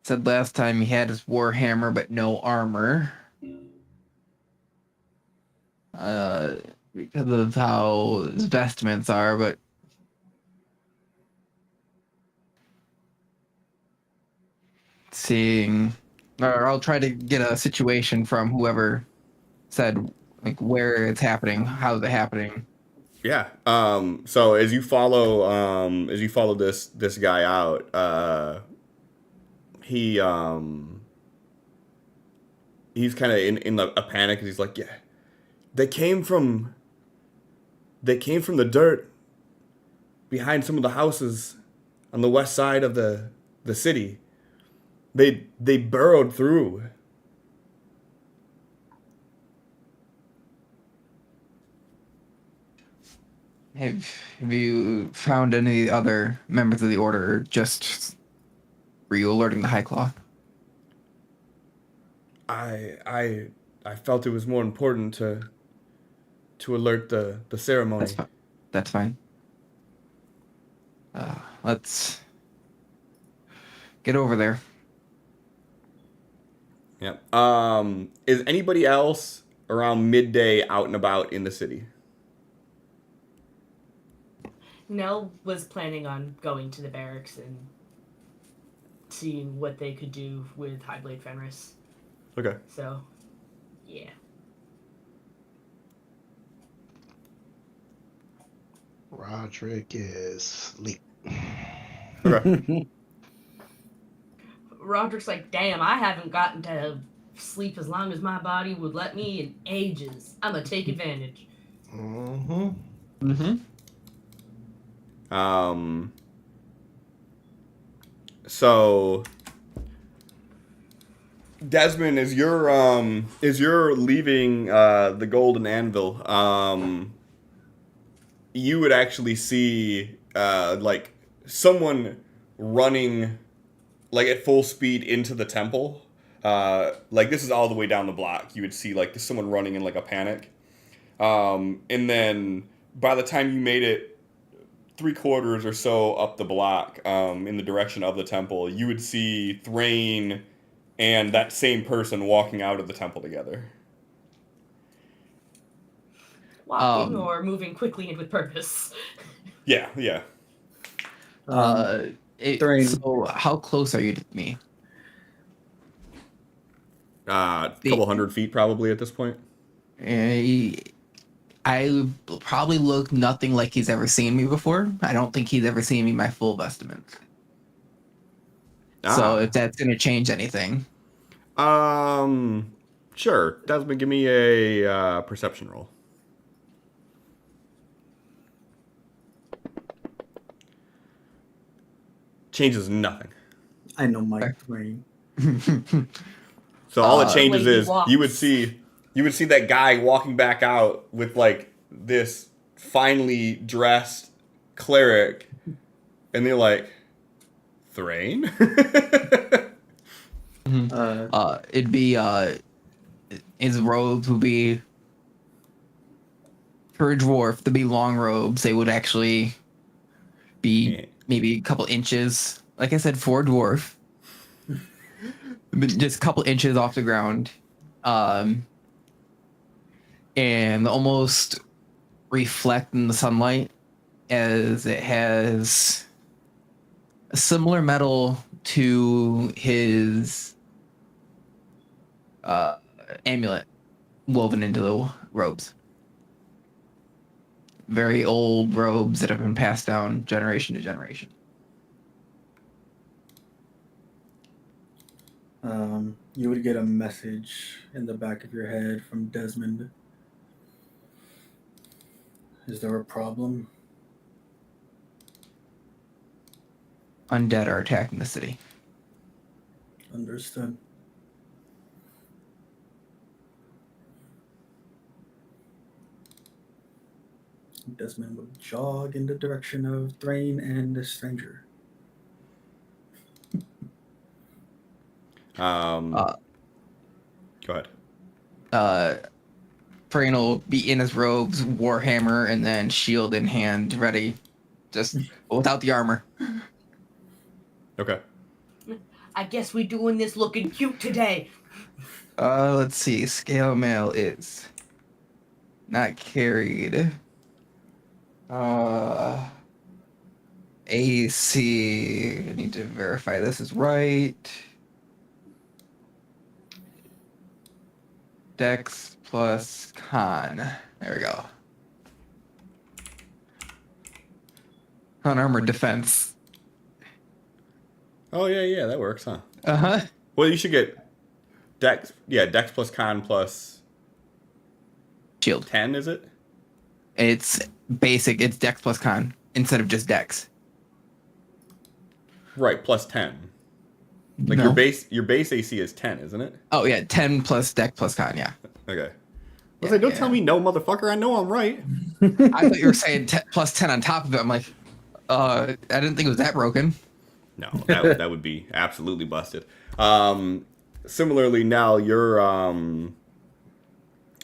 Said last time he had his warhammer but no armor. Because of how his vestments are, but seeing, or I'll try to get a situation from whoever said like where it's happening, how's it happening. Yeah. So as you follow this guy out, he's kind of in a panic, and he's like, "Yeah, they came from the dirt behind some of the houses on the west side of the city. They burrowed through." Have you found any other members of the order, or just were you alerting the High Claw? I felt it was more important to alert the ceremony. That's fine. That's fine. Let's get over there. Yep. Is anybody else around midday out and about in the city? Nell was planning on going to the barracks and seeing what they could do with Highblade Fenris. Okay. So, yeah. Roderick is asleep. Okay. Roderick's like, damn, I haven't gotten to sleep as long as my body would let me in ages. I'm gonna take advantage. Mm-hmm. Mm-hmm. So Desmond, as you're leaving the Golden Anvil, you would actually see like someone running like at full speed into the temple. Like this is all the way down the block. You would see like someone running in like a panic. And then by the time you made it 3/4 or so up the block, in the direction of the temple, you would see Thrain and that same person walking out of the temple together. Walking or moving quickly and with purpose. Yeah. Thrain. So how close are you to me? Couple 100 feet probably at this point. I probably look nothing like he's ever seen me before. I don't think he's ever seen me my full vestment. So if that's going to change anything. Sure. Desmond, give me a perception roll. Changes nothing. I know Mike Twain. So all it changes Lady is walks. you would see that guy walking back out with like this finely dressed cleric, and they're like, Thrain? It'd be his robes would be for a dwarf. They'd be long robes. They would actually be maybe a couple inches. Like I said, for a dwarf, but just a couple inches off the ground, and almost reflect in the sunlight, as it has a similar metal to his amulet woven into the robes. Very old robes that have been passed down generation to generation. You would get a message in the back of your head from Desmond. Is there a problem? Undead are attacking the city. Understood. Desmond would jog in the direction of Thrain and the stranger. Go ahead. Frayne will be in his robes, warhammer, and then shield in hand, ready, just without the armor. Okay. I guess we doing this looking cute today. Let's see. Scale mail is not carried. AC. I need to verify this is right. Dex plus con. There we go. Unarmored defense. Oh yeah, that works, huh? Uh-huh. Well, you should get Dex. Yeah, Dex plus Con plus Shield. 10, is it? It's basic. It's Dex plus con instead of just Dex. Right, plus 10. Like No. your base AC is 10, isn't it? Oh yeah, 10 plus Dex plus con. Yeah. Okay. I was like, don't tell me no, motherfucker. I know I'm right. I thought you were saying plus 10 on top of it. I'm like, I didn't think it was that broken. No, that would be absolutely busted. Similarly, now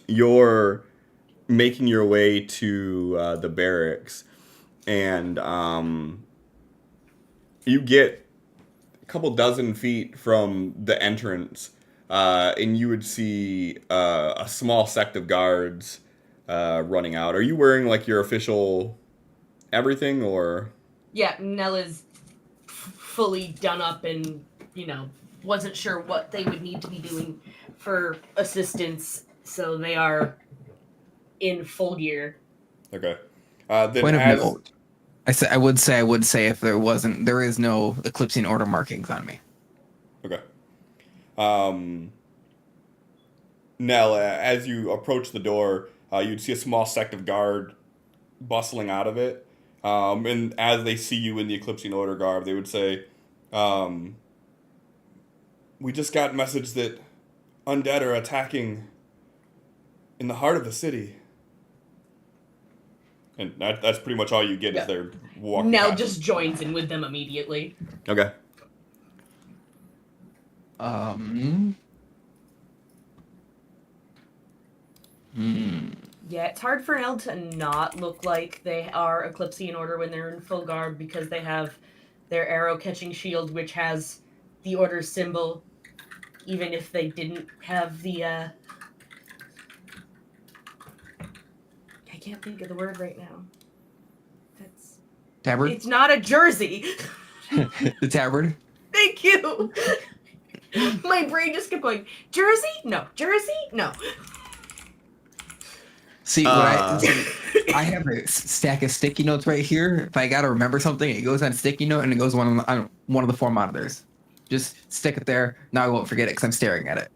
you're making your way to the barracks, and you get a couple dozen feet from the entrance, and you would see a small sect of guards running out. Are you wearing like your official everything, or? Yeah, Nella's fully done up and, wasn't sure what they would need to be doing for assistance, so they are in full gear. Okay. Then Point of note. I would say if there is no Eclipsing Order markings on me. Okay. Nell, as you approach the door, you'd see a small sect of guard bustling out of it. And as they see you in the Eclipsing Order garb, they would say, we just got message that undead are attacking in the heart of the city. And that's pretty much all you get as they're walking Nell past just them. joins in with them immediately. Okay. Yeah, it's hard for Nell to not look like they are Eclipsing Order when they're in full garb because they have their arrow-catching shield, which has the Order's symbol, even if they didn't have the, I can't think of the word right now. That's... Tabard? It's not a jersey! The tabard? Thank you! My brain just kept going, Jersey? No. Jersey? No. See, I have a stack of sticky notes right here. If I gotta remember something, it goes on a sticky note and it goes on one of the 4 monitors. Just stick it there. Now I won't forget it because I'm staring at it.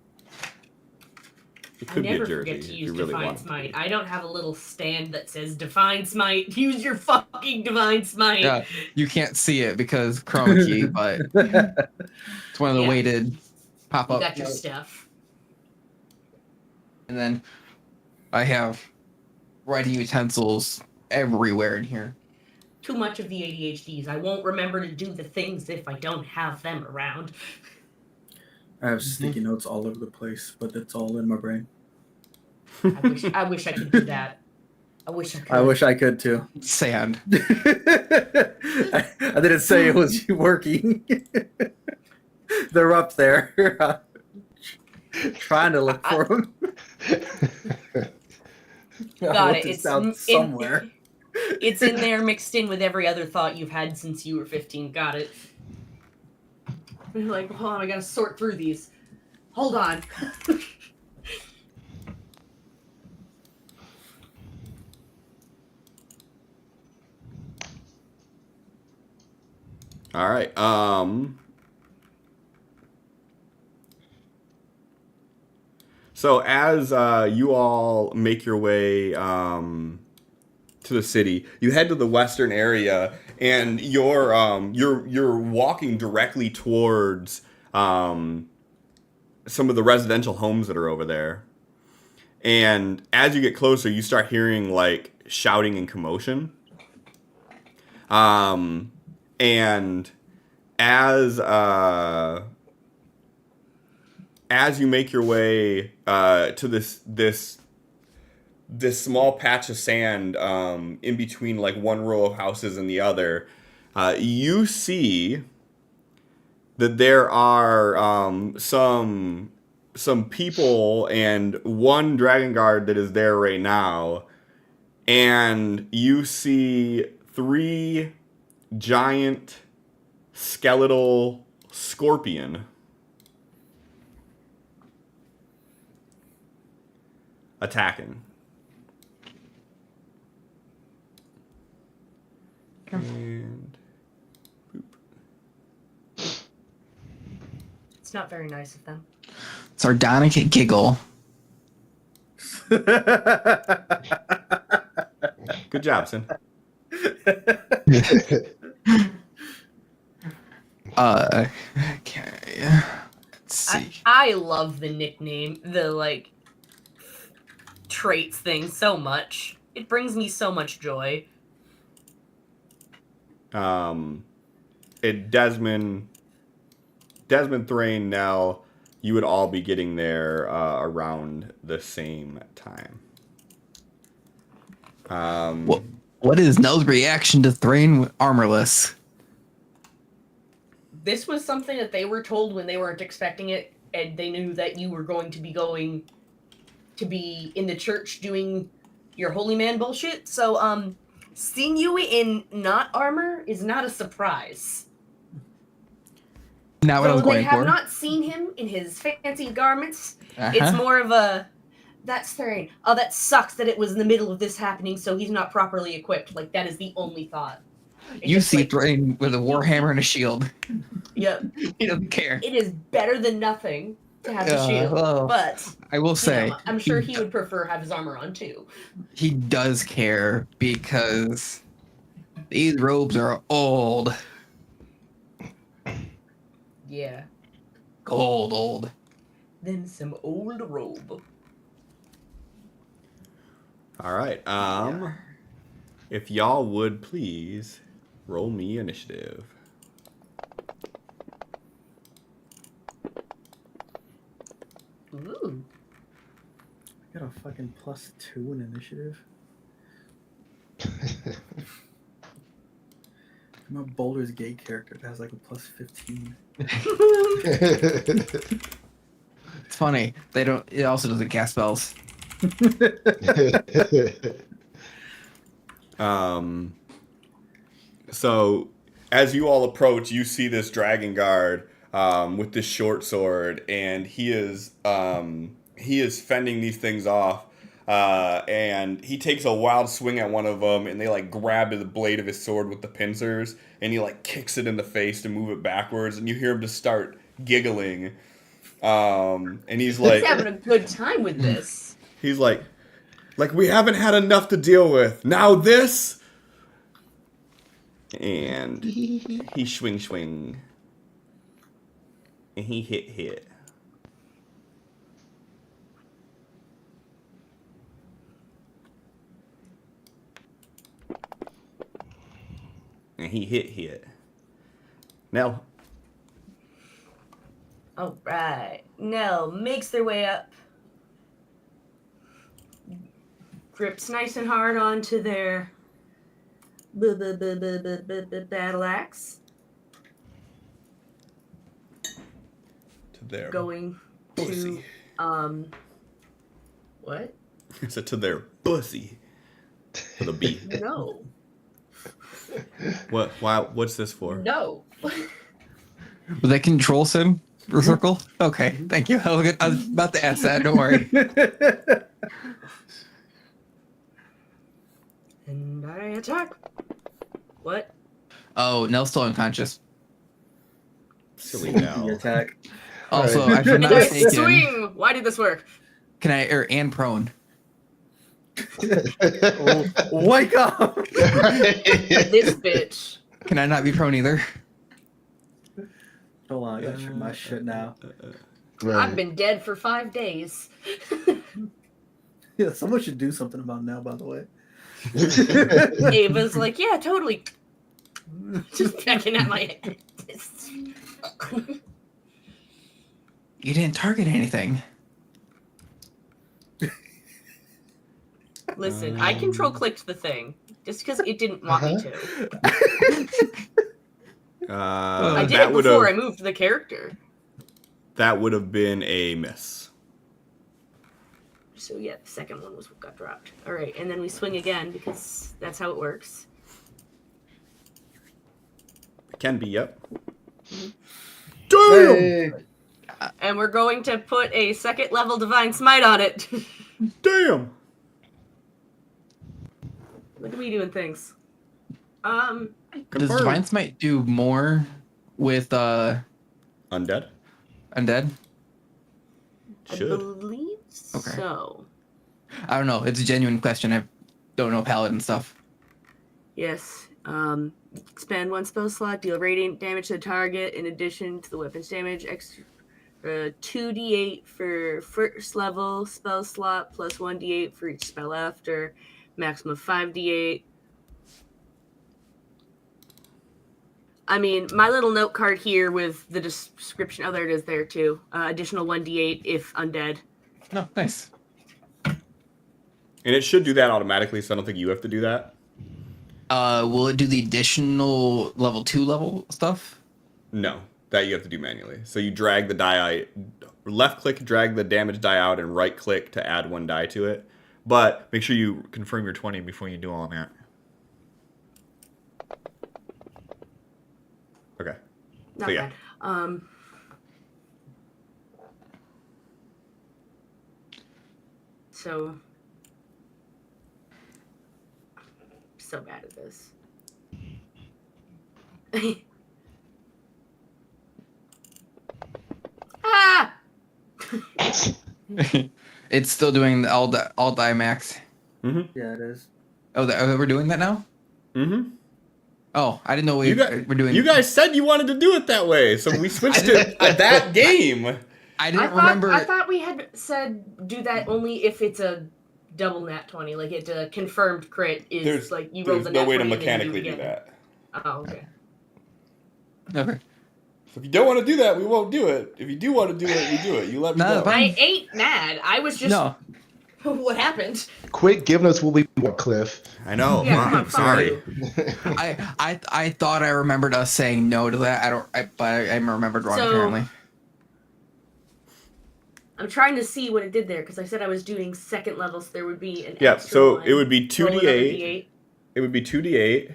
It I could be a never jersey forget to if use you really Divine want it to Smite. be. I don't have a little stand that says Divine Smite. Use your fucking Divine Smite. Yeah, you can't see it because chroma key, but it's one of the Yeah. weighted pop You up. got your stuff. And then I have writing utensils everywhere in here. Too much of the ADHDs. I won't remember to do the things if I don't have them around. I have sticky notes all over the place, but it's all in my brain. I wish I could do that. I wish I could. I wish I could too. Sand. I didn't say it was working. They're up there. Trying to look for them. Got it. It's somewhere. It's in there mixed in with every other thought you've had since you were 15. Got it. You're like, hold on, I gotta sort through these. Hold on. All right. So as you all make your way to the city, you head to the western area, and you're walking directly towards some of the residential homes that are over there. And as you get closer, you start hearing like shouting and commotion. And as you make your way to this small patch of sand in between like one row of houses and the other, you see that there are some people and one dragon guard that is there right now, and you see 3 giant skeletal scorpion attacking. And boop. It's not very nice of them. Sardonic giggle. Good job, Sin. Okay. Let's see. I love the nickname, the like traits thing so much. It brings me so much joy. Desmond, Thrain, Nell, you would all be getting there around the same time. What is Nell's reaction to Thrain armorless? This was something that they were told when they weren't expecting it, and they knew that you were going to be going to be in the church doing your holy man bullshit. So, seeing you in not armor is not a surprise. Not what I was going they have for. not seen him in his fancy garments. It's more of a, that's Thrain. Oh, that sucks that it was in the middle of this happening, so he's not properly equipped. Like, that is the only thought. You see like, Thrain with a warhammer and a shield. Yep. He doesn't care. It is better than nothing to have the shield, well, but I will say, I'm sure he would prefer have his armor on too. He does care because these robes are old. Yeah. Old. Then some old robe. All right. If y'all would please roll me initiative. Ooh. I got a fucking +2 in initiative. I'm a Baldur's Gate character that has like a +15. It's funny. They don't. It also doesn't cast spells. So as you all approach, you see this dragon guard with this short sword, and he is fending these things off. And he takes a wild swing at one of them, and they like grab the blade of his sword with the pincers, and he like kicks it in the face to move it backwards, and you hear him just start giggling. And he's like, He's having a good time with this. he's like we haven't had enough to deal with. Now this, and he swing, and he hit. And he hit. Now, All right. Nell makes their way up. Grips nice and hard onto their battle axe. to their Going pussy. to what? I said to their pussy. For the B. No. What? Why? What's this for? No. Was that control sim or circle? Okay, thank you. I was about to ask that. Don't worry. And I attack. What? Oh, Nell's still unconscious. Silly The now. attack. Also, Alright. if I'm And not I mistaken, swing. Why did this work? can I and prone? Oh, wake up! This bitch. Can I not be prone either? Hold on, I gotta check my shit now. I've been dead for 5 days. Yeah, someone should do something about Nell, by the way. Ava's like, yeah, totally. Just pecking at my head. You didn't target anything. Listen, I control clicked the thing just because it didn't want me to. I did That it would before I have moved the character. been a miss. So yeah, the second one was what got dropped. All right, and then we swing again because that's how it works. It can be. Yep. Hey! And we're going to put a second level divine smite on it. Damn. Look at me doing things. Does Confirmed. Divine Smite do more with Undead. undead? I Should. believe Okay. so. I don't know. It's a genuine question. I don't know paladin stuff. Yes. Expand one spell slot, deal radiant damage to the target in addition to the weapon's damage. Extra 2d8 for first level spell slot plus 1d8 for each spell after. Maximum of 5d8. I mean, my little note card here with the description. Oh, there it is there too. Additional 1d8 if undead. No, nice. And it should do that automatically, so I don't think you have to do that. Will it do the additional level 2 level stuff? No, that you have to do manually. So you drag the die, left click, drag the damage die out, and right click to add one die to it. But make sure you confirm your 20 before you do all of that. Okay. Not So, yeah. bad. So bad at this. Ah! It's still doing the all die max. Mm-hmm. Yeah, it is. Oh, we're doing that now? Mm-hmm. Oh, I didn't know we're doing. You guys said you wanted to do it that way, so we switched it at that game. I didn't remember. I thought we had said do that only if it's a double nat 20, like it's a confirmed crit is like you roll the nat 20. There's no way to and then you mechanically it do again. that. Oh, okay. Okay. So if you don't want to do that, we won't do it. If you do want to do it, we do it. You let me No, know. fine. I ain't mad. I was just No. what happened. Quit giving us what we want, Cliff. I know. Yeah, I'm fuck sorry. you. I thought I remembered us saying no to that. But I remembered wrong So- apparently. I'm trying to see what it did there because I said I was doing second level, so there would be an Yeah, extra so one. it would be Roll another 2d8. It would be 2d8,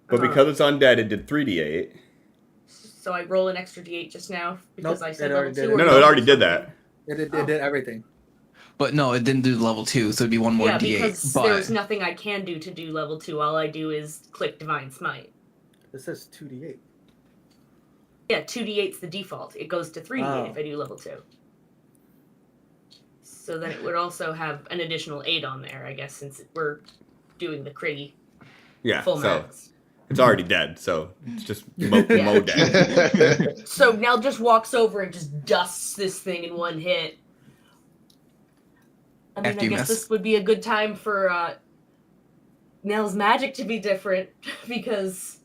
but Uh-huh. because it's undead, it did 3d8. So I roll an extra d8 just now because Nope, I said it level already 2. did Or it. No, it already did that. It Oh. did everything. But no, it didn't do level 2, so it'd be one more Yeah, D8. because But there's nothing I can do to do level 2. All I do is click Divine Smite. It says 2d8. Yeah, 2d8's the default. It goes to 3d8 Oh. if I do level 2. So then it would also have an additional 8 on there, I guess, since we're doing the critty Yeah, full so max. it's already dead, so it's just mo Yeah. dead. So Nell just walks over and just dusts this thing in one hit. I mean, After I you guess miss. this would be a good time for Nell's magic to be different because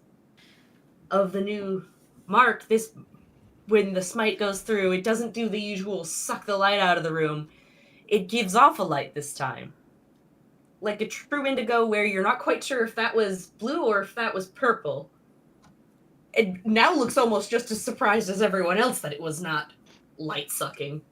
of the new mark. When the smite goes through, it doesn't do the usual suck the light out of the room. It gives off a light this time. Like a true indigo where you're not quite sure if that was blue or if that was purple. It now looks almost just as surprised as everyone else that it was not light sucking.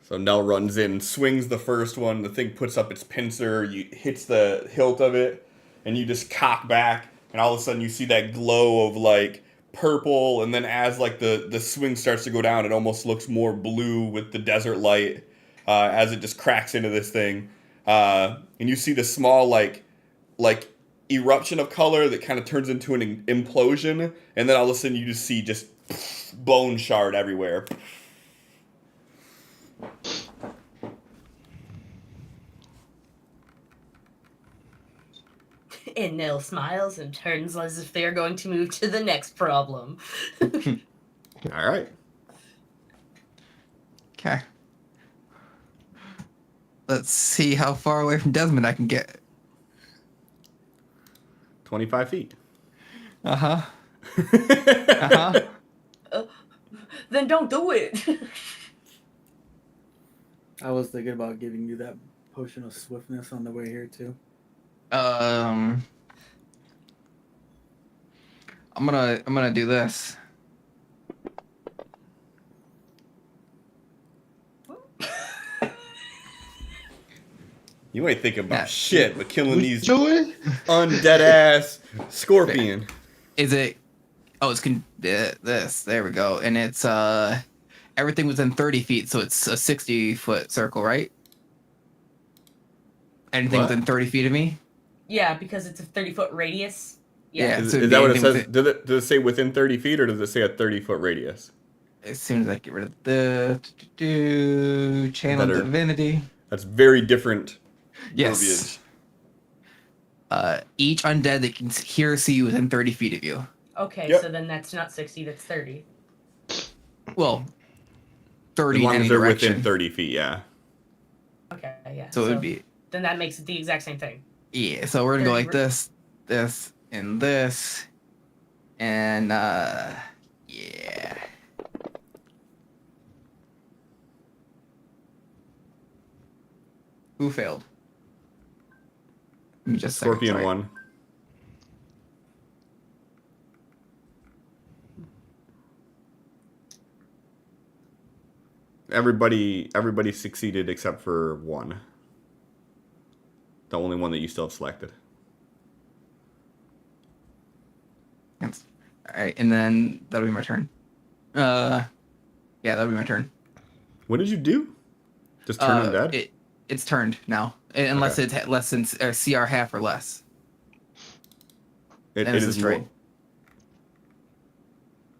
So Nell runs in, swings the first one, the thing puts up its pincer, you hits the hilt of it, and you just cock back, and all of a sudden you see that glow of like purple, and then as like the swing starts to go down, it almost looks more blue with the desert light as it just cracks into this thing. And you see the small like eruption of color that kind of turns into an implosion, and then all of a sudden you just see just bone shard everywhere. And Nell smiles and turns as if they're going to move to the next problem. All right. Okay. Let's see how far away from Desmond I can get. 25 feet. Uh-huh. Uh-huh. Then don't do it. I was thinking about giving you that potion of swiftness on the way here too. I'm gonna do this. You ain't thinking about Yeah. shit but killing We these doing? undead ass scorpion. Is it? Oh, it's this. There we go. And it's everything within 30 feet, so it's a 60-foot circle, right? Anything What? within 30 feet of me? Yeah, because it's a 30-foot radius. Yeah. Is, so it'd is be that what it anything says? within- Does it say within 30 feet or does it say a 30-foot radius? As soon as I get rid of the channel Better. divinity. That's very different Yes. verbiage. Each undead that can hear or see you within 30 feet of you. Okay, Yep. so then that's not 60, that's 30. Well, As 30 in long any as they're direction. within 30 feet, yeah. Okay, yeah. So it would be, Then that makes it the exact same thing. yeah. So we're gonna go 30 like this, this, and this, and yeah. Who failed? Let me just Scorpion sorry. 1. Everybody succeeded except for 1. The only one that you still have selected. Yes. All right, and then that'll be my turn. Yeah, that'll be my turn. What did you do? Just turn undead? It's turned now, unless Okay. it's less than CR half or less. It Then it's is destroyed.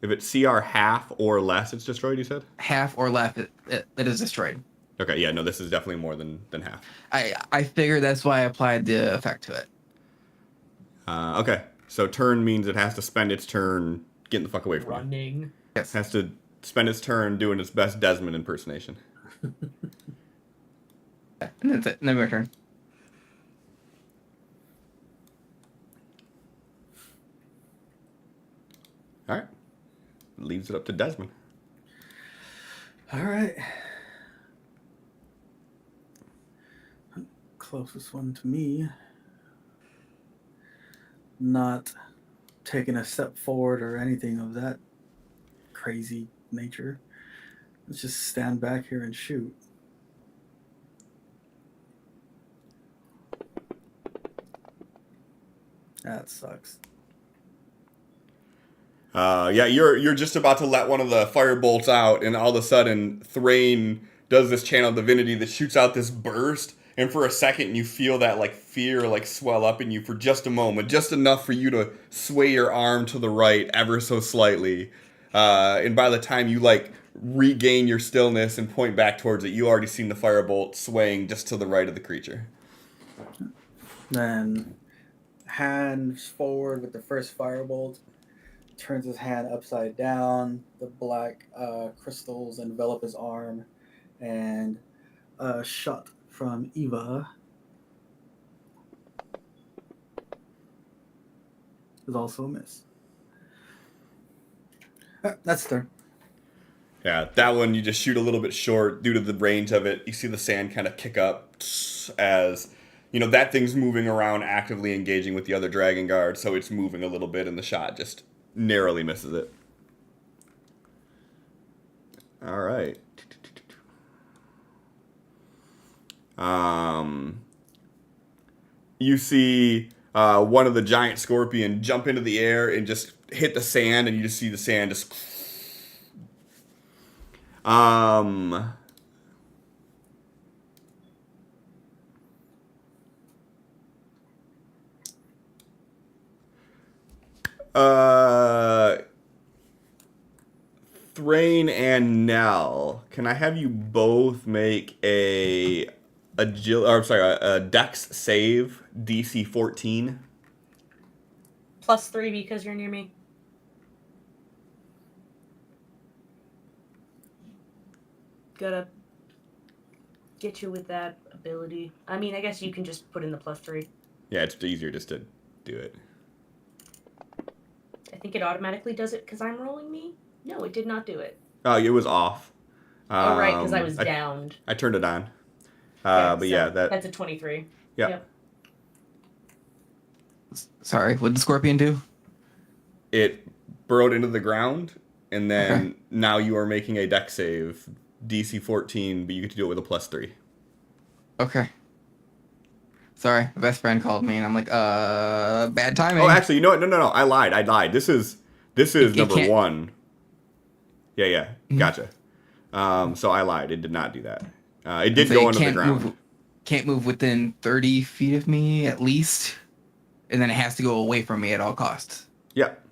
If it's CR half or less, it's destroyed, you said? Half or less, it is destroyed. Okay, yeah, no, this is definitely more than half. I figured that's why I applied the effect to it. Okay, so turn means it has to spend its turn getting the fuck away from you. Running. Yes. Has to spend its turn doing its best Desmond impersonation. And that's it. And then my turn. All right. Leaves it up to Desmond. All right. Closest one to me. Not taking a step forward or anything of that crazy nature. Let's just stand back here and shoot. That sucks. Yeah, you're just about to let one of the fire bolts out, and all of a sudden, Thrain does this channel divinity that shoots out this burst, and for a second, you feel that like fear like swell up in you for just a moment, just enough for you to sway your arm to the right ever so slightly, and by the time you like regain your stillness and point back towards it, you already seen the firebolt swaying just to the right of the creature. Then hands forward with the first firebolt, turns his hand upside down. The black crystals envelop his arm, and a shot from Eva is also a miss. That's their turn. Yeah, that one you just shoot a little bit short due to the range of it. You see the sand kind of kick up as, you know, that thing's moving around actively engaging with the other Dragon Guard, so it's moving a little bit and the shot just narrowly misses it. All right. You see one of the giant scorpion jump into the air and just hit the sand, and you just see the sand just... Thrain and Nell, can I have you both make a Dex save, DC 14? +3 because you're near me. Gotta get you with that ability. I mean, I guess you can just put in the +3. Yeah, it's easier just to do it. I think it automatically does it because I'm rolling me. No, it did not do it. Oh, it was off. Oh, right, because I was downed. I turned it on. Yeah, but so yeah, that's a 23. Yeah. Yep. Sorry, what did the scorpion do? It burrowed into the ground, and then now you are making a deck save, DC 14, but you get to do it with a +3. Okay. Sorry, my best friend called me, and I'm like, bad timing. Oh, actually, you know what? No. I lied. This is number 1. Yeah. Gotcha. So I lied. It did not do that. It did go under the ground. Can't move within 30 feet of me at least, and then it has to go away from me at all costs. Yep.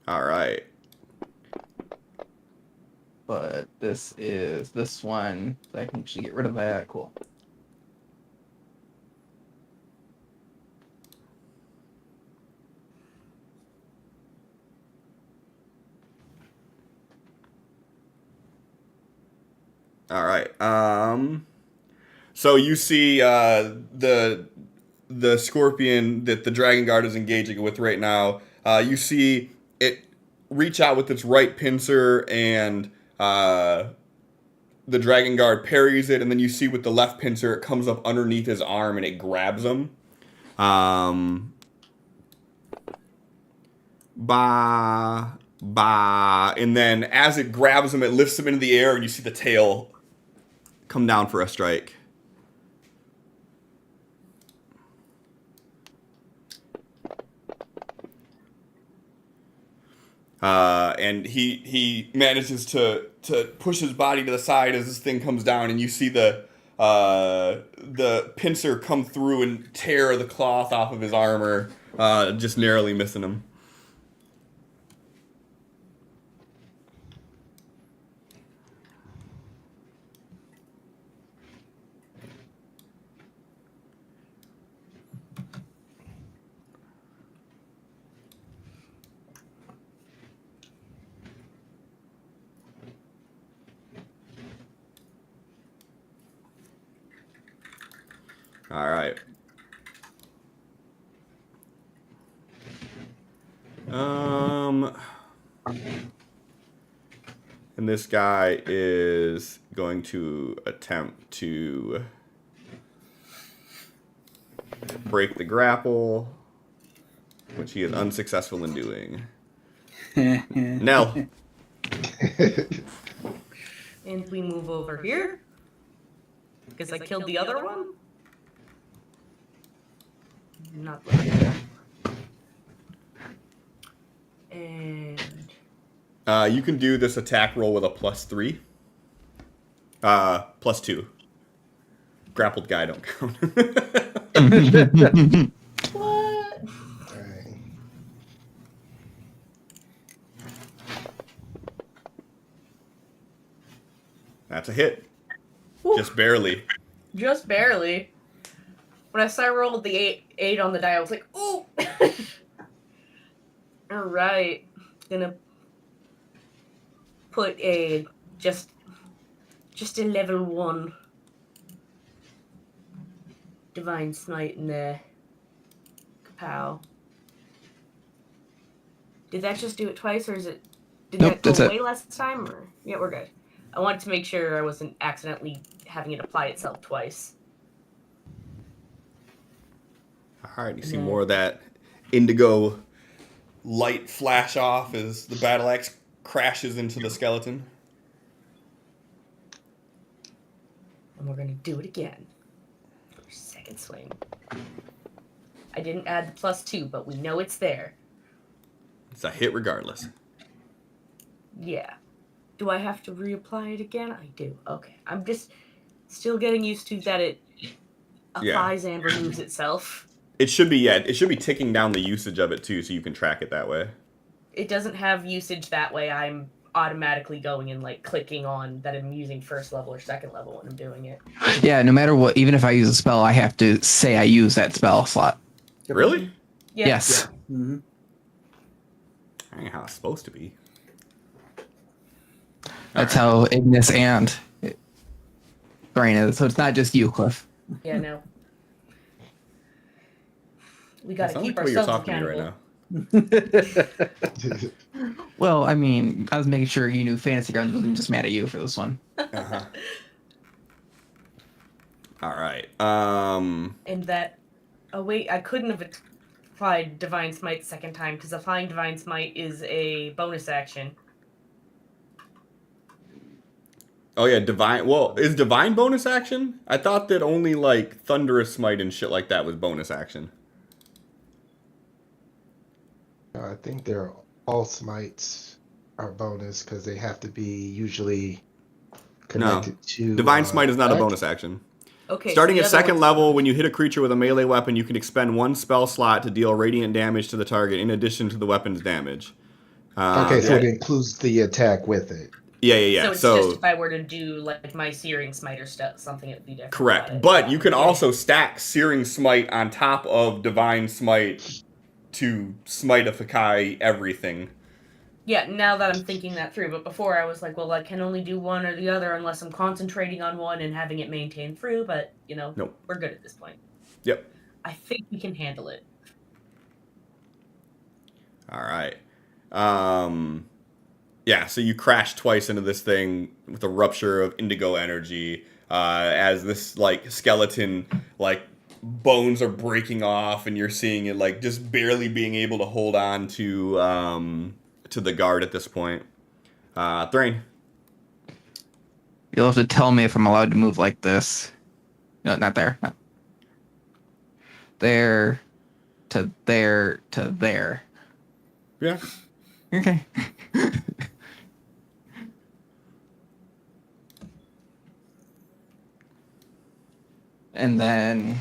All right. But this one. So I can actually get rid of that. Cool. All right. So you see the scorpion that the Dragon Guard is engaging with right now. You see it reach out with its right pincer, and the Dragon Guard parries it, and then you see with the left pincer it comes up underneath his arm and it grabs him. And then as it grabs him, it lifts him into the air, and you see the tail come down for a strike. And he manages to push his body to the side as this thing comes down, and you see the pincer come through and tear the cloth off of his armor, just narrowly missing him. All right. And this guy is going to attempt to break the grapple, which he is unsuccessful in doing. Nell. And we move over here. because I killed the other one. Not looking at that. And You can do this attack roll with a +3. +2. Grappled guy don't count. what? Alright. That's a hit. Whew. Just barely. Just barely. When I saw I rolled the eight on the die, I was like, ooh. All right, gonna put a just a level 1 divine smite in there. Kapow. Did that just do it twice, or is it? Did Nope, that go that's it. away last time? Or yeah, we're good. I wanted to make sure I wasn't accidentally having it apply itself twice. All right, you see more of that indigo light flash off as the battle axe crashes into the skeleton. And we're gonna do it again. Second swing. I didn't add the +2, but we know it's there. It's a hit regardless. Yeah. Do I have to reapply it again? I do. Okay. I'm just still getting used to that it applies and removes itself. It should be, it should be ticking down the usage of it too, so you can track it that way. It doesn't have usage that way. I'm automatically going and like clicking on that I'm using first level or second level when I'm doing it. Yeah, no matter what, even if I use a spell, I have to say I use that spell slot. Really? Yeah. Yes. Mm-hmm. I ain't how it's supposed to be. That's how Ignis and Brain is. So it's not just you, Cliff. Yeah, no. We gotta Sounds keep like the way you're ourselves talking to me accountable. right now. Well, I mean, I was making sure you knew Fantasy Grounds wasn't just mad at you for this one. Uh-huh. All right. And that. Oh wait, I couldn't have applied Divine Smite the second time because applying Divine Smite is a bonus action. Oh yeah, divine. Well, is divine bonus action? I thought that only like thunderous smite and shit like that was bonus action. I think they're all smites are bonus because they have to be usually connected to Divine smite is not a attack. bonus action. Okay. Starting so at the other second one's- level, when you hit a creature with a melee weapon, you can expend 1 spell slot to deal radiant damage to the target in addition to the weapon's damage. Okay, so it includes the attack with it. Yeah. So it's just if I were to do like my Searing Smite or something, it'd be different. Correct. about it. But you can Yeah. also stack Searing Smite on top of Divine Smite to smitify everything. Yeah, now that I'm thinking that through, but before I was like, well, I can only do one or the other unless I'm concentrating on one and having it maintain through, but, Nope. We're good at this point. Yep. I think we can handle it. All right. Yeah, so you crash twice into this thing with a rupture of indigo energy as this, like, skeleton, like, bones are breaking off and you're seeing it, like, just barely being able to hold on to the guard at this point. Thrain. You'll have to tell me if I'm allowed to move like this. No, not there. No. There to there to there. Yeah. Okay. And then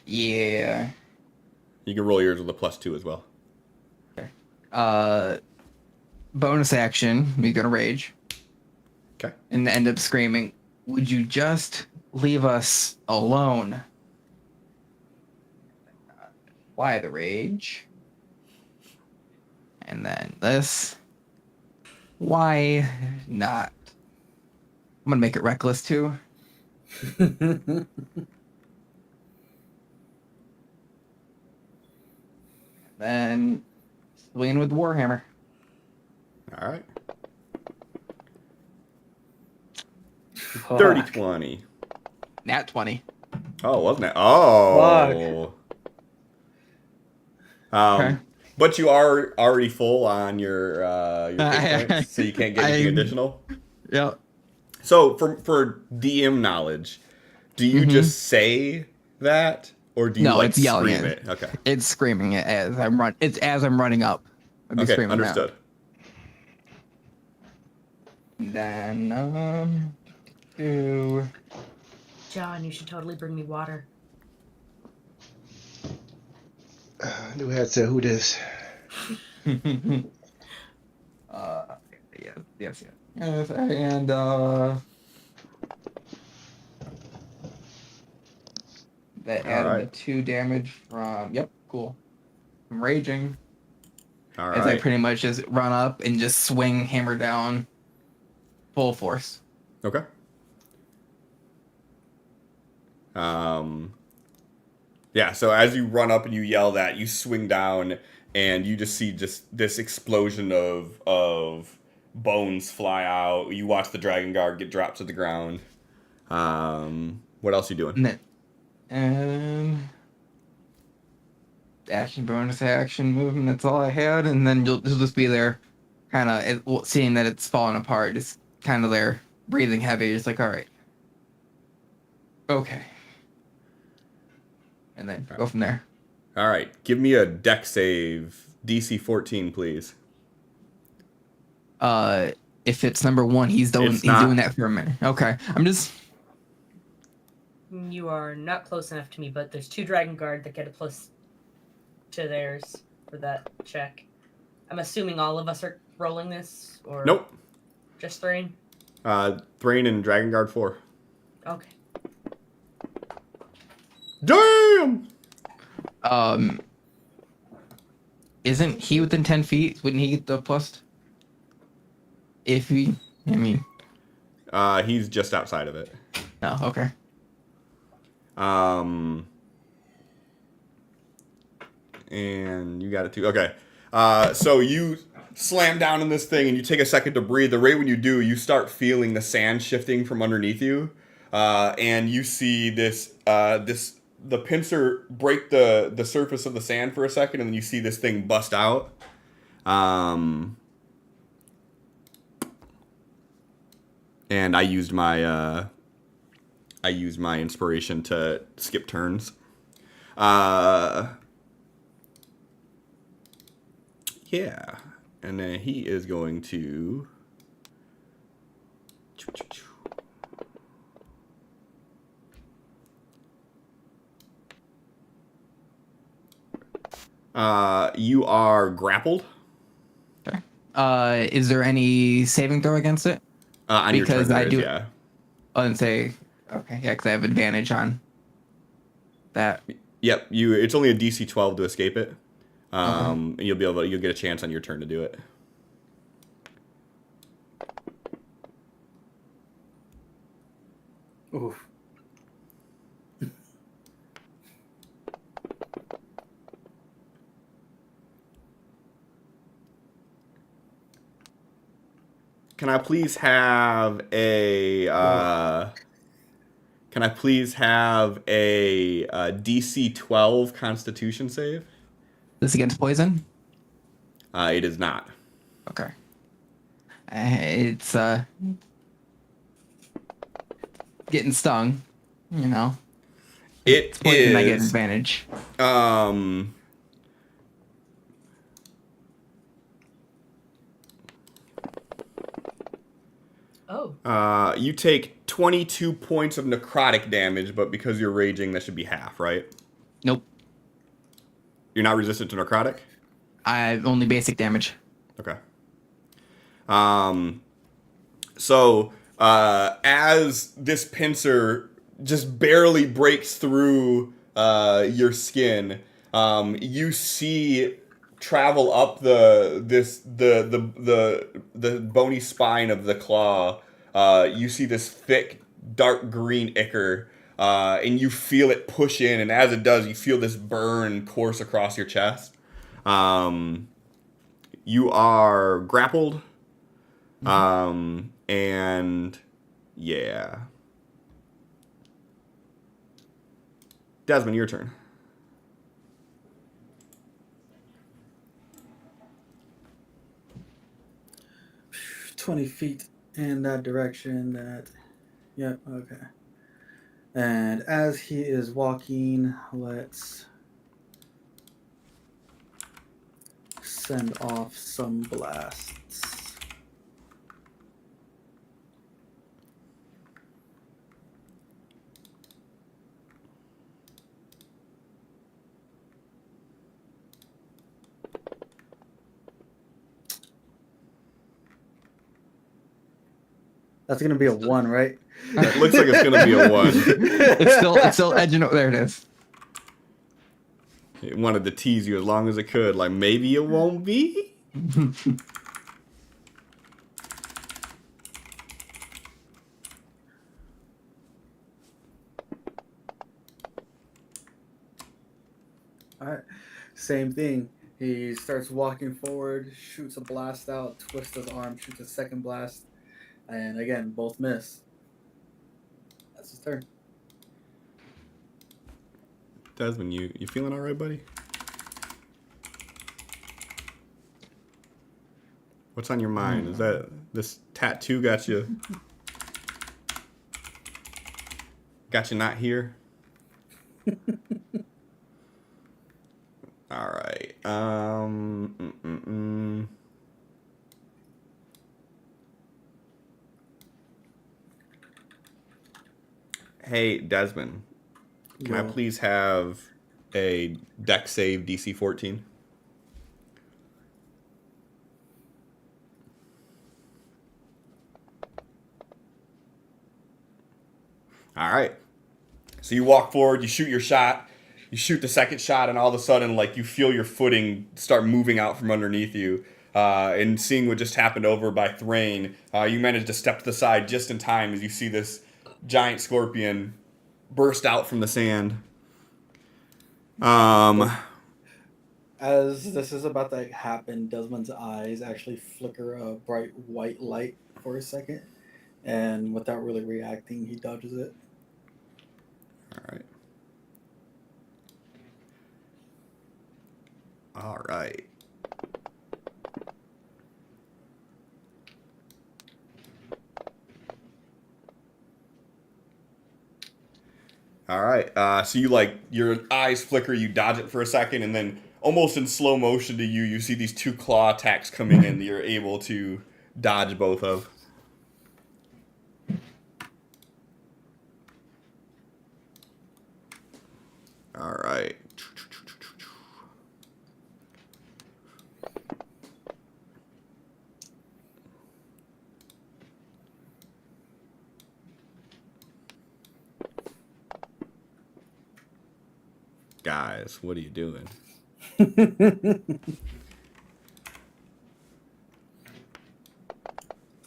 yeah. You can roll yours with a +2 as well. Bonus action, we gonna rage. Okay. And end up screaming, would you just leave us alone? Why the rage? And then this. Why not? I'm gonna make it reckless too. Then swinging with the Warhammer. All right. Fuck. 30-20. Nat 20. Oh, wasn't it? Oh. Okay. But you are already full on your hit points, so you can't get anything additional. Yeah. So for DM knowledge, do you just say that, or do you No, like it's yelling scream it. it? Okay. It's screaming it as I'm run. It's as I'm running up. I'd be Okay, screaming that. understood. Then do John, you should totally bring me water. New headset. Who this? yes, and that All added the right. 2 damage from. Yep, cool. From raging. All As I right. pretty much just run up and just swing hammer down, full force. Okay. Yeah, so as you run up and you yell that, you swing down and you just see just this explosion of bones fly out. You watch the dragon guard get dropped to the ground. What else are you doing? And then action, bonus action, movement. That's all I had, and then you'll just be there, kind of seeing that it's falling apart. Just kind of there, breathing heavy. Just like, all right, okay, and then go from there. All right, give me a deck save, DC 14, please. If it's number 1, he's doing It's not. doing that for a minute. Okay, I'm just. You are not close enough to me, but there's 2 Dragon Guard that get a plus to theirs for that check. I'm assuming all of us are rolling this, or Nope. just Thrain? Thrain and Dragon Guard 4. Okay. Damn! Isn't he within 10 feet? Wouldn't he get the plus? If he, I mean, He's just outside of it. no. Okay. And you got it too. Okay. So you slam down in this thing and you take a second to breathe. The right when you do, you start feeling the sand shifting from underneath you. And you see the pincer break the surface of the sand for a second, and then you see this thing bust out. And I used my inspiration to skip turns. Yeah, and then he is going to. You are grappled. Okay. Is there any saving throw against it? On your turn, Because there I is, do- yeah. And say, okay, yeah, because I have advantage on that. Yep, it's only a DC 12 to escape it. And you'll get a chance on your turn to do it. Oof. Can I please have a DC 12 Constitution save? This against poison? It is not. Okay. It's getting stung, you know. It Poison, I get is. advantage. Oh. You take 22 points of necrotic damage, but because you're raging, that should be half, right? Nope. You're not resistant to necrotic? I only basic damage. Okay. So as this pincer just barely breaks through your skin, you see travel up the bony spine of the claw. You see this thick, dark green ichor, and you feel it push in, and as it does, you feel this burn course across your chest. You are grappled. And yeah. Desmond, your turn. 20 feet in that direction. Yep, okay. And as he is walking, let's send off some blasts. That's gonna be a 1, right? It looks like it's gonna be a 1. It's still edging up. There it is. It wanted to tease you as long as it could. Like, maybe it won't be? All right. Same thing. He starts walking forward, shoots a blast out, twists his arm, shoots a second blast, and again, both miss. That's his turn. Desmond, you feeling all right, buddy? What's on your mind? Is that this tattoo got you not here? All right. Hey, Desmond, can I please have a deck save DC 14? All right. So you walk forward, you shoot your shot, you shoot the second shot, and all of a sudden, like, you feel your footing start moving out from underneath you. And seeing what just happened over by Thrain, you manage to step to the side just in time as you see this giant scorpion burst out from the sand. As this is about to happen, Desmond's eyes actually flicker a bright white light for a second, and without really reacting, he dodges it. All right. All right. So you, like, your eyes flicker, you dodge it for a second, and then almost in slow motion to you, you see these two claw attacks coming in that you're able to dodge both of. All right. Guys, what are you doing?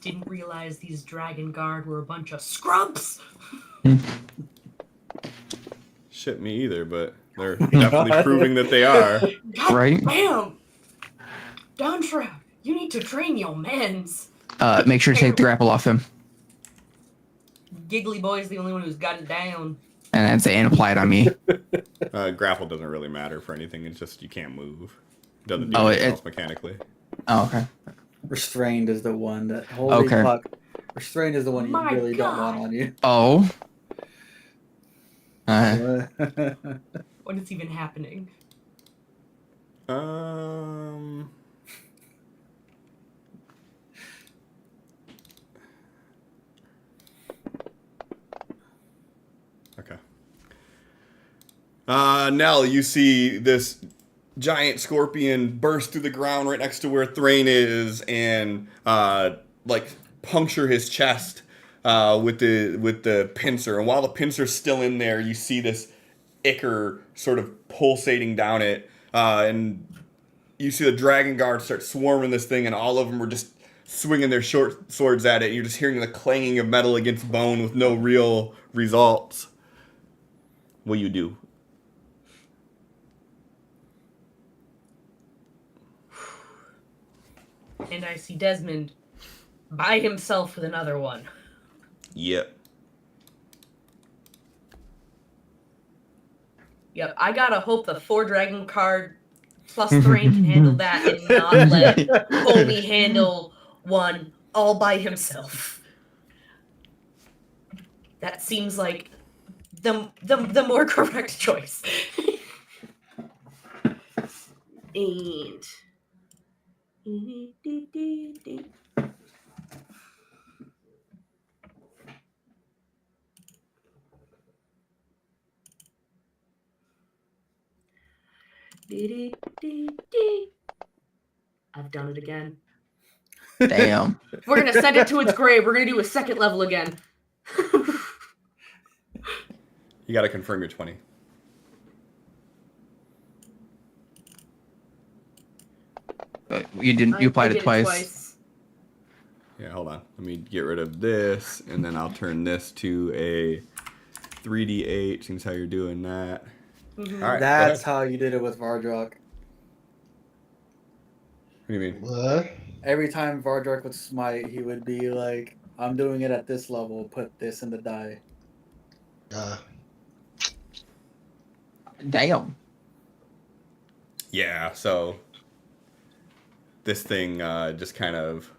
Didn't realize these Dragon Guard were a bunch of scrubs. Shit, me either, but they're definitely proving that they are. God Right? Damn! Dontra, you need to train your mens. Make sure to take the grapple off him, Giggly Boy's the only one who's got it down. and apply it on me. Grapple doesn't really matter for anything. It's just you can't move. It doesn't do Oh, anything else mechanically. Oh, okay. Restrained is the one that. Holy fuck! Restrained is the one you My really don't God. want on you. Oh. What is even happening? Okay. Nell, you see this giant scorpion burst through the ground right next to where Thrain is, and like puncture his chest with the pincer. And while the pincer's still in there, you see this ichor sort of pulsating down it, and you see the Dragon Guard start swarming this thing, and all of them are just swinging their short swords at it. And you're just hearing the clanging of metal against bone with no real results. What do you do? And I see Desmond by himself with another one. Yep. Yep, I gotta hope the 4 Dragon card plus Thrain can handle that and not let Homie handle one all by himself. That seems like the more correct choice. And I've done it again. Damn. We're gonna send it to its grave. We're gonna do a second level again. You got to confirm your 20. But you didn't. You applied I it did twice. Yeah, hold on. Let me get rid of this, and then I'll turn this to a 3d8. Seems how you're doing that. Mhm. All right. That's go ahead. how you did it with Vardrock. What do you mean? What? Every time Vardrock would smite, he would be like, I'm doing it at this level, put this in the die. Damn. Yeah, so this thing just kind of,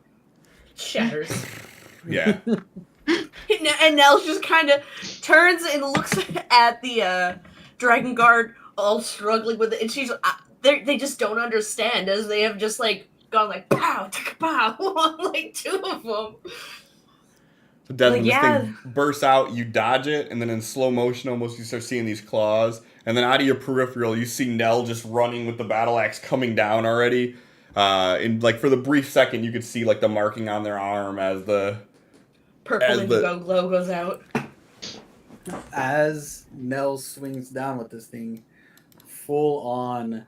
Shatters. yeah. And Nels just kind of turns and looks at the Dragon Guard, all struggling with it, and she's they just don't understand, as they have just like gone like pow, pow on like two of them. So Desmond, Like, this thing bursts out, you dodge it, and then in slow motion almost you start seeing these claws, and then out of your peripheral you see Nell just running with the battle axe coming down already. And like for the brief second you could see like the marking on their arm as the Purple indigo glow goes out. As Nell swings down with this thing, full on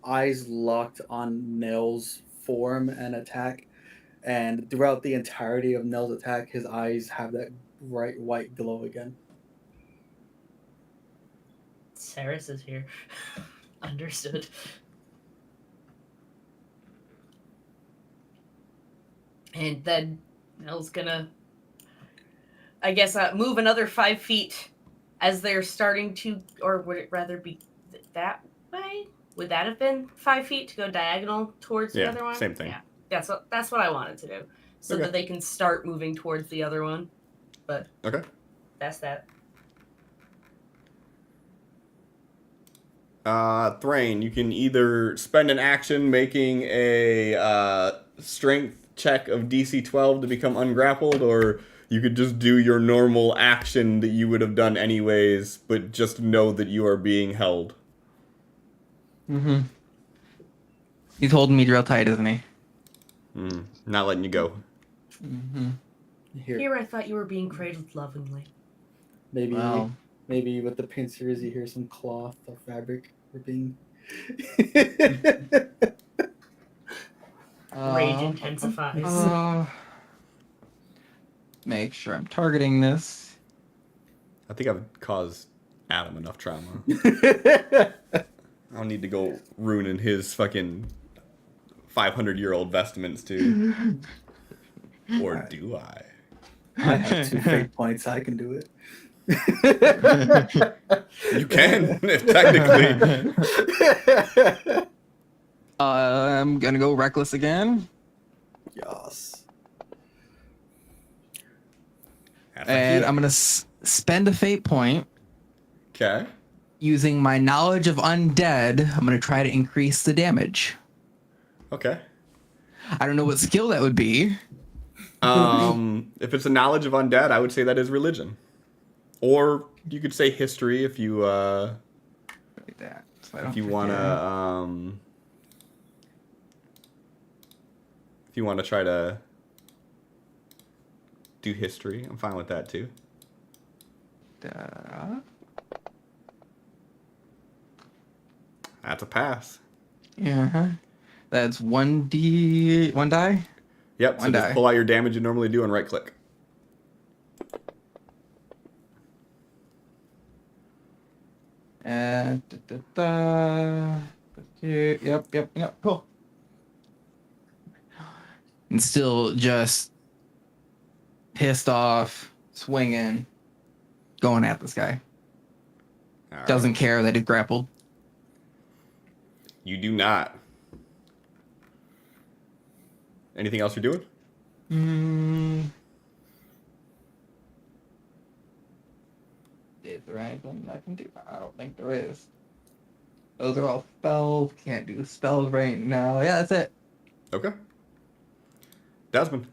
eyes locked on Nell's form and attack, and throughout the entirety of Nell's attack, his eyes have that bright white glow again. Saris is here. Understood. And then Nell's gonna, I guess, move another 5 feet as they're starting to, or would it rather be that way? Would that have been 5 feet to go diagonal towards the other one? Same thing. Yeah, that's what I wanted to do, so that they can start moving towards the other one. But okay, that's that. Thrain, you can either spend an action making a strength check of DC 12 to become ungrappled, or you could just do your normal action that you would have done anyways, but just know that you are being held. Mm-hmm. He's holding me real tight, isn't he? Not letting you go. Mm-hmm. Here I thought you were being cradled lovingly. Maybe Wow. maybe with the pincers you hear some cloth or fabric or being. Rage intensifies. Make sure I'm targeting this. I think I've caused Adam enough trauma. I don't need to go ruining his fucking 500-year-old vestments too. Or do I? I have 2 fate points. I can do it. You can, technically. I'm gonna go reckless again, Yes. and I'm gonna spend a fate point Okay. using my knowledge of undead. I'm gonna try to increase the damage. Okay. I don't know what skill that would be. If it's a knowledge of undead, I would say that is religion. Or you could say history if you Like that. So I don't if you forget. wanna try to do history, I'm fine with that too. That's a pass. Yeah. That's 1d one die. Yep, so One just die. pull out your damage you normally do and right click. Yep. Cool. And still just pissed off, swinging, going at this guy. All right. Doesn't care that he's grappled. You do not. Anything else you're doing? Is there anything I can do? I don't think there is. Those are all spells. Can't do spells right now. Yeah, that's it. Okay. Desmond.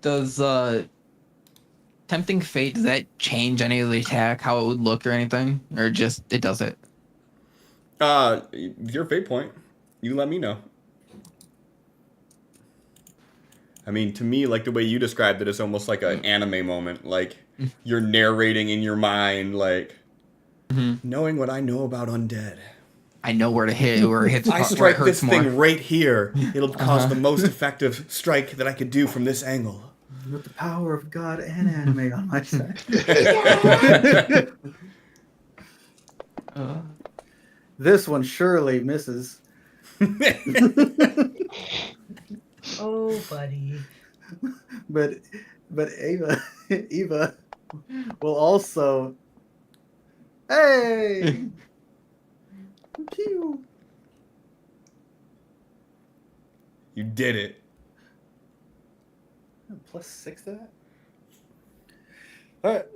Does tempting fate, does that change any of the attack, how it would look or anything, or just it does it? Your fate point. You let me know. I mean, to me, like the way you described it is almost like an anime moment. Like you're narrating in your mind, like knowing what I know about undead. I know where to hit, where it hits, I where it strike hurts this more. thing right here. It'll cause the most effective strike that I could do from this angle. With the power of God and anime on my side. This one surely misses. Oh, buddy. But Eva will also. Hey! Pew! You did it. +6 to that? Alright.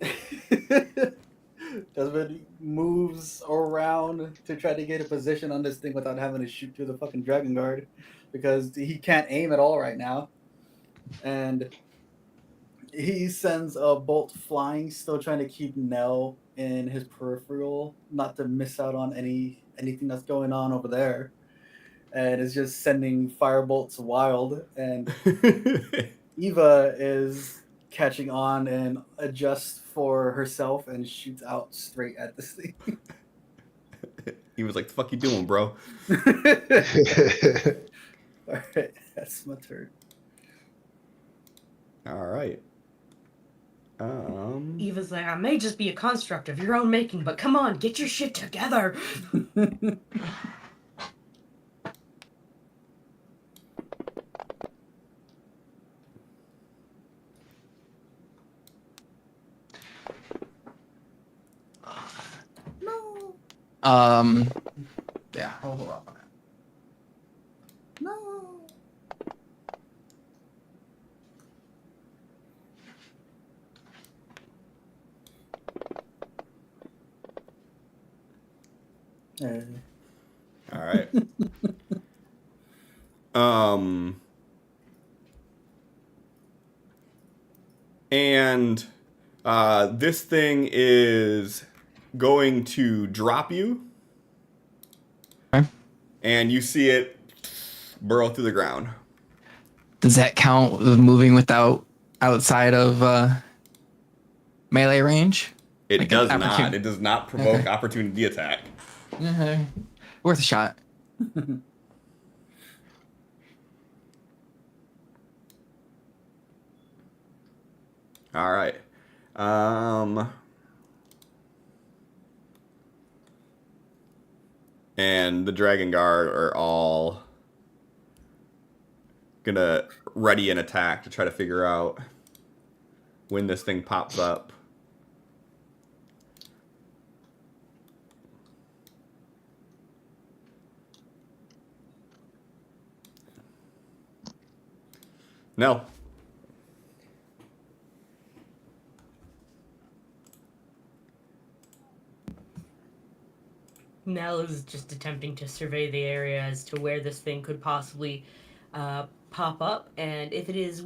Desmond moves around to try to get a position on this thing without having to shoot through the fucking Dragon Guard because he can't aim at all right now. And he sends a bolt flying, still trying to keep Nell in his peripheral, not to miss out on anything that's going on over there. And is just sending firebolts wild. And Eva is catching on and adjusts for herself and shoots out straight at this thing. He was like, "The fuck you doing, bro?" All right, that's my turn. All right. Eva's like, I may just be a construct of your own making, but come on, get your shit together. No, Yeah, hold on. no. All right. And this thing is going to drop you. Okay. And you see it burrow through the ground. Does that count with moving without outside of melee range? It Like does an not. opportun- It does not provoke Okay. opportunity attack. Worth a shot. All right. And the Dragon Guard are all gonna ready an attack to try to figure out when this thing pops up. No. Nell is just attempting to survey the area as to where this thing could possibly pop up, and if it is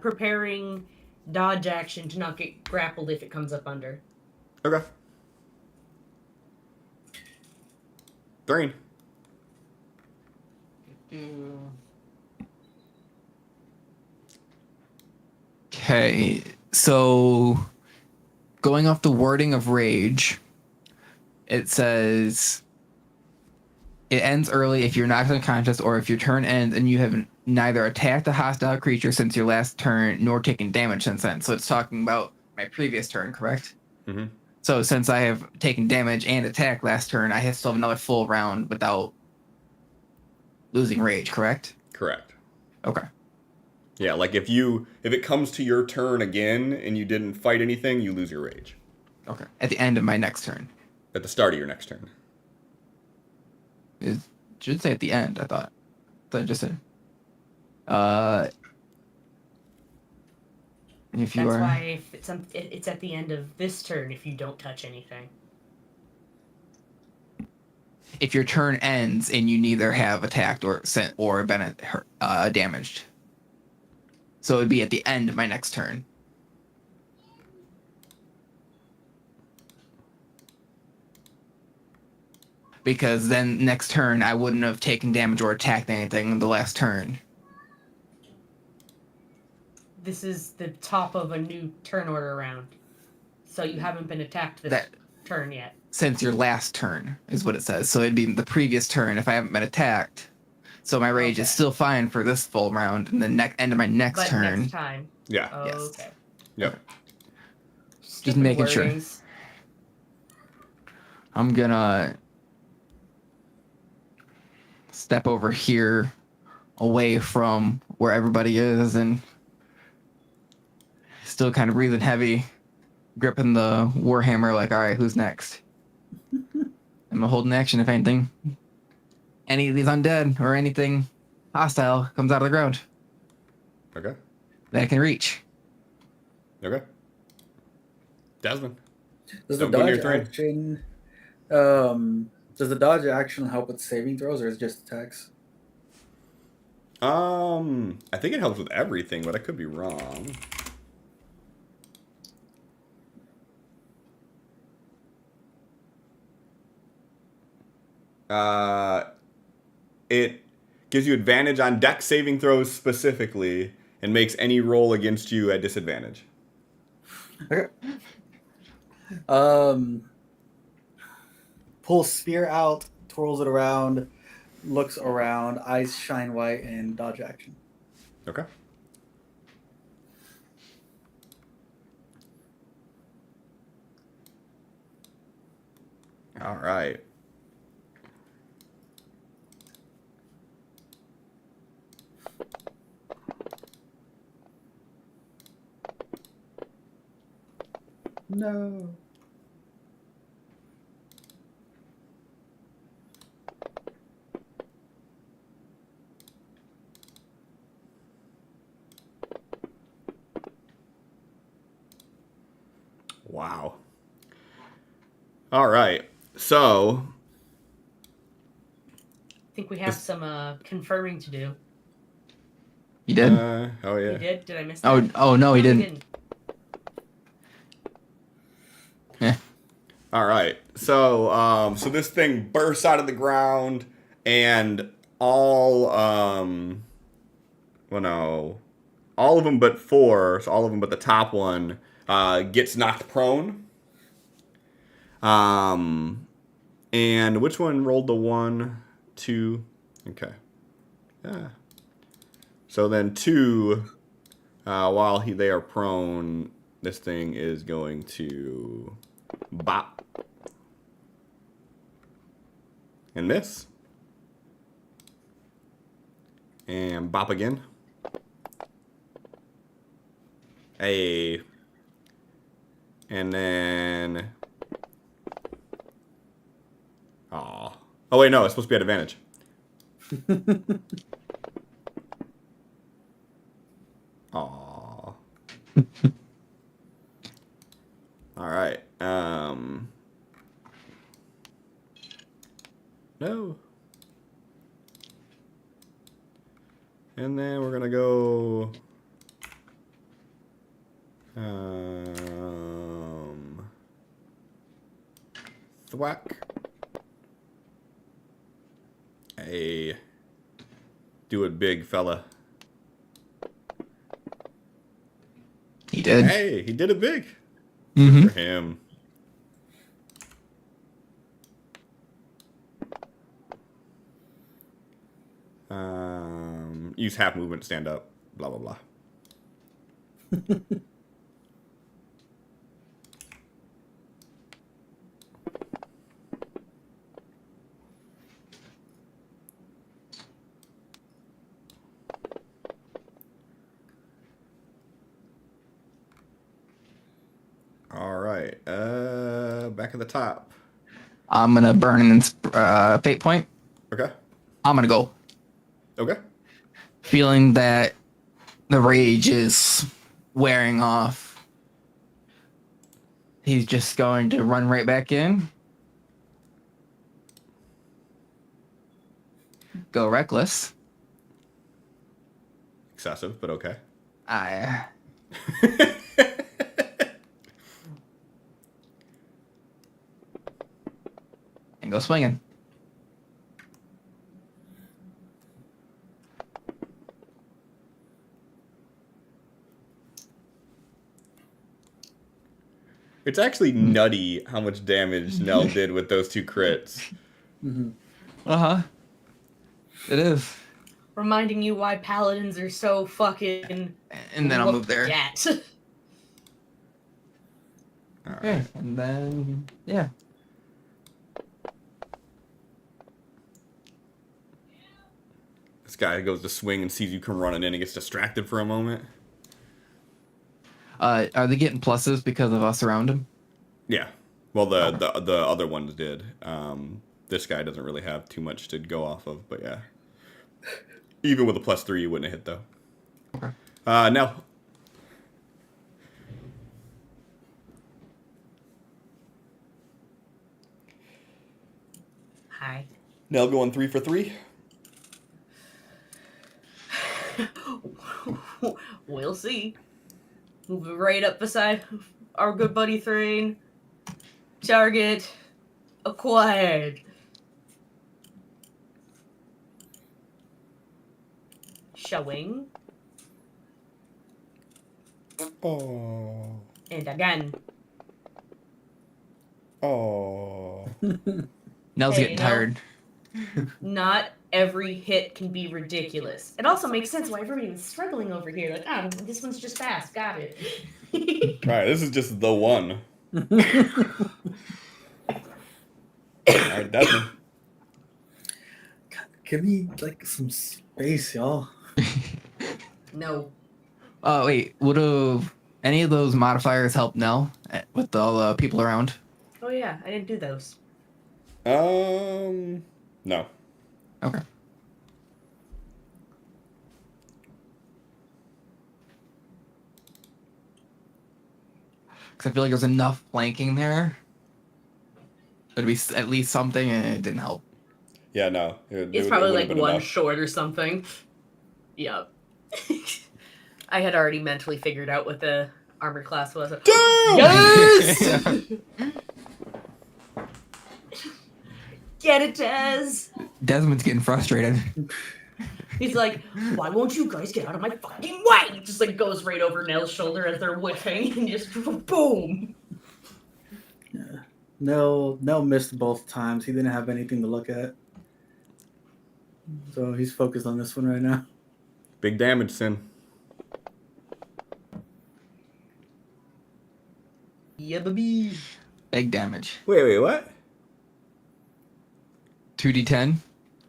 preparing dodge action to not get grappled if it comes up under. Okay. Thrain. Okay, so going off the wording of rage, it says it ends early if you're knocked unconscious or if your turn ends and you have neither attacked a hostile creature since your last turn nor taken damage since then. So it's talking about my previous turn, correct? Mm-hmm. So since I have taken damage and attacked last turn, I still have another full round without losing rage, correct? Correct. Okay. Yeah, like if it comes to your turn again and you didn't fight anything, you lose your rage. Okay. At the end of my next turn. At the start of your next turn. Is should say at the end. I thought. I just said. Uh, if you That's are. why if it's at the end of this turn if you don't touch anything. If your turn ends and you neither have attacked or sent or been damaged. So it'd be at the end of my next turn. Because then next turn I wouldn't have taken damage or attacked anything the last turn. This is the top of a new turn order round. So you haven't been attacked this turn yet. Since your last turn is what it says. So it'd be the previous turn if I haven't been attacked. So my rage is still fine for this full round and the end of my next turn. Next time. Yeah. Oh, Yes. okay. Yep. Just making sure. I'm gonna step over here away from where everybody is and still kind of breathing heavy, gripping the warhammer like, all right, who's next? I'm gonna hold an action if anything. Any of these undead or anything hostile comes out of the ground Okay. that I can reach. Okay. Desmond. Does the Don't go near dodge three. action? Does the dodge action help with saving throws, or is it just attacks? I think it helps with everything, but I could be wrong. It gives you advantage on dex saving throws specifically, and makes any roll against you at disadvantage. Okay. Pulls spear out, twirls it around, looks around, eyes shine white, and dodge action. Okay. All right. No. Wow. All right. So, I think we have some confirming to do. You did? oh yeah. You did? Did I miss that? Oh no, he you didn't. Yeah. All right. So, so this thing bursts out of the ground, and all of them but four, so all of them but the top one, gets knocked prone. And which one rolled the 1, 2? Okay. Yeah. So then 2, while they are prone, this thing is going to bop and miss, and bop again. And then, oh wait, no, it's supposed to be at advantage. Aw. All right. No. And then we're gonna go. Thwack. Hey. Do it big, fella. He did. Hey, he did it big. Mm-hmm. For him. Use half movement to stand up. Blah, blah, blah. All right. Back at the top. I'm gonna burn an fate point. Okay. I'm gonna go. Okay. Feeling that the rage is wearing off, he's just going to run right back in. Go reckless. Excessive, but okay. I and go swinging. It's actually nutty how much damage Nell did with those 2 crits. Uh-huh. It is. Reminding you why paladins are so fucking And then I'll move there. at. All Okay. right. And then yeah. This guy goes to swing and sees you come running in and gets distracted for a moment. Are they getting pluses because of us around him? Yeah. Well, the other ones did. This guy doesn't really have too much to go off of, but yeah. Even with a +3, you wouldn't have hit though. Okay. Now. Hi. Nell going 3 for 3. We'll see. Moving right up beside our good buddy Thrain. Target acquired. Showing. Oh. And again. Oh. Nell's Hey, getting you know- tired. Not every hit can be ridiculous. It also makes sense why everybody was struggling over here. Like, ah, this one's just fast. Got it. Alright, this is just the one. Alright, Desmond. Give me like some space, y'all. No. Oh wait, would have any of those modifiers help Nell with all the people around? Oh yeah, I didn't do those. No. Okay. Because I feel like there's enough flanking there. It'd be at least something, and it didn't help. Yeah, no. It's probably like one short or something. Yep. I had already mentally figured out what the armor class was. Yes! Get it, Des! Desmond's getting frustrated. He's like, why won't you guys get out of my fucking way? Just like goes right over Nell's shoulder as they're whiffing and just boom. Nell missed both times. He didn't have anything to look at. So he's focused on this one right now. Big damage, Sin. Yeah, baby. Big damage. Wait, what? 2d10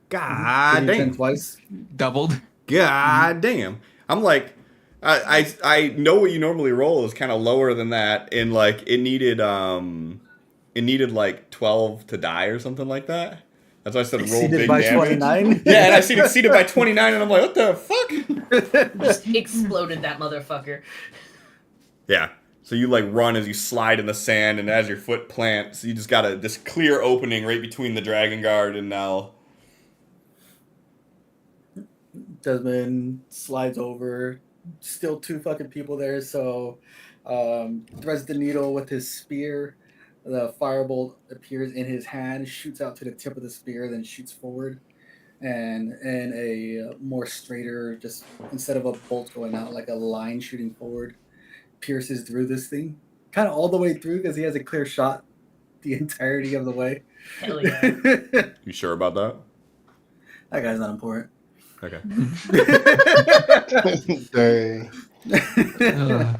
God Did he damn. ten twice? doubled. God damn. I'm like, I know what you normally roll is kind of lower than that, and like it needed like 12 to die or something like that. That's why I said roll Exceeded big by damage. 29? Yeah, and I see it exceeded by 29, and I'm like, what the fuck? Just exploded that motherfucker. Yeah. So you like run as you slide in the sand, and as your foot plants, you just got this clear opening right between the dragon guard and Nell. Desmond slides over. Still 2 fucking people there, so threads the needle with his spear. The firebolt appears in his hand, shoots out to the tip of the spear, then shoots forward. And in a more straighter, just instead of a bolt going out, like a line shooting forward, pierces through this thing. Kind of all the way through because he has a clear shot the entirety of the way. Hell yeah. That You sure about that? guy's not important. Okay. Dang. Ugh.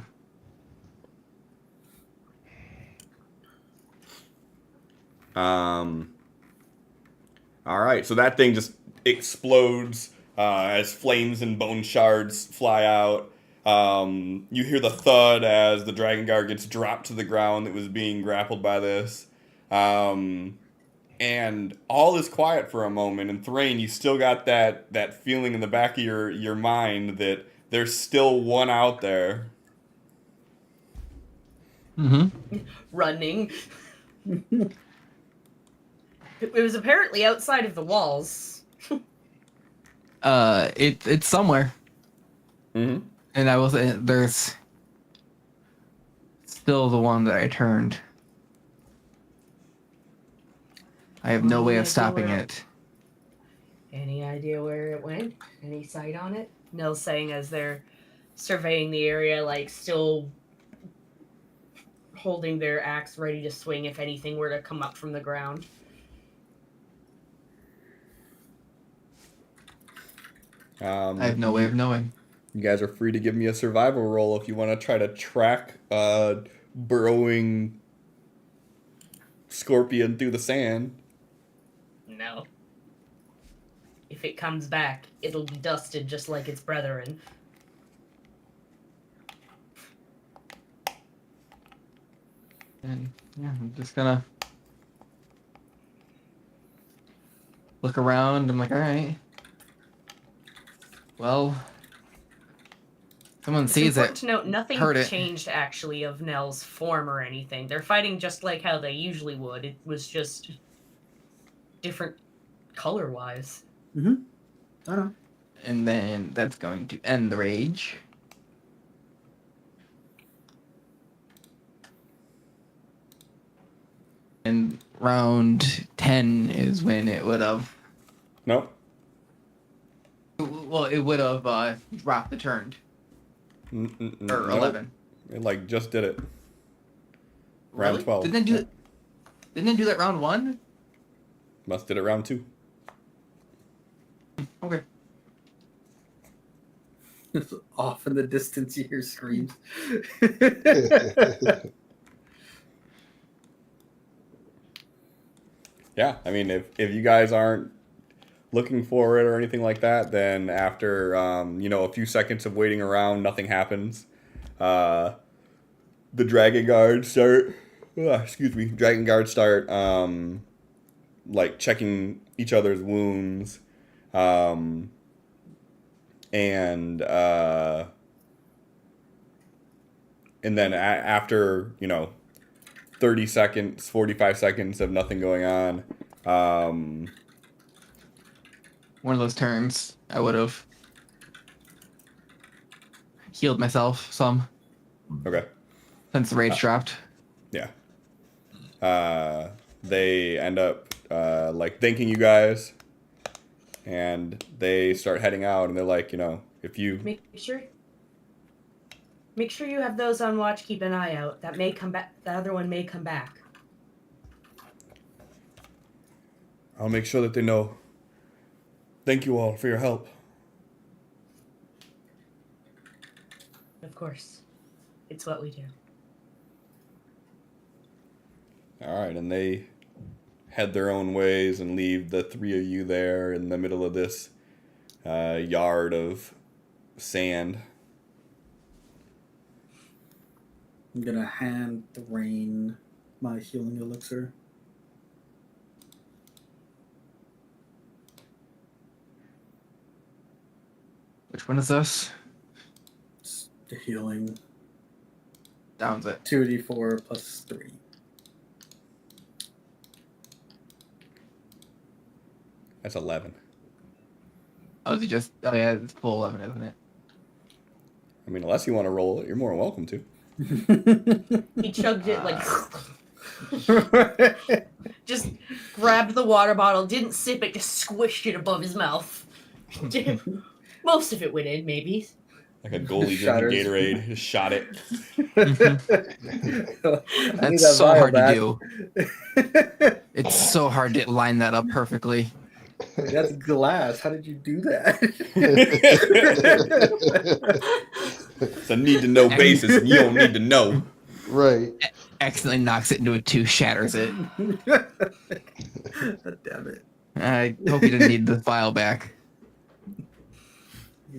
All right, so that thing just explodes as flames and bone shards fly out. You hear the thud as the dragon guard gets dropped to the ground that was being grappled by this. and all is quiet for a moment. And Thrain, you still got that feeling in the back of your mind that there's still one out there. Mm-hmm. Running. It was apparently outside of the walls. It's somewhere, Mm-hmm. and I will say there's still the one that I turned. I have no way of stopping it. Any idea where it went? Any sight on it? Nell's saying as they're surveying the area, like still holding their axe ready to swing if anything were to come up from the ground. I have no way of knowing. You guys are free to give me a survival roll if you want to try to track a burrowing scorpion through the sand. No. If it comes back, it'll be dusted just like its brethren. And yeah, I'm just gonna look around. I'm like, all right. Well, someone It's sees important it. to note nothing heard it. changed actually of Nell's form or anything. They're fighting just like how they usually would. It was just different color-wise. Mm-hmm. I know. And then that's going to end the rage. And round 10 is when it would have. Nope. Well, it would have dropped the turned. Or Nope. 11. It like just did it. Round Really? 12. Didn't it do that round 1? Must did it round 2. Okay. Off in the distance, you hear screams. Yeah, I mean, if you guys aren't looking for it or anything like that, then after a few seconds of waiting around, nothing happens. The dragon guards start. Dragon guards start like checking each other's wounds, and then after 30 seconds, 45 seconds of nothing going on. One of those turns, I would have healed myself some Okay. since the rage dropped. Yeah. They end up thanking you guys, and they start heading out, and they're like, if you Make sure you have those on watch. Keep an eye out. That may come back. The other one may come back. I'll make sure that they know. Thank you all for your help. Of course, it's what we do. All right, and they head their own ways and leave the three of you there in the middle of this yard of sand. I'm gonna hand Thrain my healing elixir. Which one is this? It's the healing. Downs it. 2d4 plus 3. That's 11. Oh, is it just? Oh yeah, it's full 11, isn't it? I mean, unless you want to roll it, you're more than welcome to. He chugged it like. Just grabbed the water bottle, didn't sip it, just squished it above his mouth. Most of it went in, maybe. Like a goalie Shatters. drinking Gatorade, just shot it. That's so hard to do. It's so hard to line that up perfectly. That's glass. How did you do that? It's a need to know basis, and you don't need to know. Right. Accidentally knocks it into a 2, shatters it. Damn it. I hope you didn't need the file back. You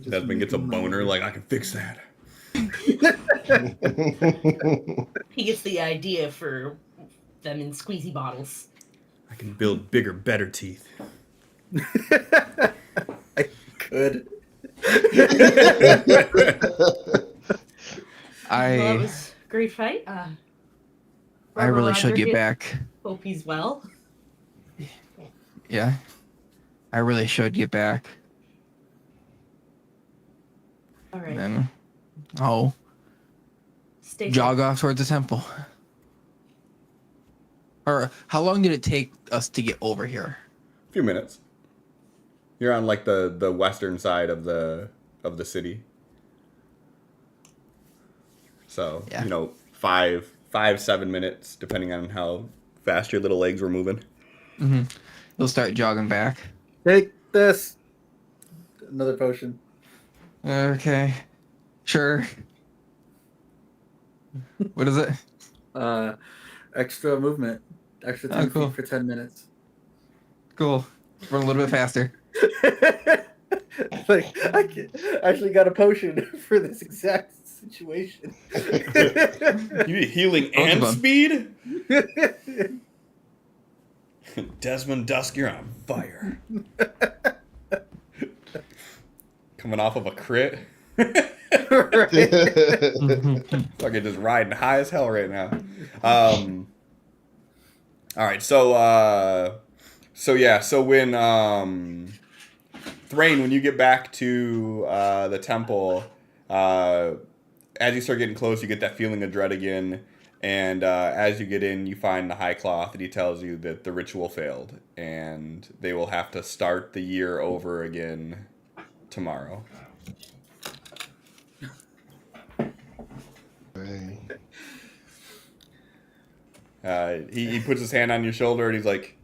just Desmond gets a make boner, them- like, I can fix that. He gets the idea for them in squeezy bottles. I can build bigger, better teeth. I could. Well, that I was a great fight. I really Robert should get Rodriguez, back. Hope he's well. Yeah, I really should get back. All right. And then I'll Stay jog safe. off towards the temple. Or how long did it take us to get over here? A few minutes. You're on like the western side of the city. So, Yeah. 7 minutes, depending on how fast your little legs were moving. You'll start jogging back. Take this. Another potion. Okay, sure. What is it? Extra movement. Extra 10 cool. feet for 10 minutes. Cool. Run a little bit faster. Like, I actually got a potion for this exact situation. You need healing Both of and them. speed? Desmond Dusk, you're on fire. Coming off of a crit. Right. Fucking just riding high as hell right now. All right, so when Thrain, when you get back to the temple, as you start getting close, you get that feeling of dread again. And as you get in, you find the High Cloth, and he tells you that the ritual failed, and they will have to start the year over again tomorrow. He puts his hand on your shoulder, and he's like,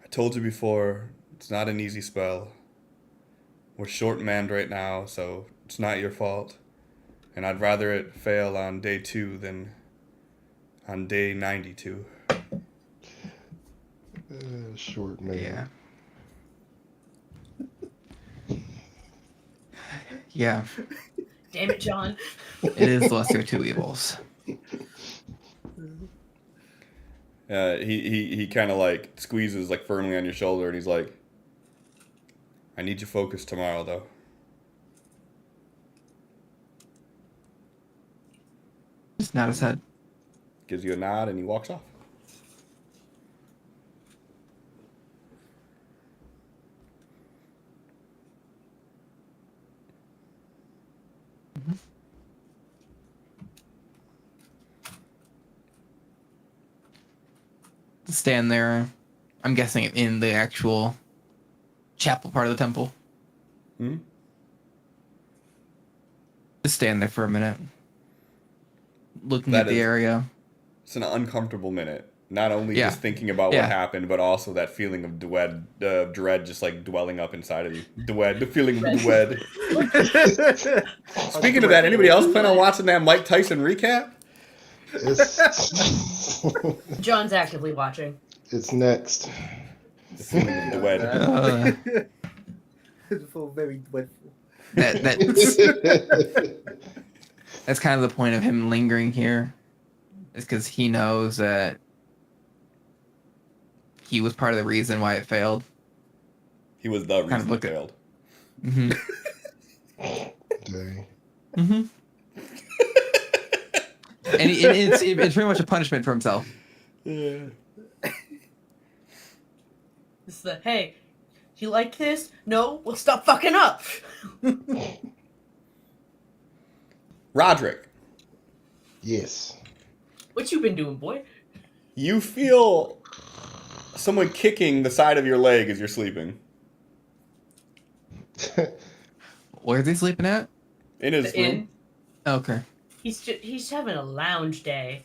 I told you before, it's not an easy spell. We're short-manned right now, so it's not your fault. And I'd rather it fail on day 2 than on day 92. Short man. Yeah. Yeah. Damn it, John. It is lesser of two evils. He kind of like squeezes like firmly on your shoulder, and he's like, I need you focused tomorrow, though. Just nod his head. Gives you a nod, and he walks off. Stand there. I'm guessing in the actual chapel part of the temple. Hmm? Just stand there for a minute. Looking That at the is- area. It's an uncomfortable minute. Not only Yeah. just thinking about Yeah. what happened, but also that feeling of dread just like dwelling up inside of you. The feeling of dread. Speaking of that, anybody else plan on watching that Mike Tyson recap? It's, John's actively watching. it's next. The feeling of dread. It's full, very dreadful. That's kind of the point of him lingering here. Is because he knows that he was part of the reason why it failed. He was the reason of look it at- failed. Mm-hmm. Dang. Mm-hmm. And it's pretty much a punishment for himself. It's the, hey, you like this? No? Well, stop fucking up. Roderick, Yes. What you been doing, boy? you feel someone kicking the side of your leg as you're sleeping. Where's he sleeping at? In his The room. inn? Okay. He's having a lounge day.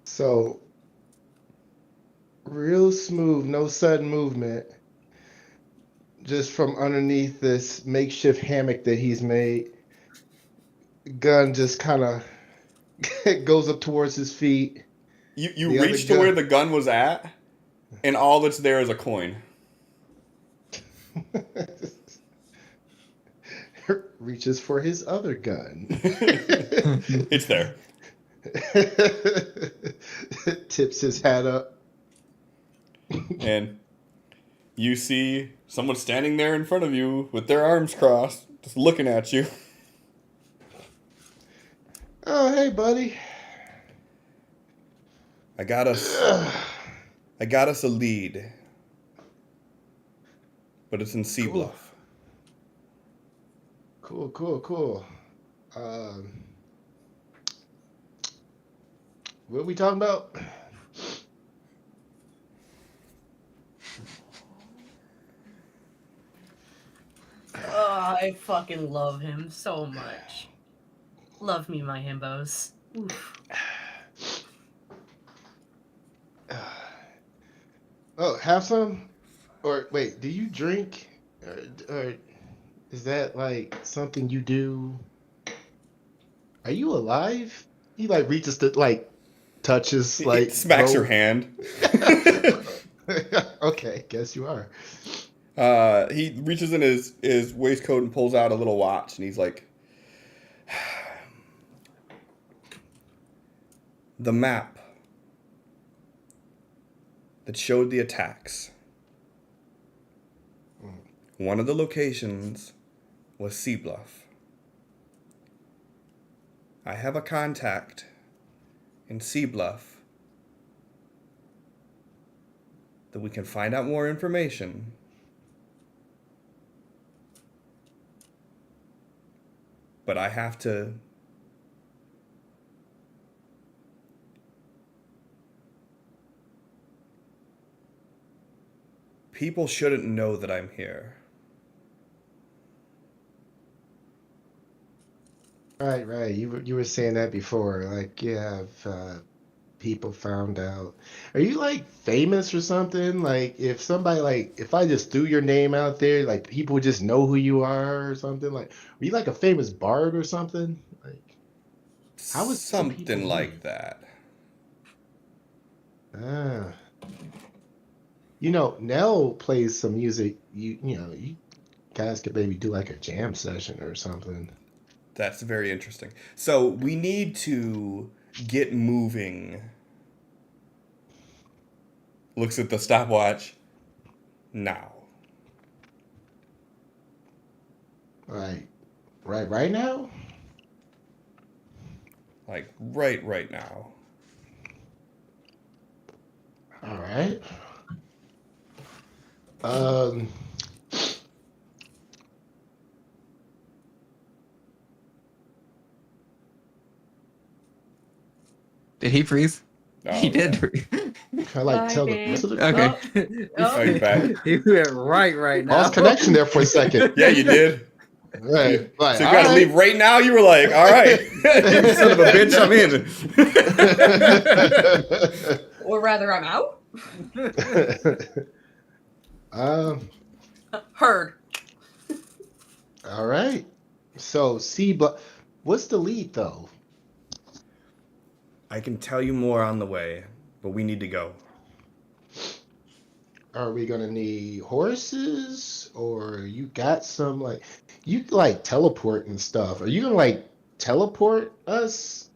So, real smooth, no sudden movement. Just from underneath this makeshift hammock that he's made, gun just kind of goes up towards his feet. You The other reach to gun. where the gun was at, and all that's there is a coin. Reaches for his other gun. It's there. Tips his hat up. And you see someone standing there in front of you with their arms crossed, just looking at you. Oh, hey, buddy. I got us a lead. But it's in Sea Cool. Bluff. Cool. What are we talking about? Oh, I fucking love him so much. Love me, my himbos. Oof. Oh, have some? Or wait, do you drink? Or is that like something you do? Are you alive? He like reaches to like touches It like smacks your rope. hand. Okay, guess you are. He reaches in his waistcoat and pulls out a little watch, and he's like, the map that showed the attacks. One of the locations was Sea Bluff. I have a contact in Sea Bluff that we can find out more information. But I have to people shouldn't know that I'm here. Right. You were saying that before. Like, yeah, if people found out. Are you like famous or something? Like, if somebody like, if I just threw your name out there, like people would just know who you are or something. Like, are you like a famous bard or something? Like, how would some people Something know like you? that. Ah, you know, Nell plays some music. You guys could maybe do like a jam session or something. That's very interesting. So we need to get moving. Looks at the stopwatch. Now. Right, right now. Like right now. All right. Um, Did he freeze? Oh, He did. yeah. Freeze. can I like Bye, tell the babe. rest of the Okay. Oh, he's back. He went right now. lost connection there for a second. Yeah, you did. Right, right. So you All gotta right. leave right now? You were like, all right. You son of a bitch, I'm in. or rather, I'm out. um. Heard. All right. So but what's the lead though? I can tell you more on the way, but we need to go. Are we gonna need horses, or you got some like you like teleport and stuff? Are you gonna like teleport us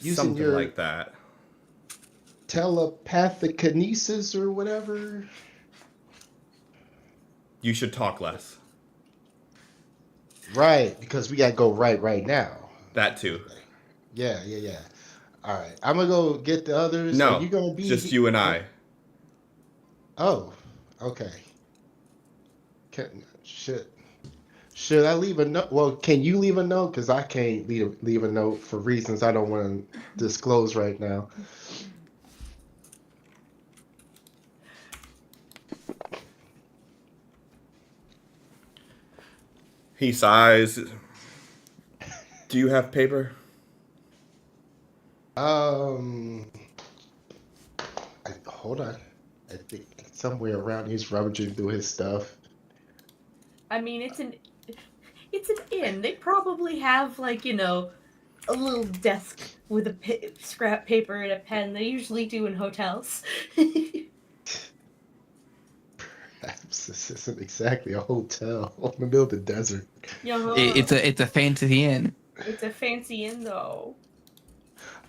using Something your like that. telepathic kinesis or whatever? You should talk less. Right, because we gotta go right now. That too. Yeah. All right, I'm gonna go get the others. Are No, you gonna be just you and I. Oh, okay. Should I leave a note? Well, can you leave a note? Because I can't leave a note for reasons I don't want to disclose right now. He sighs. Do you have paper? Hold on. I think somewhere around he's rummaging through his stuff. I mean, it's an inn. They probably have like a little desk with a scrap paper and a pen. They usually do in hotels. Perhaps this isn't exactly a hotel in the middle of the desert. It's a fancy inn. It's a fancy inn though.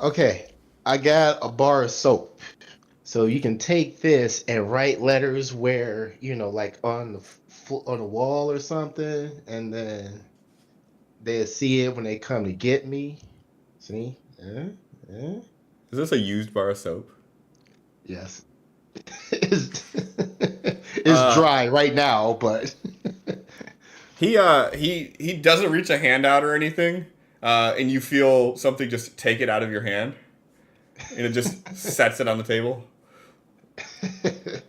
Okay, I got a bar of soap. So you can take this and write letters where, like on the on the wall or something, and then they'll see it when they come to get me. See? Yeah. Is this a used bar of soap? Yes. it's Uh, dry right now, but he doesn't reach a hand out or anything, and you feel something just take it out of your hand, and it just sets it on the table.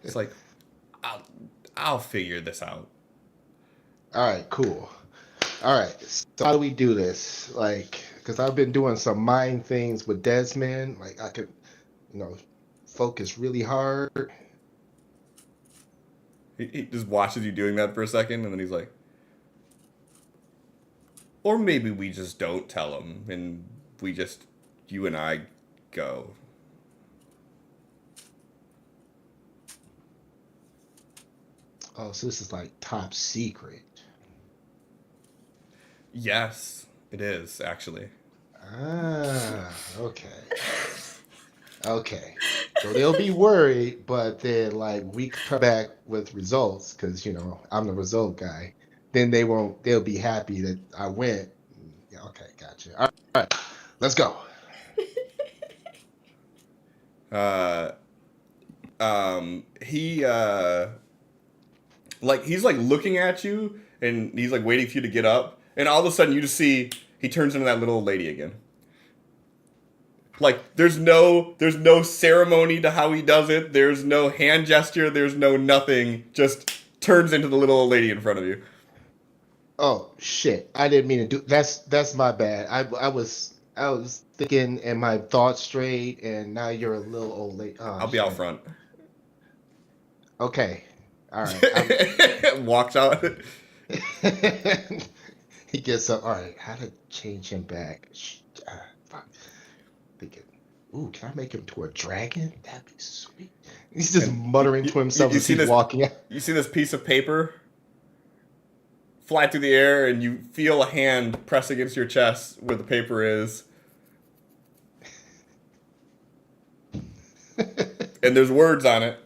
It's like, I'll figure this out. all right, cool. All right, so how do we do this? Like, because I've been doing some mind things with Desmond. Like, I could, focus really hard. He just watches you doing that for a second, and then he's like, or maybe we just don't tell him, and you and I go. Oh, so this is like top secret. Yes, it is, actually. Ah, okay. Okay. So they'll be worried, but then like we come back with results because I'm the result guy. Then they'll be happy that I went. Yeah, okay, gotcha. All right, let's go. He he's like looking at you, and he's like waiting for you to get up, and all of a sudden you just see he turns into that little old lady again. Like there's no ceremony to how he does it. There's no hand gesture. There's no nothing. Just turns into the little old lady in front of you. Oh shit! I didn't mean to do. That's my bad. I was thinking and my thoughts straight, and now you're a little old lady. Oh, I'll be out front. Okay. All right. Walks out. He gets up. All right. How to change him back? Fuck. Thinking, ooh, can I make him to a dragon? That'd be sweet. He's just muttering to himself as he's walking out. You see this piece of paper fly through the air, and you feel a hand press against your chest where the paper is. And there's words on it.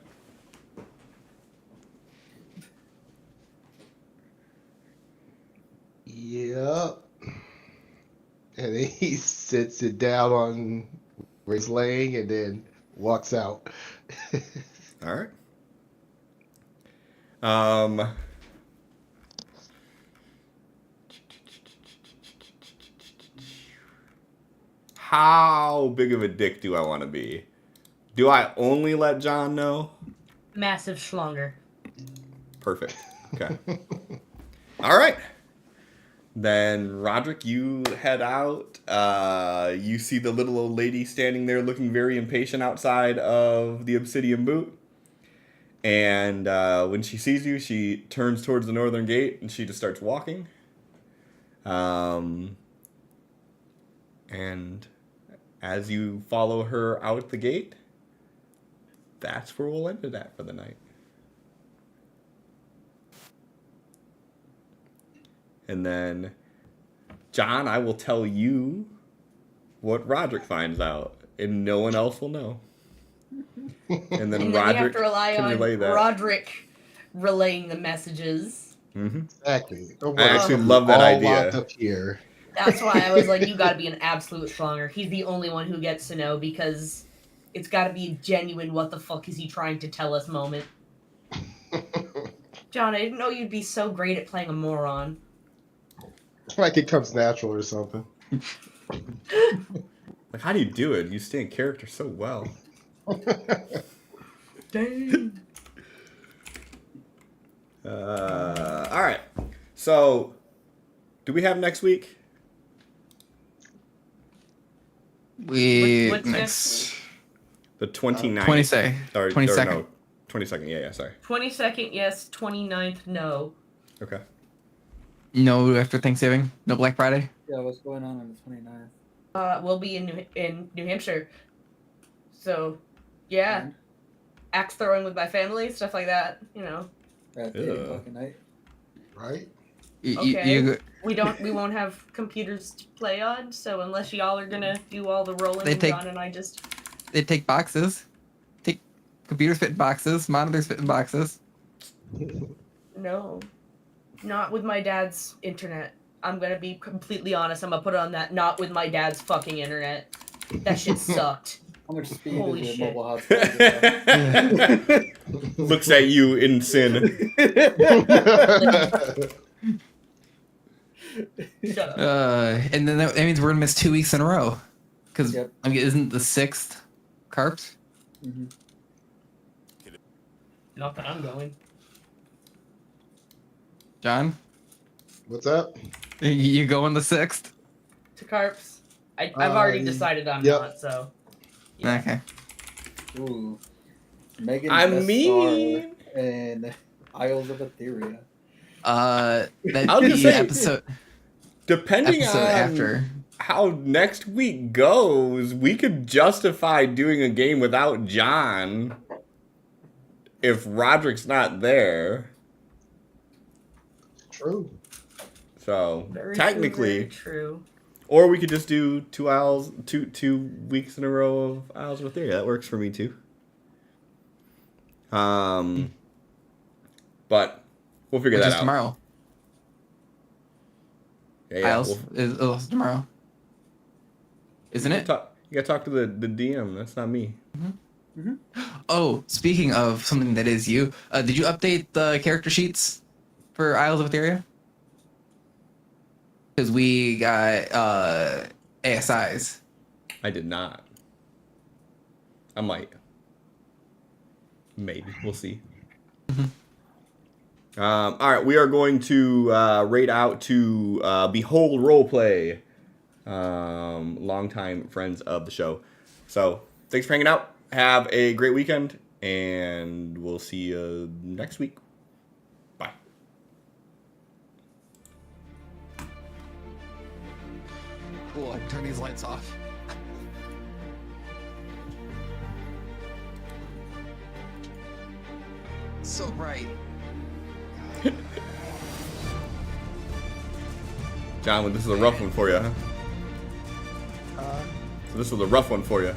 Yep. And then he sits it down on where he's laying and then walks out. All right. How big of a dick do I want to be? Do I only let John know? Massive schlonger. Perfect. Okay. All right. Then, Roderick, you head out. You see the little old lady standing there looking very impatient outside of the Obsidian Boot. And when she sees you, she turns towards the northern gate and she just starts walking. And as you follow her out the gate, that's where we'll end it at for the night. And then, John, I will tell you what Roderick finds out, and no one else will know. And then And then Roderick you have to rely can on relay that. Roderick relaying the messages. Mm-hmm. Exactly. I actually love that all idea. locked up here. That's why I was like, you gotta be an absolute schlonger. He's the only one who gets to know because it's gotta be a genuine what the fuck is he trying to tell us moment. John, I didn't know you'd be so great at playing a moron. Like it comes natural or something. Like, how do you do it? You stay in character so well. Dang. All right. So, do we have next week? Next What's next? The 29th. 22nd. Or 22nd. no, 22nd. Yeah, sorry. 22nd, yes. 29th, no. Okay. No after Thanksgiving. No Black Friday. Yeah, what's going on the 29th? We'll be in New Hampshire. So, yeah. And Axe throwing with my family, stuff like that, you know. that Yeah. day, fucking night. Right? Okay. We won't have computers to play on, so unless y'all are gonna do all the rolling, They take- John and I just They take boxes. Computers fit in boxes. Monitors fit in boxes. No, not with my dad's internet. I'm gonna be completely honest. I'm gonna put it on that. Not with my dad's fucking internet. That shit sucked. How much speed Holy is your shit. mobile hotspot? Looks at you in sin. Shut up. And then that means we're gonna miss 2 weeks in a row. Because Yep. I mean, isn't the 6th carps? Mhm. Not that I'm going. John, What's up? you going the 6th? To Carps. I've already decided I'm yep. not, so. Yeah. Okay. Ooh. Megan I guest mean- star in Isles of Etheria. That I was gonna the say- episode Depending episode on after. how next week goes, we could justify doing a game without John if Roderick's not there. True. So Very technically, true. or we could just do 2 weeks in a row of Isles with Theory. That works for me too. But we'll figure Which that is out tomorrow. Yeah, Isles is also tomorrow. Isn't it? You gotta talk to the DM. That's not me. Oh, speaking of something that is you, did you update the character sheets for Isles of Etheria? Because we got ASIs. I did not. I might. Maybe. We'll see. All right, we are going to raid out to Behold Roleplay, longtime friends of the show. So thanks for hanging out. Have a great weekend, and we'll see you next week. Bye. Cool, I can turn these lights off. So bright. John, this is a rough one for you, huh? So this was a rough one for you.